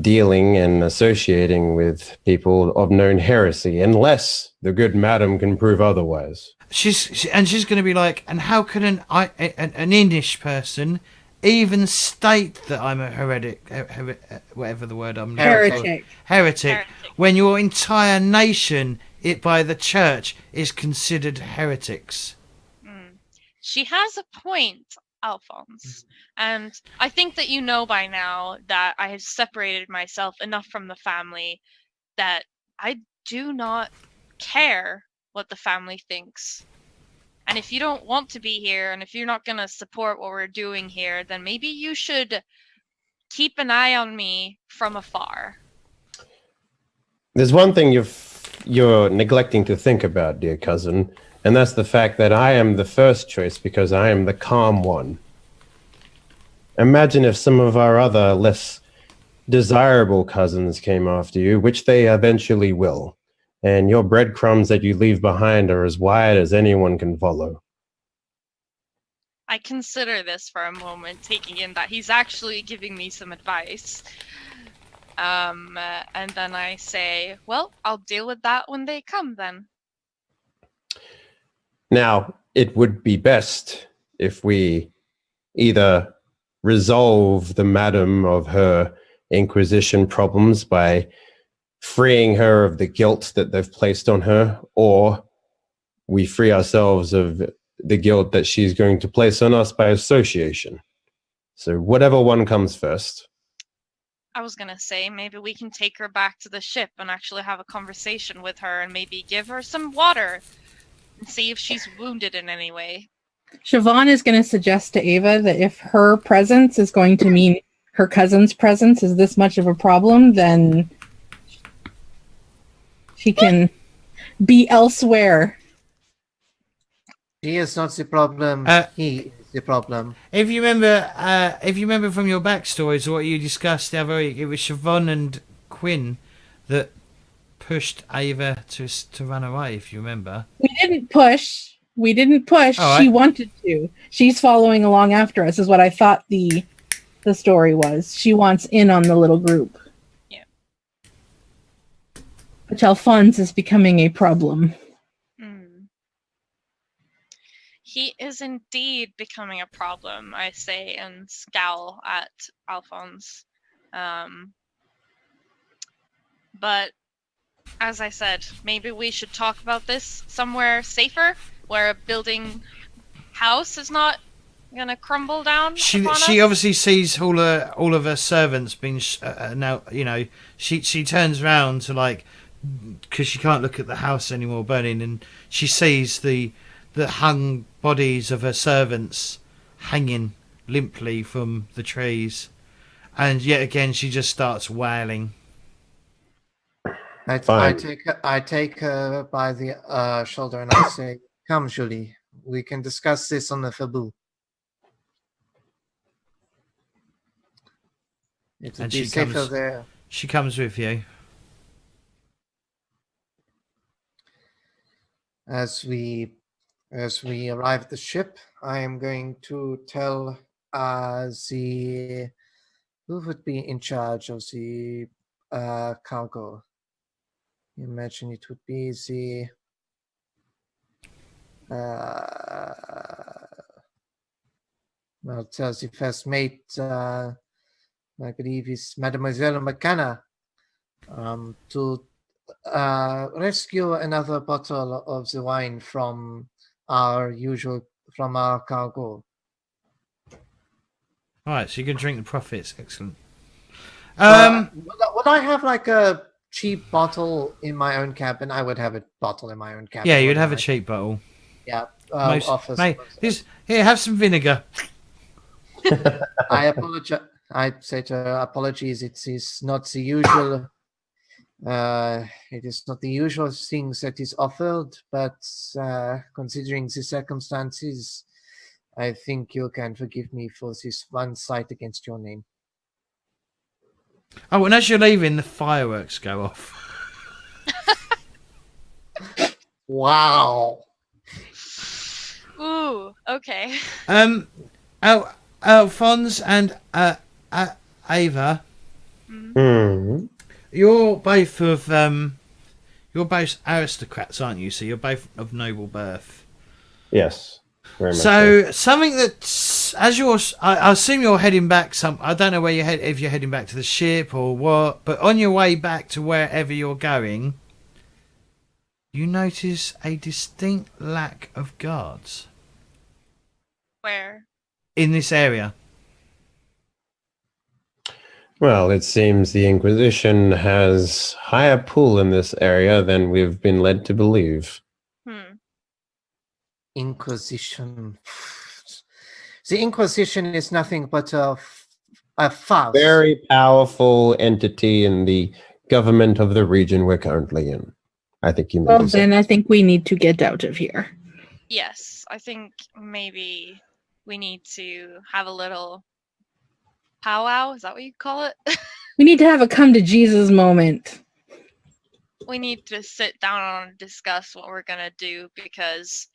dealing and associating with people of known heresy, unless the good madam can prove otherwise. She's going to be like, and how can an Inish person even state that I'm a whatever the word I'm heretic, when your entire nation, by the church, is considered heretics. She has a point, Alphonse. And I think that you know by now that I have separated myself enough from the family that I do not care what the family thinks. And if you don't want to be here, and if you're not going to support what we're doing here, then maybe you should keep an eye on me from afar. There's one thing you're neglecting to think about, dear cousin, and that's the fact that I am the first choice because I am the calm one. Imagine if some of our other less desirable cousins came after you, which they eventually will, and your breadcrumbs that you leave behind are as wide as anyone can follow. I consider this for a moment, taking in that he's actually giving me some advice. And then I say, well, I'll deal with that when they come then. Now, it would be best if we either resolve the madam of her Inquisition problems by freeing her of the guilt that they've placed on her, or we free ourselves of the guilt that she's going to place on us by association. So whatever one comes first. I was going to say, maybe we can take her back to the ship and actually have a conversation with her and maybe give her some water and see if she's wounded in any way. Siobhán is going to suggest to Ava that if her presence is going to mean her cousin's presence is this much of a problem, then she can be elsewhere. She is not the problem. He is the problem. If you remember from your backstories, what you discussed the other week, it was Siobhán and Quinn that pushed Ava to run away. If you remember, We didn't push. All right. She wanted to. She's following along after us, is what I thought the story was. She wants in on the little group. Yeah. Which Alphonse is becoming a problem. He is indeed becoming a problem, I say, and scowl at Alphonse. But as I said, maybe we should talk about this somewhere safer, where a building house is not gonna crumble down. she upon us. obviously sees all of her servants being now. You know, she turns around to because she can't look at the house anymore burning, and she sees the hung bodies of her servants hanging limply from the trees, and yet again she just starts wailing. I take her by the shoulder and I say, "Come, Julie. We can discuss this on the faboo." It would And be she safer comes- there. She comes with you. As we arrive at the ship, I am going to tell who would be in charge of the cargo. Imagine it would be the tell the first mate. I believe is Mademoiselle McKenna, to rescue another bottle of the wine from our cargo. All right, so you can drink the profits. Excellent. Would I have a cheap bottle in my own cabin? I would have a bottle in my own cabin. Yeah, you'd have a wouldn't cheap bottle. I? Yeah. Mate, here, have some vinegar. I apologize. I say to her, apologies. It is not the usual. It is not the usual things that is offered, but considering the circumstances, I think you can forgive me for this one slight against your name. Oh, and as you're leaving, the fireworks go off. Wow. Ooh, okay. Alphonse and Ava, you're both aristocrats, aren't you? So you're both of noble birth. Yes. Very much So something that, I assume you're heading back. I don't know where if you're heading back to the ship or what. But on your way back to wherever you're going, you notice a distinct lack of guards Where? in this area. Well, it seems the Inquisition has higher pull in this area than we've been led to believe. Inquisition. The Inquisition is nothing but a farce. Very powerful entity in the government of the region we're currently in. I think you Well, meant to say. then I think we need to get out of here. Yes, I think maybe we need to have a little powwow. Is that what you call it? We need to have a come to Jesus moment. We need to sit down and discuss what we're gonna do because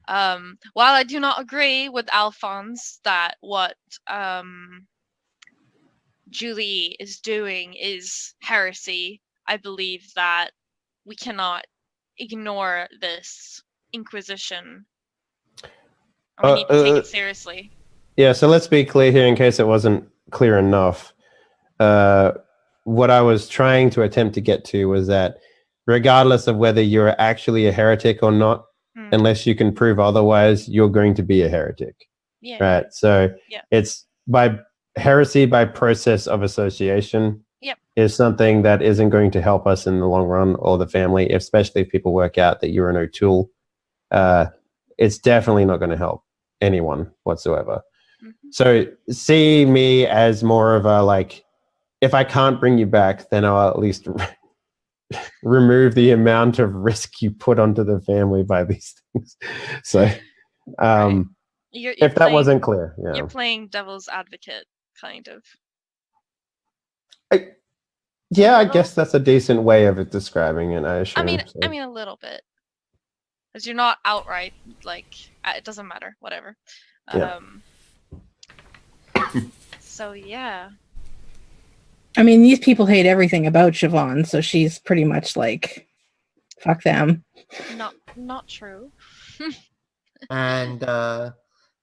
while I do not agree with Alphonse that what Julie is doing is heresy, I believe that we cannot ignore this Inquisition. And we need to take it seriously. Yeah, so let's be clear here in case it wasn't clear enough. What I was trying to attempt to get to was that regardless of whether you're actually a heretic or not, unless you can prove otherwise, you're going to be a heretic. Yeah. Right? So it's by heresy by process of association is something that isn't going to help us in the long run or the family, especially if people work out that you're an O'Toole. It's definitely not going to help anyone whatsoever. So see me as more of a if I can't bring you back, then I'll at least remove the amount of risk you put onto the family by these things. So, Right. You're if that playing- wasn't clear, yeah. You're playing devil's advocate, kind of. Yeah, I little? guess that's a decent way of it describing it. I assume. I mean, a little bit, because you're not outright like it doesn't matter, whatever. Yeah. So yeah, I mean, these people hate everything about Siobhán, so she's pretty much like, fuck them. not true. And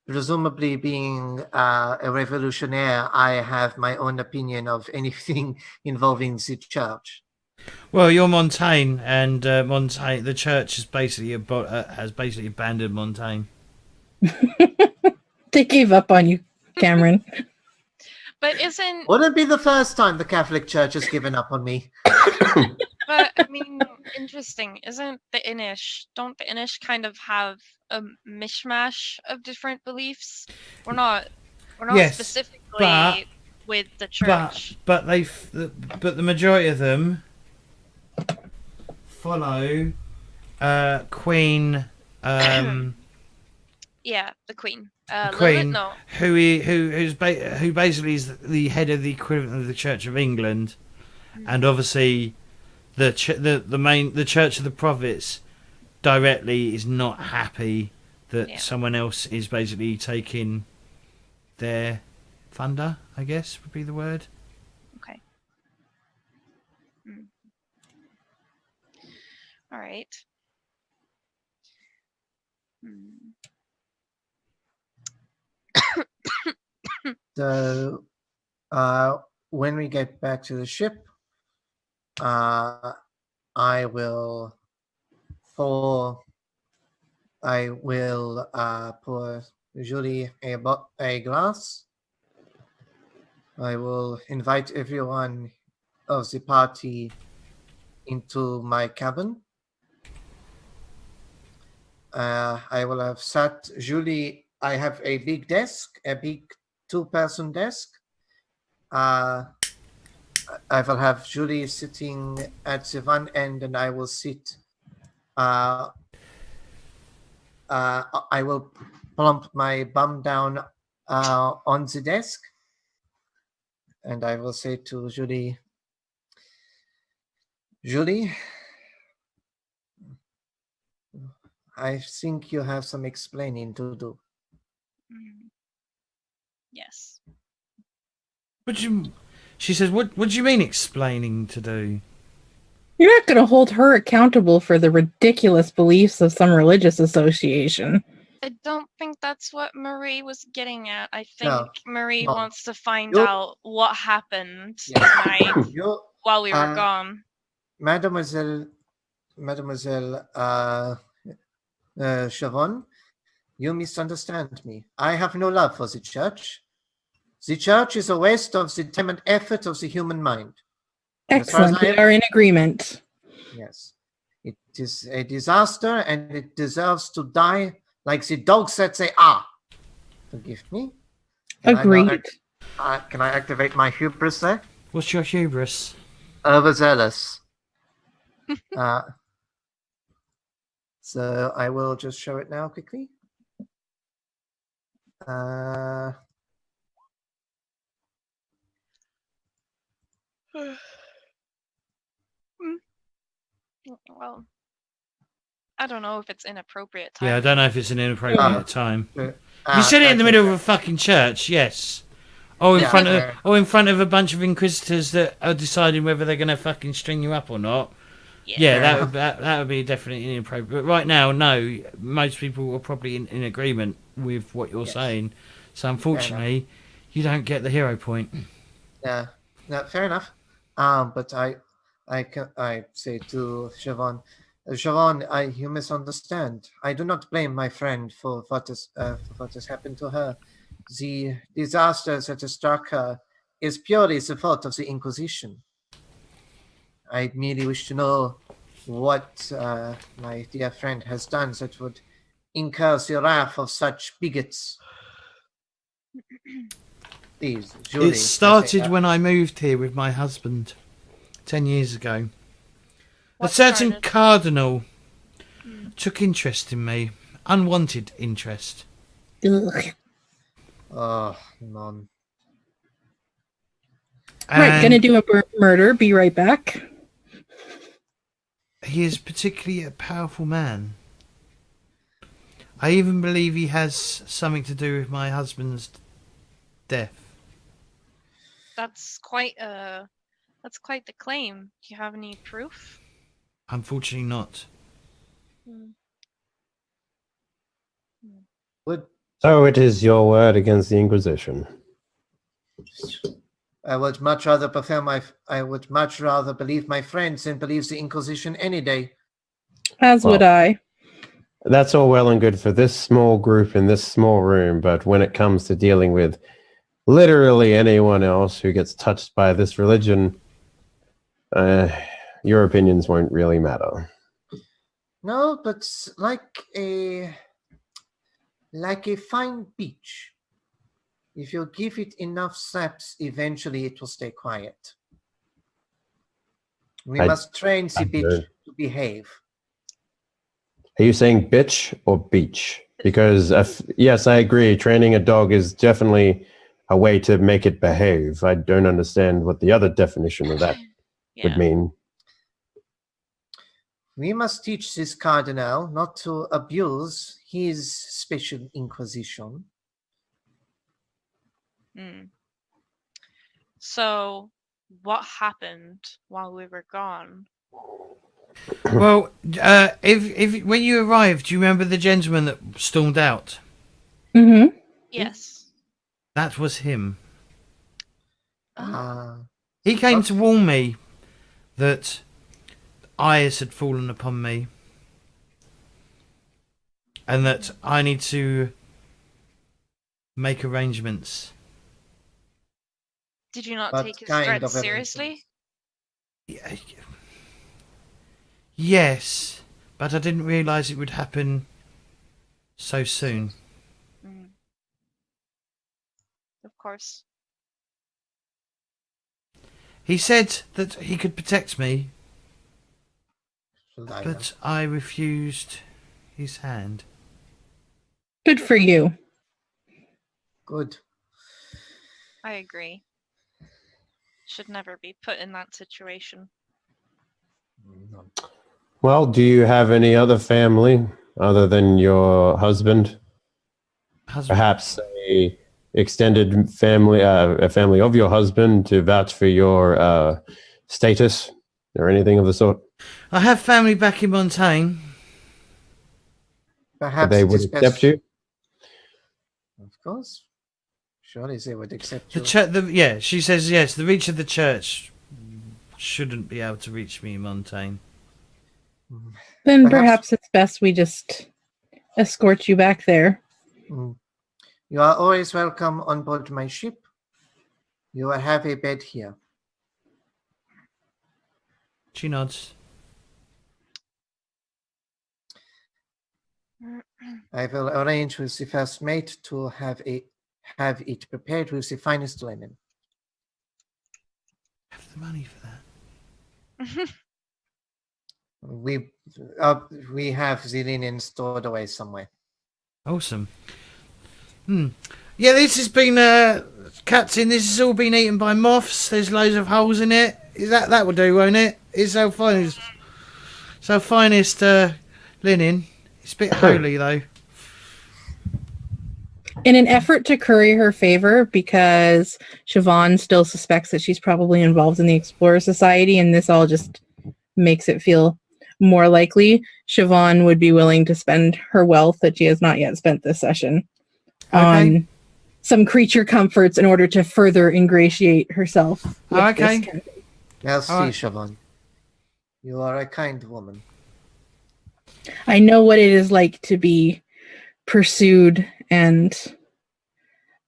presumably being a revolutionary, I have my own opinion of anything involving the church. Well, you're Montaigne, and Montaigne, the church has basically abandoned Montaigne. They gave up on you, Cameron. But isn't Wouldn't be the first time the Catholic Church has given up on me. but I mean interesting? Isn't the Inish? Don't the Inish kind of have a mishmash of different beliefs? We're not Yes, specifically but- with the church. But the majority of them follow Queen. Yeah, the Queen. Queen, No. who basically is the head of the equivalent of the Church of England, and obviously the Church of the Prophets directly is not happy that someone else is basically taking their thunder, I guess would be the word. Okay. All right. So when we get back to the ship, I will pour Julie a glass. I will invite everyone of the party into my cabin. I will have sat Julie. I have a big desk, a big 2-person desk. I will have Julie sitting at the one end, and I will sit. I will plump my bum down on the desk, and I will say to Julie, I think you have some explaining to do. Yes. She says, what do you mean explaining to do? You're not going to hold her accountable for the ridiculous beliefs of some religious association. I don't think that's what Marie was getting at. I think No, Marie no. wants to find You're- out what happened Yeah. tonight You, while we were gone. Mademoiselle Siobhán, you misunderstand me. I have no love for the church. The church is a waste of the time and effort of the human mind. As far as Excellent. I We are in agreement. Yes. It is a disaster, and it deserves to die like the dogs that they are. Forgive me. Can I now Agreed. can I activate my hubris there? What's your hubris? Overzealous. So I will just show it now quickly. Well, I don't know if it's inappropriate time. Yeah, I don't know if it's an inappropriate time. Uh, If you said it in the okay. middle of a fucking church, yes. Or in Yeah, front okay. of a bunch of inquisitors that are deciding whether they're going to fucking string you up or not. Yeah, that would be definitely inappropriate. But right now, no. Most people are probably in agreement with what you're saying. So unfortunately, you don't get the hero point. Yeah, no, fair enough. But I say to Siobhán, you misunderstand. I do not blame my friend for what has happened to her. The disaster that has struck her is purely the fault of the Inquisition. I merely wish to know what my dear friend has done that would incur the wrath of such bigots. Please, Julie. It started when I moved here with my husband 10 years ago. What certain started? cardinal Hmm. took interest in me. Unwanted interest. Ugh. Oh, none. Right, And gonna do a murder. Be right back. he is particularly a powerful man. I even believe he has something to do with my husband's death. That's quite the claim. Do you have any proof? Unfortunately not. Hmm. Would So it is your word against the Inquisition. I would much rather believe my friends than believe the Inquisition any day. As would Well, I. That's all well and good for this small group in this small room, but when it comes to dealing with literally anyone else who gets touched by this religion, your opinions won't really matter. No, but like a fine beach. If you give it enough slaps, eventually it will stay quiet. We must train the beach to behave. Are you saying bitch or beach? Because yes, I agree. Training a dog is definitely a way to make it behave. I don't understand what the other definition of that would mean. We must teach this cardinal not to abuse his special inquisition. So, what happened while we were gone? Well, if when you arrived, do you remember the gentleman that stormed out? Mm-hmm. Yes. That was him. Ah, He came to warn me that eyes had fallen upon me and that I need to make arrangements. Did you not What take his kind threats of seriously? Yes, but I didn't realise it would happen so soon. Of course. He said that he could protect me, Liar. but I refused his hand. Good for you. Good. I agree. Should never be put in that situation. Well, do you have any other family other than your husband? Perhaps a extended family, a family of your husband to vouch for your status or anything of the sort? I have family back in Montagne. Perhaps they it would is accept best. you? Of course. Surely they would accept The you. yeah, she says yes. The reach of the church shouldn't be able to reach me in Montagne. Then perhaps it's best we just escort you back there. You are always welcome on board my ship. You will have a bed here. She nods. I will arrange with the first mate to have it prepared with the finest linen. Have the money for that. We have the linen stored away somewhere. Awesome. Yeah, this has been Captain. This has all been eaten by moths. There's loads of holes in it. Is that will do, won't it? It's our finest linen. It's a bit holy though. In an effort to curry her favor, because Siobhán still suspects that she's probably involved in the Explorer Society, and this all just makes it feel more likely, Siobhán would be willing to spend her wealth that she has not yet spent this session on some creature comforts in order to further ingratiate herself with this kind of thing. Merci, Siobhán. You are a kind woman. I know what it is like to be pursued and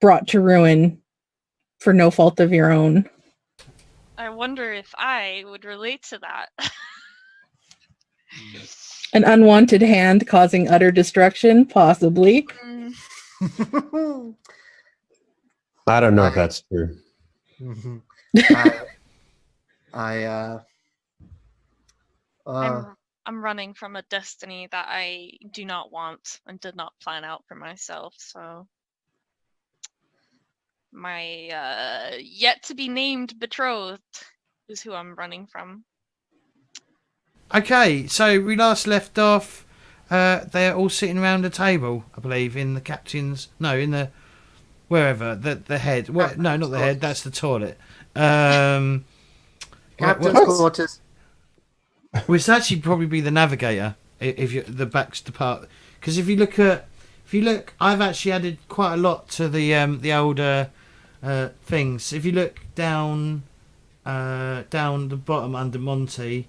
brought to ruin for no fault of your own. I wonder if I would relate to that. An unwanted hand causing utter destruction, possibly. I don't know if that's true. I'm running from a destiny that I do not want and did not plan out for myself. So my yet to be named betrothed is who I'm running from. Okay, so we last left off. They're all sitting around a table, I believe, in the captain's. No, in the wherever the head. No, not the head. That's the toilet. Captain's quarters. Which actually probably be the navigator if you the back's the part. Because if you look, I've actually added quite a lot to the older things. If you look down the bottom under Monty,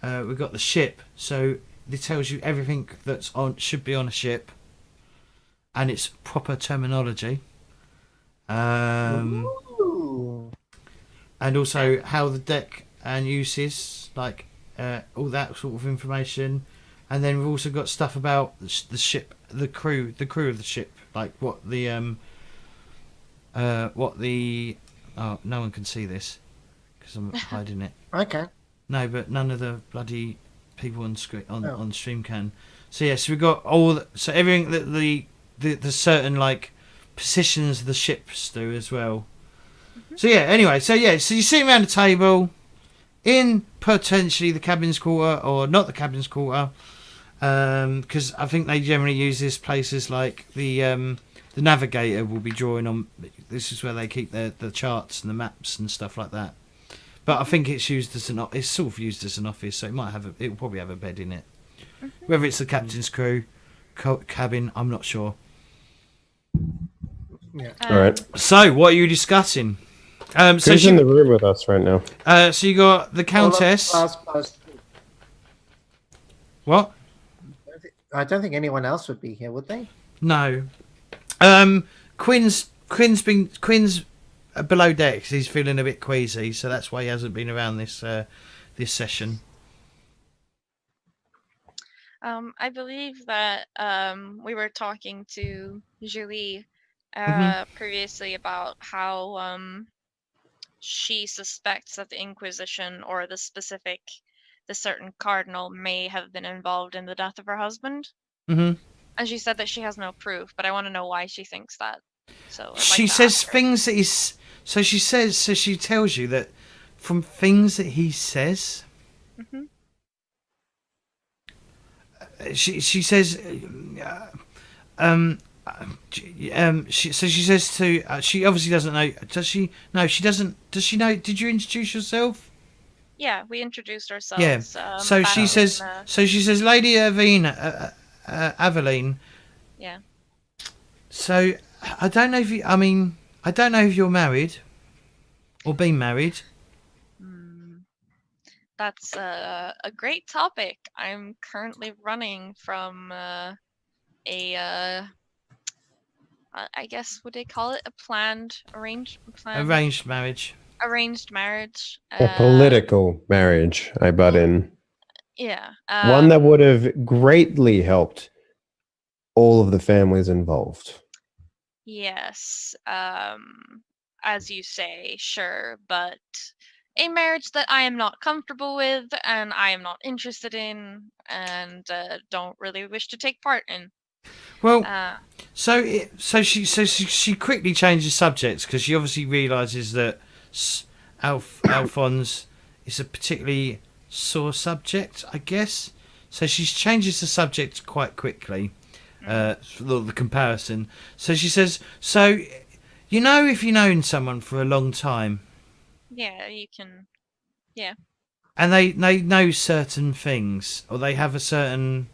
we've got the ship. So it tells you everything that's should be on a ship, and it's proper terminology. Ooh. And also how the deck and uses, like all that sort of information. And then we've also got stuff about the ship, the crew of the ship, like what the oh, no one can see this because I'm hiding it. Okay. No, but none of the bloody people on screen on stream can. So yeah, so we've got so everything that the certain like positions the ships do as well. Mm-hmm. So yeah, anyway, so you're sitting around the table in potentially the cabin's quarter or not the cabin's quarter, because I think they generally use this place as like the navigator will be drawing on. This is where they keep the charts and the maps and stuff like that. But I think it's used as it's sort of used as an office, so it will probably have a bed in it. Mm-hmm. Whether it's the captain's crew, cabin, I'm not sure. Yeah. All right. So, what are you discussing? Who's in the room with us right now? So you got the Countess. What? I don't think anyone else would be here, would they? No. Quinn's below decks. He's feeling a bit queasy, so that's why he hasn't been around this session. I believe that we were talking to Julie previously about how she suspects that the Inquisition or the certain cardinal may have been involved in the death of her husband. Mm-hmm. And she said that she has no proof, but I want to know why she thinks that. So she says things that he's. So she says. So she tells you that from things that he says. Mm-hmm. She says. She says to. She obviously doesn't know. Does she? No, she doesn't. Does she know? Did you introduce yourself? Yeah, we introduced ourselves. Yeah. So she says. So she says, Lady Avaleen. Yeah. So I don't know if you. I mean, I don't know if you're married or been married. That's a great topic. I'm currently running from I guess would they call it a arranged marriage? Arranged marriage. A political marriage, I butt in. Yeah. One that would have greatly helped all of the families involved. Yes. As you say, sure, but a marriage that I am not comfortable with and I am not interested in and don't really wish to take part in. Well, so she quickly changes subjects because she obviously realizes that Alphonse is a particularly sore subject, I guess. So she changes the subject quite quickly, for the comparison. So she says, "So, you know, if you've known someone for a long time, yeah, you can, yeah, and they know certain things, or they have a certain."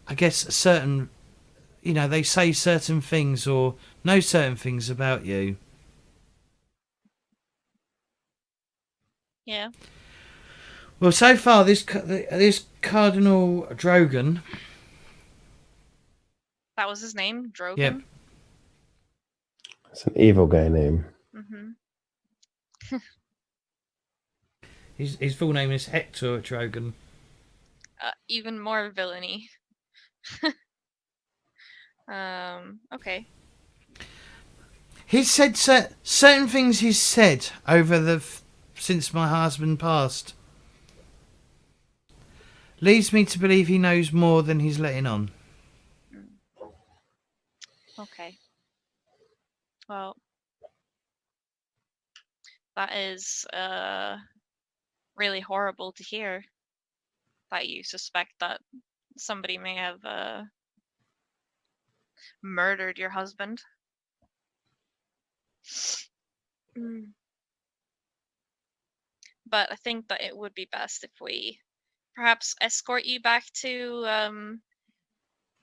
I guess certain, they say certain things or know certain things about you. Yeah. Well, so far this Cardinal Drogon. That was his name, Drogon. Yep. It's an evil guy name. Mm-hmm. His full name is Hector Drogon. Even more villainy. Okay. He said certain things he's said over since my husband passed. leads me to believe he knows more than he's letting on. Okay. Well, that is really horrible to hear. That you suspect that somebody may have murdered your husband. But I think that it would be best if we perhaps escort you back to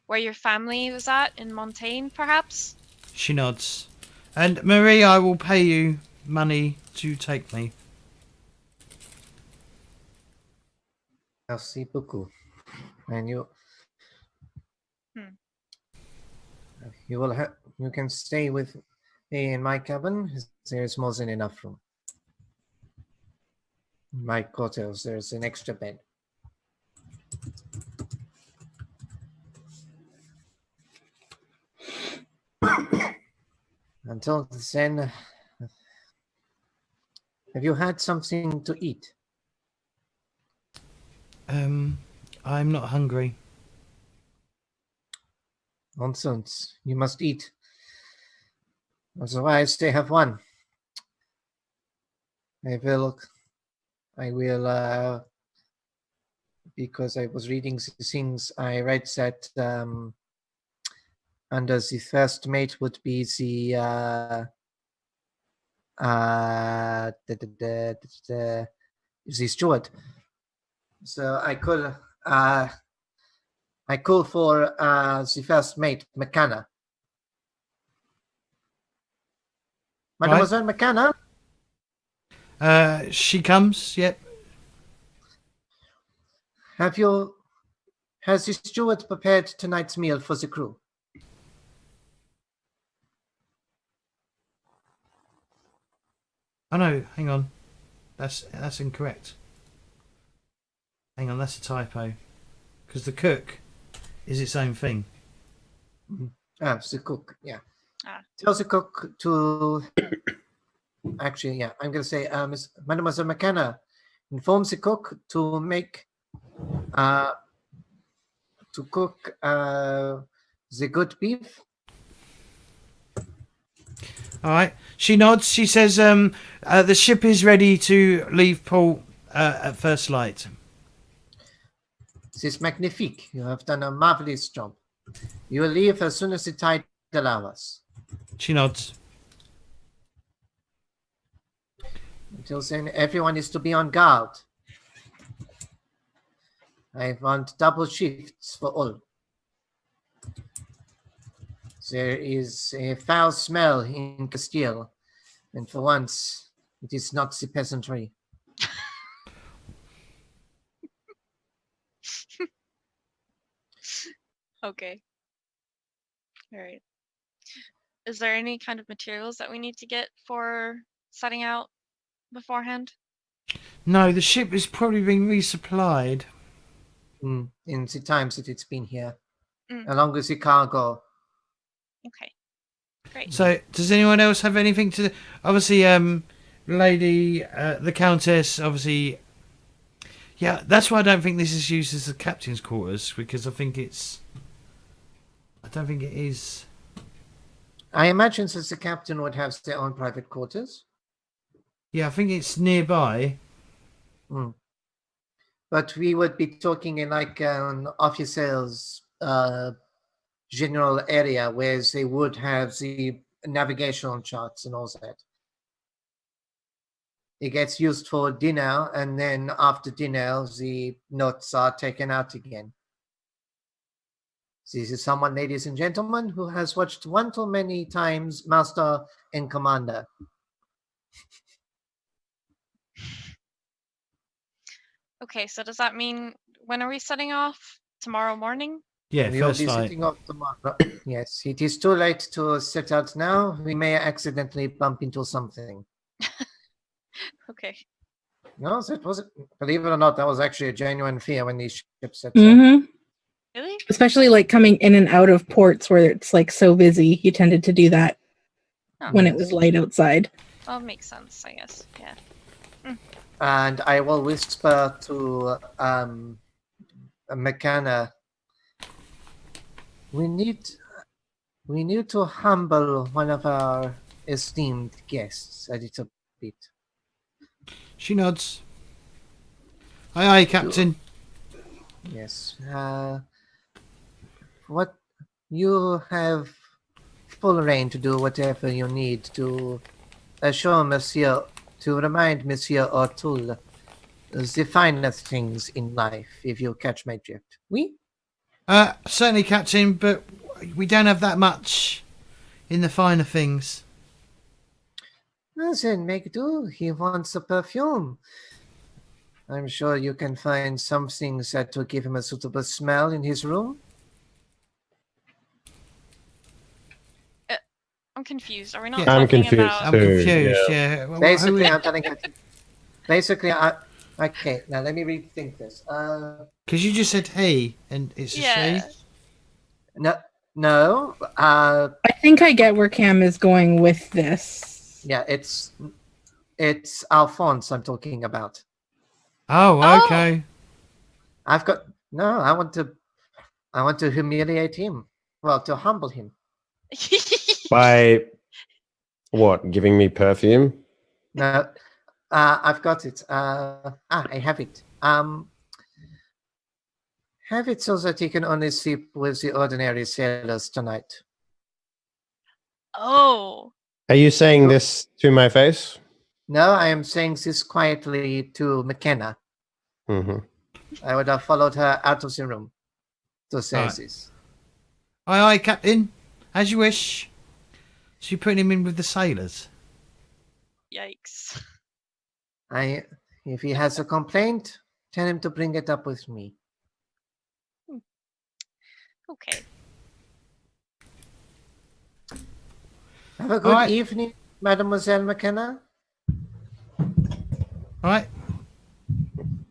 where your family was at in Montaigne, perhaps? She nods. And Marie, I will pay you money to take me. Merci beaucoup. And you you can stay with me in my cabin. There's more than enough room. In my quarters, there's an extra bed. Until then, have you had something to eat? I'm not hungry. Nonsense. You must eat. Otherwise, they have won. I will, because I was reading the things, I read that under the first mate would be the steward. So I call for the first mate, McKenna. Mademoiselle McKenna? She comes, yep. Has the steward prepared tonight's meal for the crew? Oh no, hang on. That's incorrect. Hang on, that's a typo. Because the cook is its own thing. The cook, yeah. Ah. Tell the cook to... Actually, yeah, I'm going to say, Mademoiselle McKenna informs the cook to make... to cook the good beef. All right. She nods. She says, the ship is ready to leave port at first light. This is magnifique. You have done a marvelous job. You will leave as soon as the tide allows. She nods. Until then, everyone is to be on guard. I want double shifts for all. There is a foul smell in Castile, and for once, it is not the peasantry. Okay. All right. Is there any kind of materials that we need to get for setting out beforehand? No, the ship is probably being resupplied. In the times that it's been here, along with the cargo. Okay. Great. So, does anyone else have anything to... Obviously, lady, the Countess, obviously... Yeah, that's why I don't think this is used as the captain's quarters, because I think it's... I don't think it is... I imagine that the captain would have their own private quarters. Yeah, I think it's nearby. But we would be talking in like an officer's general area where they would have the navigational charts and all that. It gets used for dinner, and then after dinner, the notes are taken out again. This is someone, ladies and gentlemen, who has watched one too many times Master and Commander. Okay, so does that mean, when are we setting off? Tomorrow morning? Yeah, We will first be light. setting off tomorrow. Yes, it is too late to set out now. We may accidentally bump into something. Okay. No, that wasn't. Believe it or not, that was actually a genuine fear when these ships set out. Mm-hmm. Really? Especially like coming in and out of ports where it's like so busy. You tended to do that Oh, when it was light outside. well, makes sense, I guess. Yeah. And I will whisper to McKenna, we need to humble one of our esteemed guests a little bit. She nods. Aye, Captain. Yes. What you have full reign to do whatever you need to assure Monsieur, to remind Monsieur O'Toole the finest things in life, if you catch my drift. Oui? Certainly, Captain, but we don't have that much in the finer things. Well, then make do. He wants a perfume. I'm sure you can find some things that will give him a suitable smell in his room. I'm confused. Are we not Yeah. talking I'm confused. about? I'm Too, confused. yeah. Yeah. Well, Basically, who- I'm telling you. Basically, okay, now let me rethink this. Because you just said he, and it's a Yeah. she. No. I think I get where Cam is going with this. Yeah, it's Alphonse I'm talking about. Oh, okay. I want to humiliate him. Well, to humble him. By what? Giving me perfume? No, I've got it. I have it. Have it so that he can only sleep with the ordinary sailors tonight. Oh. Are you saying this to my face? No, I am saying this quietly to McKenna. Mm-hmm. I would have followed her out of the room to say Right. this. Aye, Captain. As you wish. So you're putting him in with the sailors? Yikes. If he has a complaint, tell him to bring it up with me. Okay. Have a good Alright. evening, Mademoiselle McKenna. All right.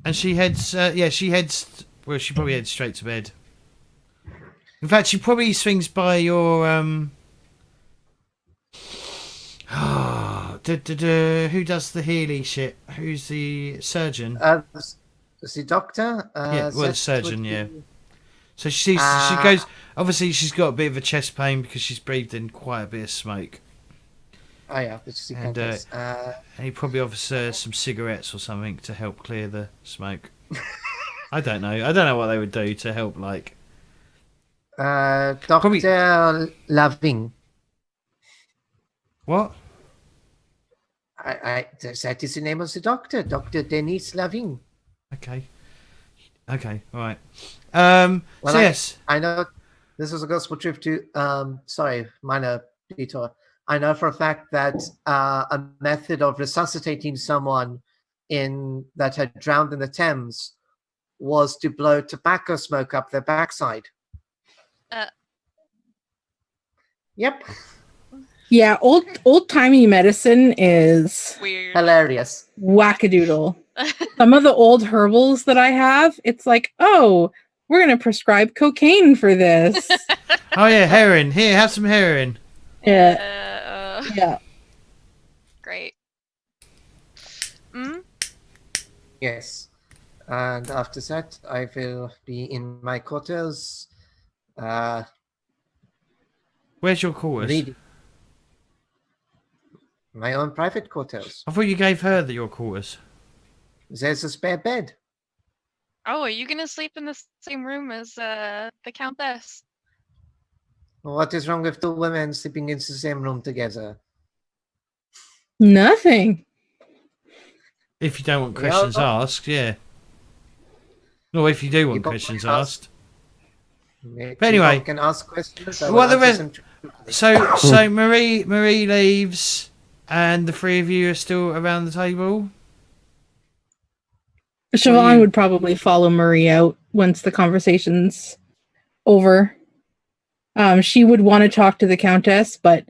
And she heads. Well, she probably heads straight to bed. In fact, she probably swings by your who does the Healy shit? Who's the surgeon? The doctor. Yeah, well, the that surgeon, would yeah. be- So she goes. Obviously, she's got a bit of a chest pain because she's breathed in quite a bit of smoke. Oh yeah, this is the And, Countess. And he probably offers her some cigarettes or something to help clear the smoke. I don't know. I don't know what they would do to help. Like, Dr. probably- Laving. what? That is the name of the doctor, Dr. Denise Laving. Okay. All right. So Well, yes. I know this is a gospel trip to. Sorry, minor detour. I know for a fact that a method of resuscitating someone that had drowned in the Thames was to blow tobacco smoke up their backside. Yep, Yeah, old timey medicine is Weird. hilarious. wackadoodle. Some of the old herbals that I have, it's like, oh, we're gonna prescribe cocaine for this. Oh yeah, heroin. Here, have some heroin. Yeah. Yeah. Great. Mm? Yes, and after that, I will be in my quarters. Where's your quarters? Reading. My own private quarters. I thought you gave her your quarters. There's a spare bed. Oh, are you gonna sleep in the same room as the Countess? What is wrong with two women sleeping in the same room together? Nothing. If you don't want Yeah, questions I'll- asked, yeah. No, if you do want got questions my house. asked. Maybe anyway, you can ask questions. I what will the answer rest- them truthfully. So Marie leaves, and the three of you are still around the table. Siobhán you- would probably follow Marie out once the conversation's over. She would want to talk to the Countess, but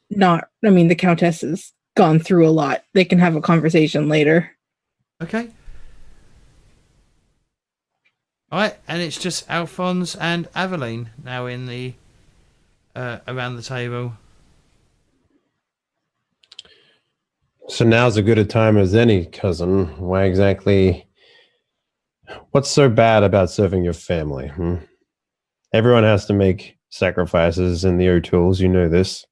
the Countess has gone through a lot. They can have a conversation later. Okay. All right, and it's just Alphonse and Avaleen now in the around the table. So now's as good a time as any, cousin. Why exactly What's so bad about serving your family? Everyone has to make sacrifices in the O'Tools. You know this.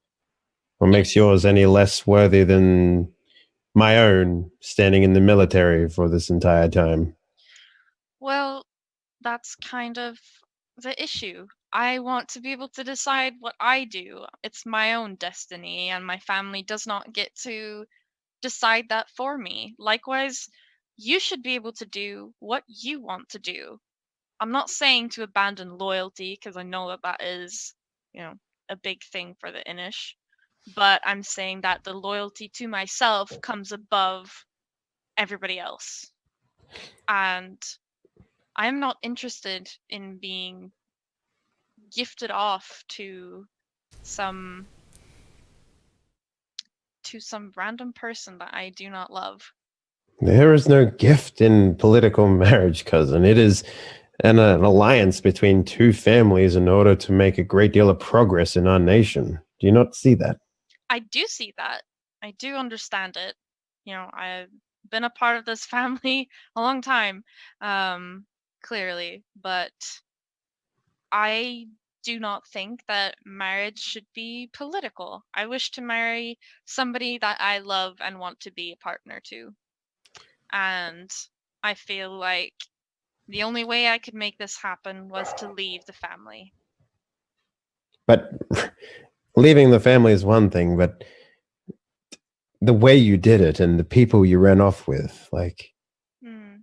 What makes yours any less worthy than my own standing in the military for this entire time? Well, that's kind of the issue. I want to be able to decide what I do. It's my own destiny, and my family does not get to decide that for me. Likewise, you should be able to do what you want to do. I'm not saying to abandon loyalty, because I know that that is, a big thing for the Inish. But I'm saying that the loyalty to myself comes above everybody else. And I'm not interested in being gifted off to some random person that I do not love. There is no gift in political marriage, cousin. It is an alliance between two families in order to make a great deal of progress in our nation. Do you not see that? I do see that. I do understand it. I've been a part of this family a long time, clearly, but I do not think that marriage should be political. I wish to marry somebody that I love and want to be a partner to. And I feel like the only way I could make this happen was to leave the family. But leaving the family is one thing, but the way you did it and the people you ran off with,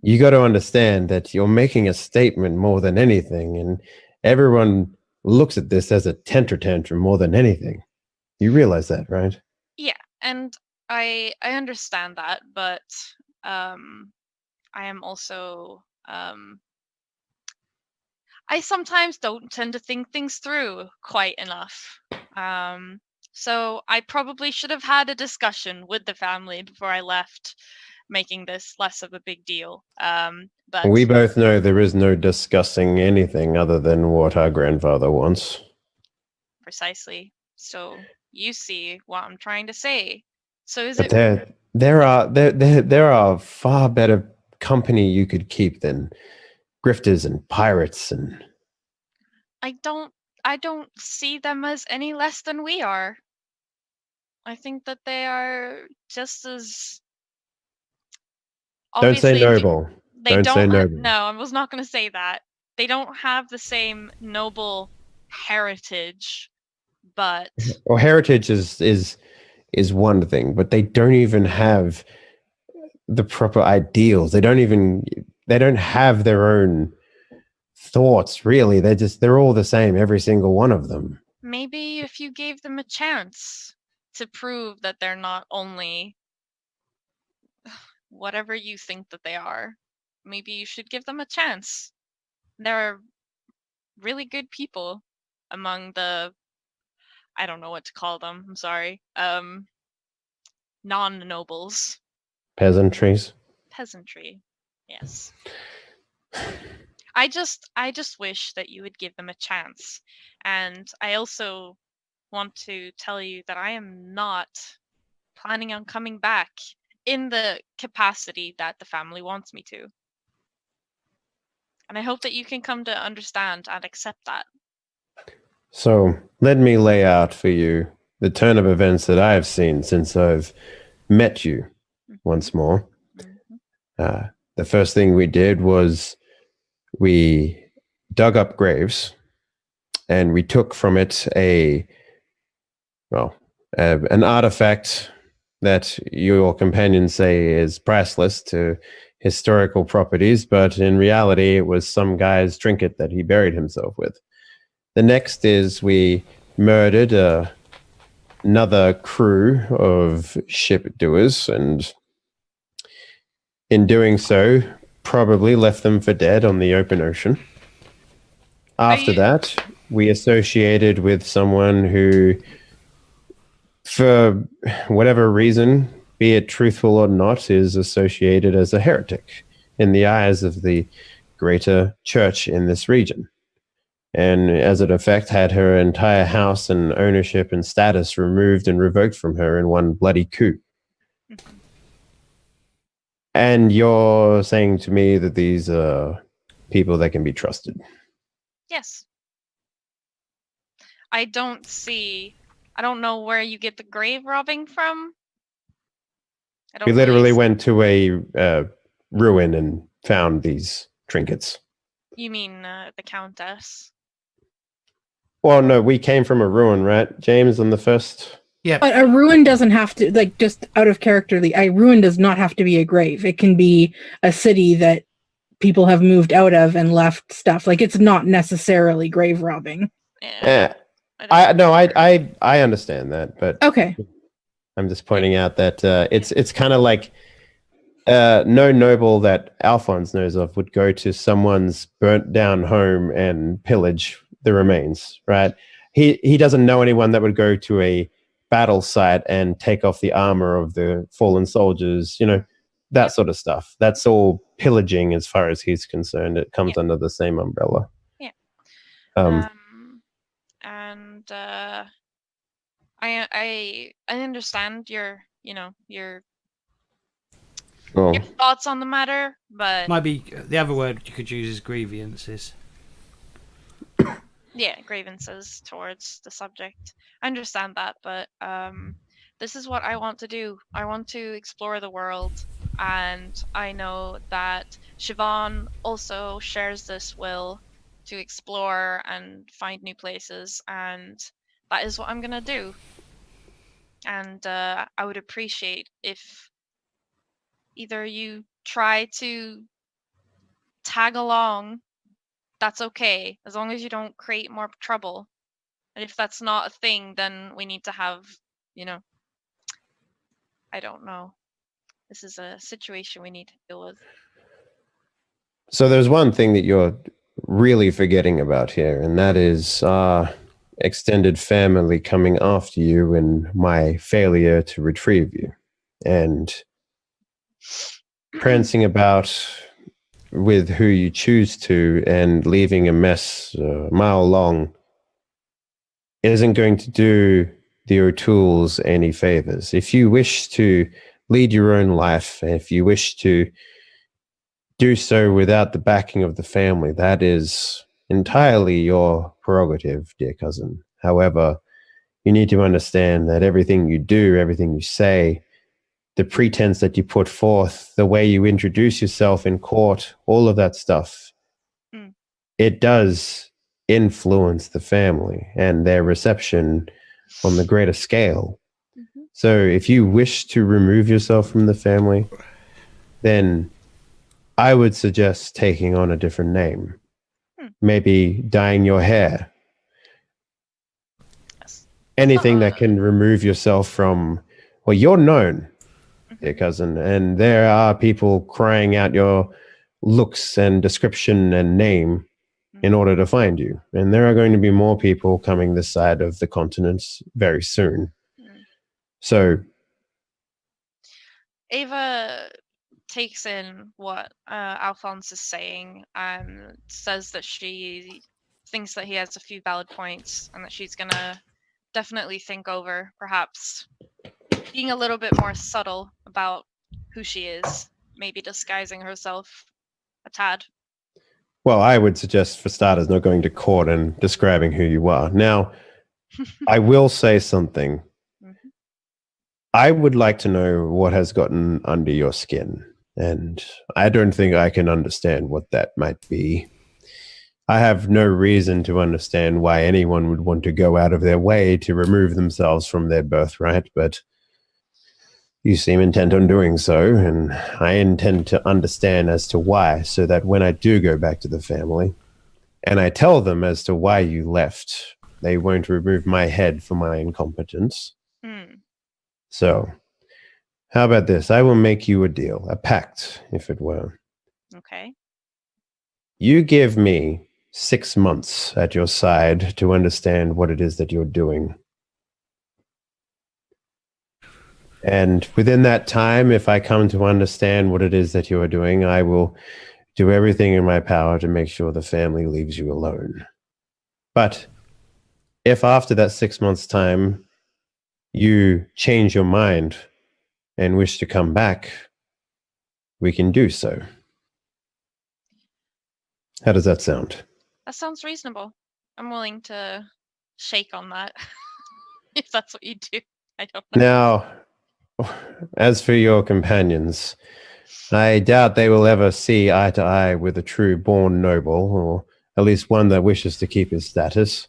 you got to understand that you're making a statement more than anything, and everyone looks at this as a temper tantrum more than anything. You realize that, right? Yeah, and I understand that, but I am also I sometimes don't tend to think things through quite enough. So I probably should have had a discussion with the family before I left, making this less of a big deal. But we both know there is no discussing anything other than what our grandfather wants. Precisely. So you see what I'm trying to say. So is but it? There are far better company you could keep than grifters and pirates and. I don't see them as any less than we are. I think that they are just as. Don't say noble. Don't say noble. No, I was not going to say that. They don't have the same noble heritage, but. Well, heritage is one thing, but they don't even have the proper ideals. They don't have their own thoughts, really. They're all the same, every single one of them. Maybe if you gave them a chance to prove that they're not only whatever you think that they are, maybe you should give them a chance. There are really good people among the, I don't know what to call them, I'm sorry, non-nobles. Peasantry, yes. I just wish that you would give them a chance. And I also want to tell you that I am not planning on coming back in the capacity that the family wants me to. And I hope that you can come to understand and accept that. So let me lay out for you the turn of events that I have seen since I've met you once more. The first thing we did was we dug up graves and we took from it an artifact that your companions say is priceless to historical properties, but in reality it was some guy's trinket that he buried himself with. The next is we murdered another crew of ship doers, and in doing so probably left them for dead on the open ocean. After that, we associated with someone who, for whatever reason, be it truthful or not, is associated as a heretic in the eyes of the greater church in this region. And as an effect, had her entire house and ownership and status removed and revoked from her in one bloody coup. And you're saying to me that these are people that can be trusted. Yes. I don't know where you get the grave robbing from. We literally went to a ruin and found these trinkets. You mean the Countess? Well, no, we came from a ruin, right, James, on the first... Yeah. But a ruin doesn't have to, like, just out of character, a ruin does not have to be a grave. It can be a city that people have moved out of and left stuff. Like, it's not necessarily grave robbing. Yeah. I understand that, but Okay. I'm just pointing out that it's kind of like no noble that Alphonse knows of would go to someone's burnt down home and pillage the remains, right? He doesn't know anyone that would go to a battle site and take off the armor of the fallen soldiers, that sort of stuff. That's all pillaging as far as he's concerned. It comes under the same umbrella. Yeah. I understand your thoughts on the matter, but Might be the other word you could use is grievances. Yeah, grievances towards the subject. I understand that, but this is what I want to do. I want to explore the world, and I know that Siobhán also shares this will to explore and find new places, and that is what I'm gonna do. And I would appreciate if either you try to tag along. That's okay, as long as you don't create more trouble. And if that's not a thing, then we need to have, I don't know. This is a situation we need to deal with. So there's one thing that you're really forgetting about here, and that is extended family coming after you and my failure to retrieve you. And prancing about with who you choose to and leaving a mess a mile long isn't going to do the O'Tooles any favors. If you wish to lead your own life, if you wish to do so without the backing of the family, that is entirely your prerogative, dear cousin. However, you need to understand that everything you do, everything you say, the pretense that you put forth, the way you introduce yourself in court, all of that stuff, it does influence the family and their reception on the greater scale. So if you wish to remove yourself from the family, then I would suggest taking on a different name. Maybe dyeing your hair. Yes. Anything that can remove yourself from, well, you're known, dear cousin, and there are people crying out your looks and description and name in order to find you. And there are going to be more people coming this side of the continent very soon. So Ava takes in what Alphonse is saying and says that she thinks that he has a few valid points and that she's gonna definitely think over perhaps being a little bit more subtle about who she is, maybe disguising herself a tad. well, I would suggest, for starters, not going to court and describing who you are. Now, I will say something. I would like to know what has gotten under your skin, and I don't think I can understand what that might be. I have no reason to understand why anyone would want to go out of their way to remove themselves from their birthright, but you seem intent on doing so, and I intend to understand as to why, so that when I do go back to the family, and I tell them as to why you left, they won't remove my head for my incompetence. So, how about this? I will make you a deal, a pact, if it were. Okay. You give me 6 months at your side to understand what it is that you're doing. And within that time, if I come to understand what it is that you are doing, I will do everything in my power to make sure the family leaves you alone. But if after that 6 months' time, you change your mind and wish to come back, we can do so. How does that sound? That sounds reasonable. I'm willing to shake on that. If that's what you do. I don't know. Now, as for your companions, I doubt they will ever see eye to eye with a true born noble, or at least one that wishes to keep his status.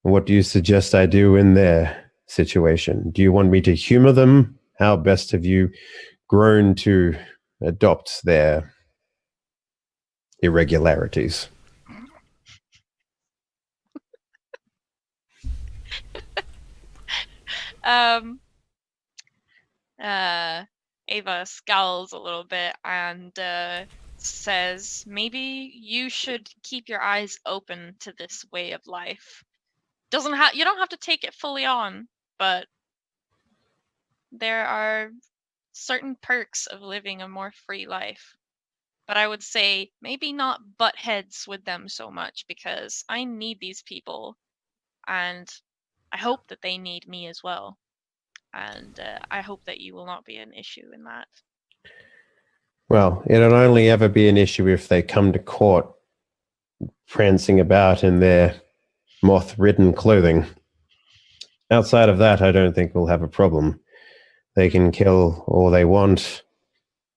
What do you suggest I do in their situation? Do you want me to humor them? How best have you grown to adopt their irregularities? Ava scowls a little bit and says, maybe you should keep your eyes open to this way of life. You don't have to take it fully on, but there are certain perks of living a more free life. But I would say maybe not butt heads with them so much, because I need these people and I hope that they need me as well. And I hope that you will not be an issue in that. Well, it'll only ever be an issue if they come to court prancing about in their moth-ridden clothing. Outside of that, I don't think we'll have a problem. They can kill all they want,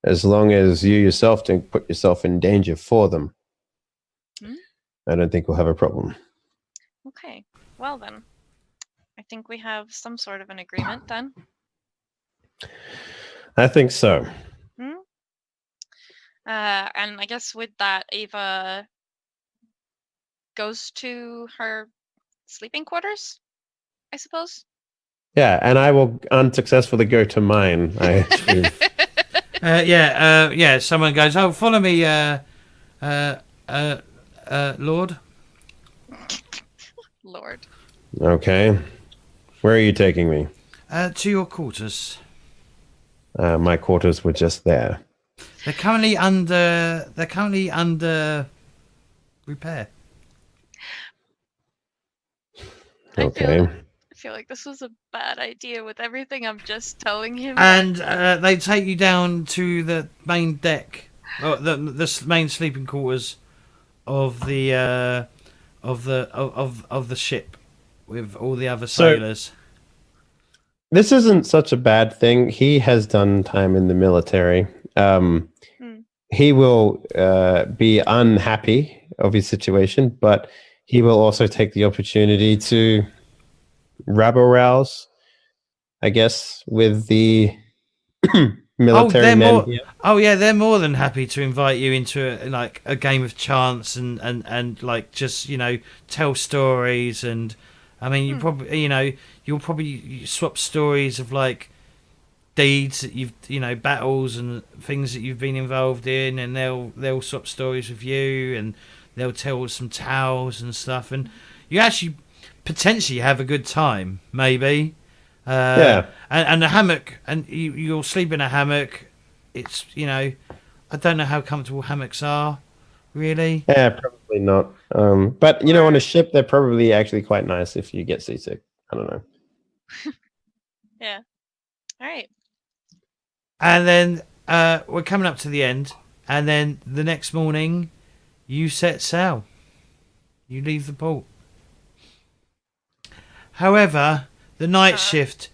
as long as you yourself don't put yourself in danger for them. I don't think we'll have a problem. Okay, well then. I think we have some sort of an agreement then. I think so. And I guess with that, Ava goes to her sleeping quarters, I suppose. Yeah, and I will unsuccessfully go to mine. I assume. Someone goes, "Oh, follow me, Lord." Lord. Okay. Where are you taking me? To your quarters. My quarters were just there. They're currently under repair. Okay. I feel like this was a bad idea with everything I'm just telling him. And they take you down to the main deck, or the main sleeping quarters of the ship with all the other sailors. This isn't such a bad thing. He has done time in the military. He will be unhappy of his situation, but he will also take the opportunity to rabble-rouse, I guess, with the military men. They're more than happy to invite you into a game of chance and like just tell stories. And I mean, you'll probably swap stories of like deeds that you've battles and things that you've been involved in, and they'll swap stories with you, and they'll tell some tales and stuff, and you actually potentially have a good time, maybe. And the hammock, and you'll sleep in a hammock. It's I don't know how comfortable hammocks are, really. Yeah, probably not. But on a ship, they're probably actually quite nice if you get seasick. I don't know. Yeah. All right. And then we're coming up to the end, and then the next morning, you set sail. You leave the port. However, the night shift.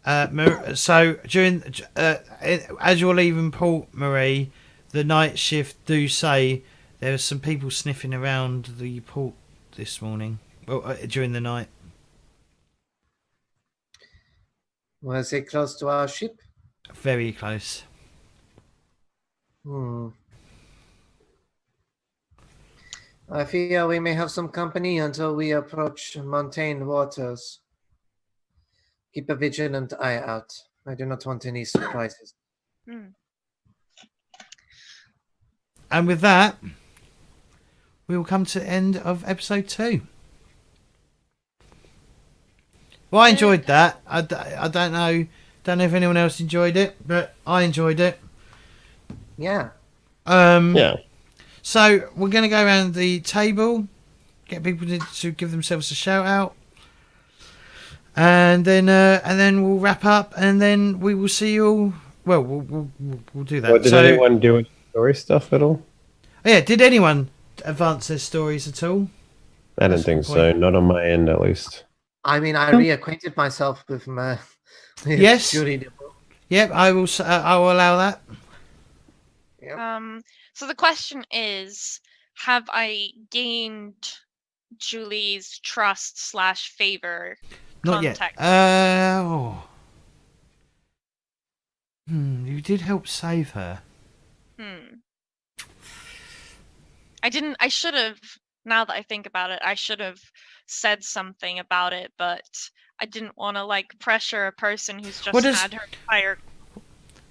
So during as you're leaving port, Marie, the night shift do say there are some people sniffing around the port this morning. Well, during the night. Was it close to our ship? Very close. I fear we may have some company until we approach montane waters. Keep a vigilant eye out. I do not want any surprises. And with that, we will come to the end of episode 2. Well, I enjoyed that. I don't know if anyone else enjoyed it, but I enjoyed it. Yeah. So we're going to go around the table, get people to give themselves a shout out, and then we'll wrap up, and then we will see you all. Well, we'll do that. Did anyone do any story stuff at all? Yeah, did anyone advance their stories at all? I don't That's think the so. point. Not on my end, at least. I mean, I reacquainted myself with Yes. Julie. Yep, I will. I will allow that. Yep. So the question is, have I gained Julie's trust / favor? Not yet. Contact. You did help save her. I should have, now that I think about it, I should have said something about it, but I didn't want to like pressure a person who's just had her entire.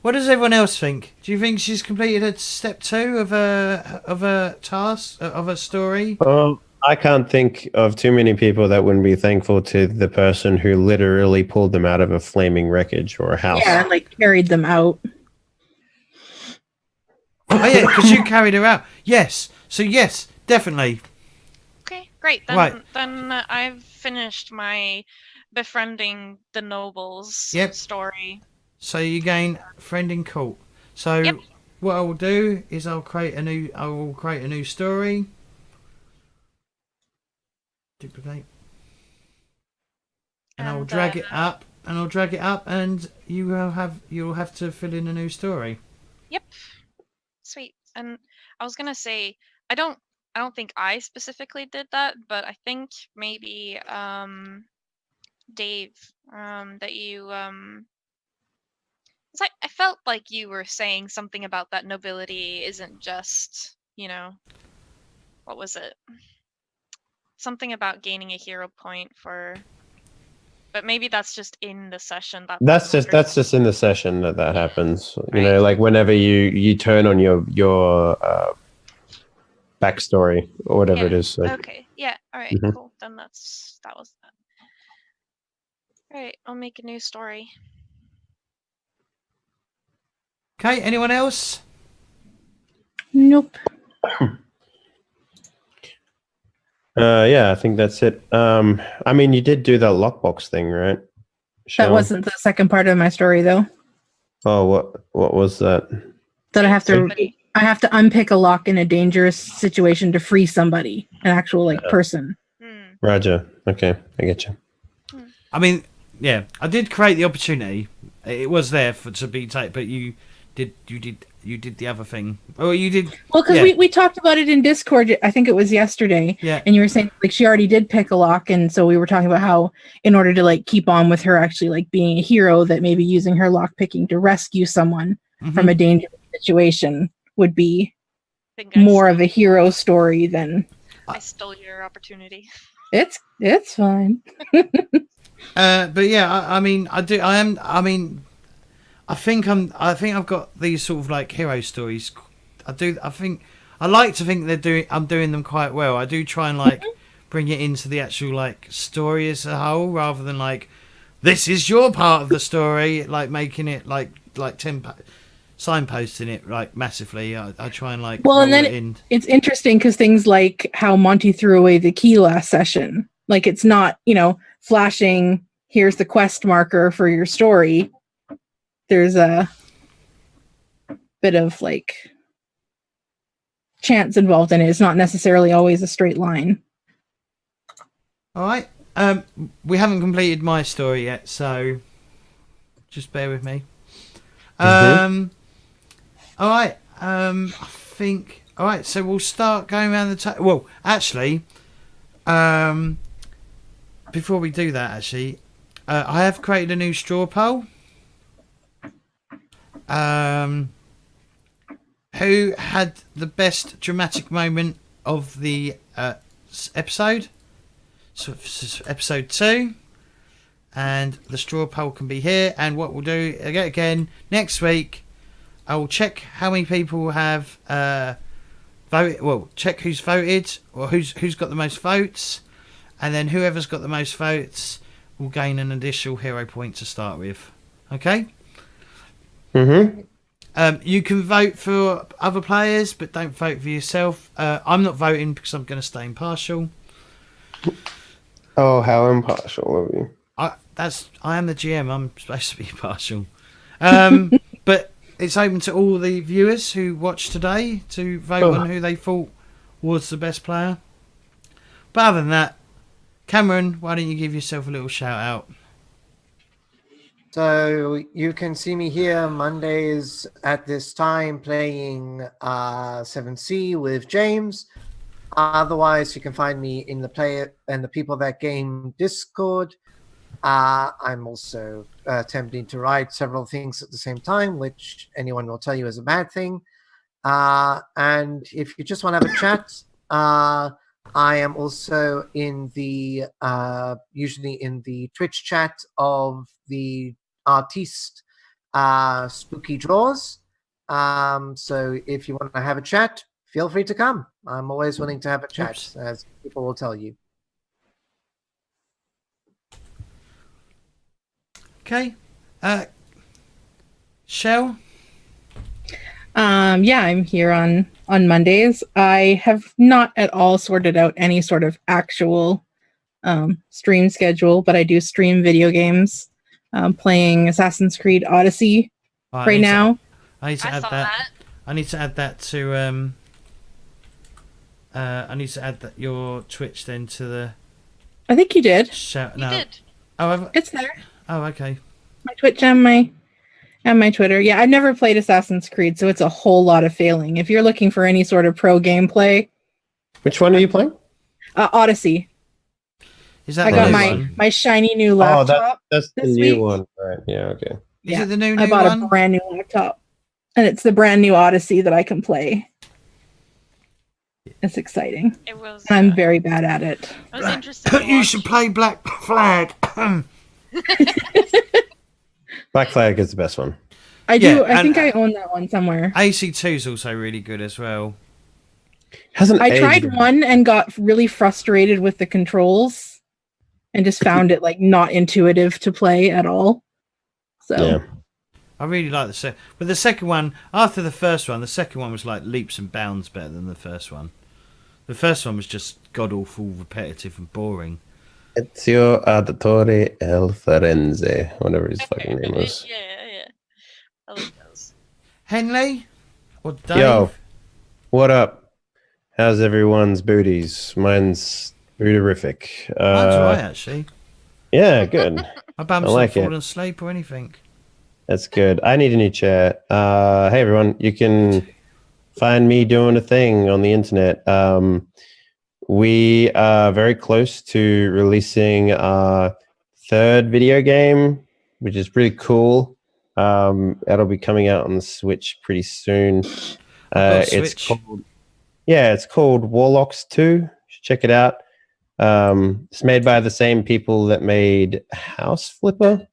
What does everyone else think? Do you think she's completed a step 2 of a task of a story? Well, I can't think of too many people that wouldn't be thankful to the person who literally pulled them out of a flaming wreckage or a house. Yeah, like carried them out. Oh yeah, because you carried her out. Yes. So yes, definitely. Okay, great. Then, Right. then I've finished my befriending the nobles story. So you gain friending cult. So what I will do is I will create a new story. Duplicate. And I will drag it up, and you'll have to fill in a new story. Yep. Sweet. And I was gonna say, I don't think I specifically did that, but I think maybe Dave, that you I felt like you were saying something about that nobility isn't just, what was it? Something about gaining a hero point for, but maybe that's just in the session. That's just in the session that happens. You know, like whenever you turn on your backstory or whatever it is. So. Okay. Yeah. All right. Cool. Then that was that. All right. I'll make a new story. Okay. Anyone else? Nope. Yeah, I think that's it. I mean, you did do that lockbox thing, right? That wasn't the second part of my story, though. Oh, what was that? That I have to unpick a lock in a dangerous situation to free somebody, an actual person. Roger. Okay, I get you. I mean, yeah, I did create the opportunity. It was there to be taken, but you did the other thing. Oh, you did. Well, because we talked about it in Discord. I think it was yesterday. Yeah. And you were saying like she already did pick a lock, and so we were talking about how in order to like keep on with her actually like being a hero, that maybe using her lock picking to rescue someone from a dangerous situation would be more of a hero story than. I stole your opportunity. It's fine. But yeah, I mean, I think I've got these sort of like hero stories. I like to think I'm doing them quite well. I do try and like bring it into the actual like story as a whole, rather than like this is your part of the story, like making it like signposting it like massively. I try and like it's interesting because things like how Monty threw away the key last session, like it's not flashing here's the quest marker for your story. There's a bit of like chance involved in it. It's not necessarily always a straight line. All right. We haven't completed my story yet, so just bear with me. All right. I think. All right. So we'll start going around the table. Well, actually, before we do that, I have created a new straw poll. Who had the best dramatic moment of the episode? So episode 2, and the straw poll can be here. And what we'll do again next week, I will check how many people have voted. Well, check who's voted or who's got the most votes, and then whoever's got the most votes will gain an additional hero point to start with. Okay. You can vote for other players, but don't vote for yourself. I'm not voting because I'm going to stay impartial. Oh, how impartial of you! I am the GM. I'm supposed to be impartial. But it's open to all the viewers who watched today to vote on who they thought was the best player. But other than that, Cameron, why don't you give yourself a little shout out? So you can see me here Mondays at this time playing 7C with James. Otherwise, you can find me in the Player and the People That Game Discord. I'm also attempting to write several things at the same time, which anyone will tell you is a bad thing. And if you just want to have a chat, I am also in the usually in the Twitch chat of the artiste Spooky Draws. So if you want to have a chat, feel free to come. I'm always willing to have a chat, as people will tell you. Okay. Chelle? Yeah, I'm here on Mondays. I have not at all sorted out any sort of actual stream schedule, but I do stream video games. Playing Assassin's Creed Odyssey right now. I need to add that. I need to add that to I need to add that your Twitch then to the. I think you did. Shout. You did. Oh, it's there. Oh, okay. My Twitch and my Twitter. Yeah, I've never played Assassin's Creed, so it's a whole lot of failing. If you're looking for any sort of pro gameplay, Which one are you playing? Odyssey. Is that I the got new my shiny new laptop. That's the this new week. one, right? Yeah, okay. Is it the new I bought one? a brand new laptop, and it's the brand new Odyssey that I can play. It's exciting. It was. I'm very bad at it. It was interesting. To You watch. should play Black Flag. Black Flag is the best one. I do. Yeah, I think and- I own that one somewhere. AC2 is also really good as well. Hasn't I aged tried well. one and got really frustrated with the controls, and just found it like not intuitive to play at all. So Yeah. I really like the second. But the second one, after the first one, the second one was like leaps and bounds better than the first one. The first one was just god awful, repetitive, and boring. Ezio Auditore El Firenze, whatever his fucking name was. Yeah. I like those. Henley? Or Dave? Yo, what up? How's everyone's booties? Mine's booterific. Mine's alright, actually. Yeah, good. My bum's I like not it. fallen asleep or anything. That's good. I need a new chair. Hey, everyone. You can find me doing a thing on the internet. We are very close to releasing our third video game, which is pretty cool. That'll be coming out on the Switch pretty soon. I've got a It's Switch. called Warlocks 2. You should check it out. It's made by the same people that made House Flipper.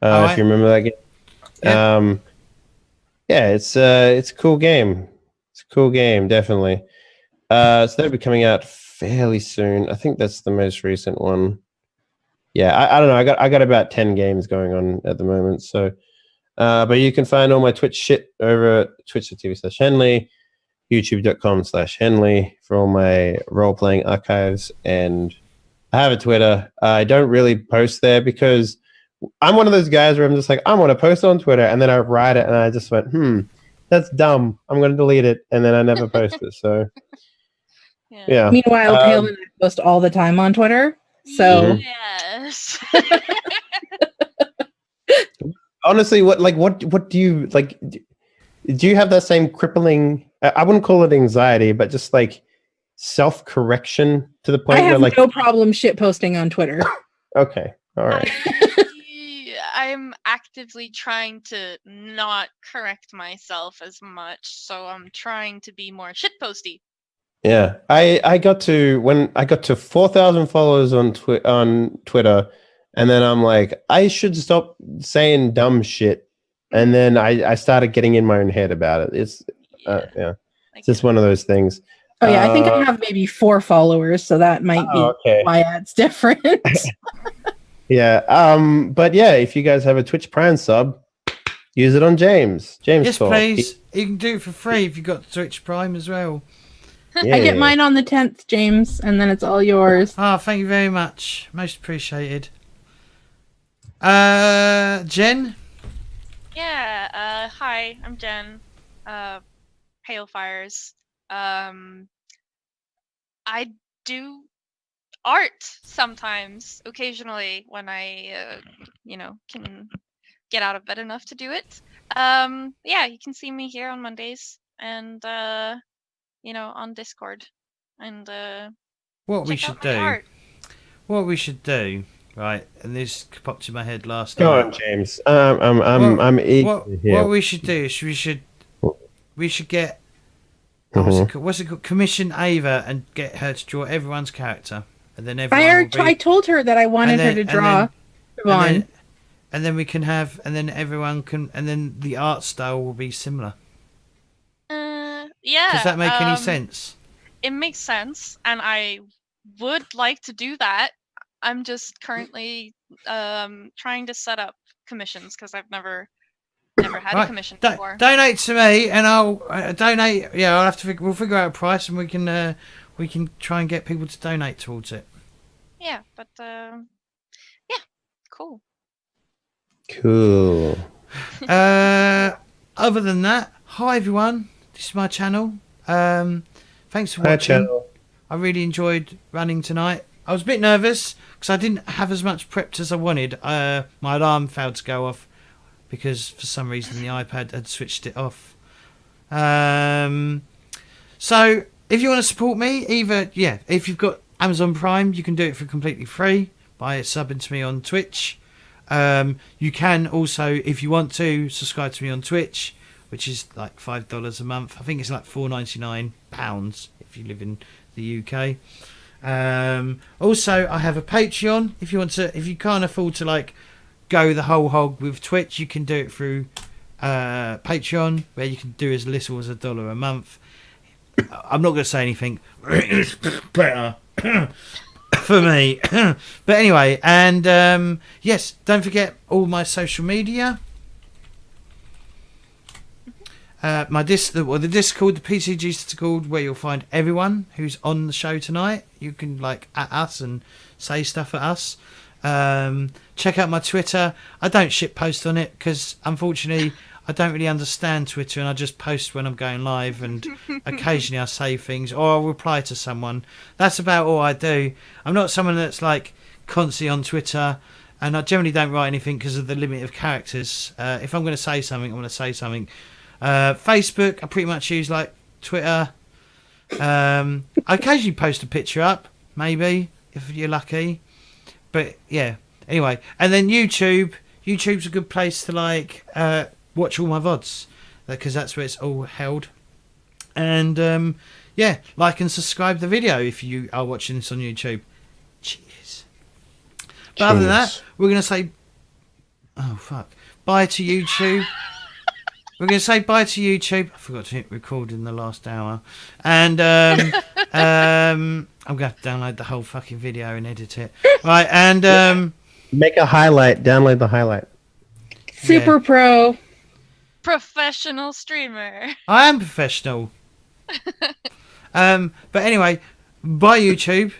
If you remember that game. Yeah. It's a cool game. It's a cool game, definitely. So that'll be coming out fairly soon. I think that's the most recent one. Yeah, I don't know. I got about 10 games going on at the moment. So, but you can find all my Twitch shit over at twitch.tv/Henley, youtube.com/Henley for all my role-playing archives. And I have a Twitter. I don't really post there because I'm one of those guys where I'm just like, I want to post on Twitter, and then I write it, and I just went, that's dumb. I'm going to delete it, and then I never post it. So, yeah. Meanwhile, Helm and I post all the time on Twitter. So Yes. Honestly, what do you like? Do you have that same crippling? I wouldn't call it anxiety, but just like self-correction to the point I where have like, no problem shit posting on Twitter. okay, all right. I'm actively trying to not correct myself as much, so I'm trying to be more shitposty. Yeah, I got to 4,000 followers on Twitter, and then I'm like, I should stop saying dumb shit, and then I started getting in my own head about it. It's it's just one of those things. Oh yeah, I think I have maybe 4 followers, so that might be why it's different. Yeah, but yeah, if you guys have a Twitch Prime sub, use it on James. Yes, Corp. please. You can do it for free if you've got Twitch Prime as well. Yeah. I get mine on the 10th, James, and then it's all yours. Thank you very much. Most appreciated. Jen? Yeah, hi, hi, I'm Jen. Pale Fires. I do art sometimes, occasionally, when I, can get out of bed enough to do it. Yeah, you can see me here on Mondays and, on Discord. And What we check should out my do, art. right? And this popped in my head last Go night. on, James. I'm eager to hear. What we should do is we should get what's it called? Commission Ava and get her to draw everyone's character, and then everyone. I told her that I wanted her to draw Siobhán. And then we can have, and then everyone can, and then the art style will be similar. Yeah. Does that make any sense? It makes sense, and I would like to do that. I'm just currently trying to set up commissions because I've never had a commission before. Donate to me, and I'll donate. Yeah, I'll have to. We'll figure out a price, and we can try and get people to donate towards it. Yeah, but yeah, cool. Cool. Other than that, hi everyone. This is my channel. Thanks for watching. I really enjoyed running tonight. I was a bit nervous because I didn't have as much prepped as I wanted. My alarm failed to go off because for some reason the iPad had switched it off. So if you want to support me, if you've got Amazon Prime, you can do it for completely free by subbing to me on Twitch. You can also, if you want to, subscribe to me on Twitch, which is like $5 a month. I think it's like £4.99 if you live in the UK. Also, I have a Patreon. If you can't afford to like go the whole hog with Twitch, you can do it through Patreon, where you can do as little as $1 a month. I'm not going to say anything. It's better for me. But anyway, and yes, don't forget all my social media. The Discord, the PCG Discord, where you'll find everyone who's on the show tonight. You can like at us and say stuff at us. Check out my Twitter. I don't shitpost on it because unfortunately I don't really understand Twitter, and I just post when I'm going live, and occasionally I say things or I'll reply to someone. That's about all I do. I'm not someone that's like constantly on Twitter, and I generally don't write anything because of the limit of characters. If I'm going to say something, I'm going to say something. Facebook, I pretty much use like Twitter. I occasionally post a picture up, maybe, if you're lucky. But yeah, anyway. And then YouTube. YouTube's a good place to like watch all my VODs, because that's where it's all held. And yeah, like and subscribe the video if you are watching this on YouTube. Cheers. But other than that, we're going to say, bye to YouTube. We're going to say bye to YouTube. I forgot to hit record in the last hour. And I'm going to have to download the whole fucking video and edit it. Right, and make a highlight. Download the highlight. Super pro. Professional streamer. I am professional. But anyway, bye YouTube.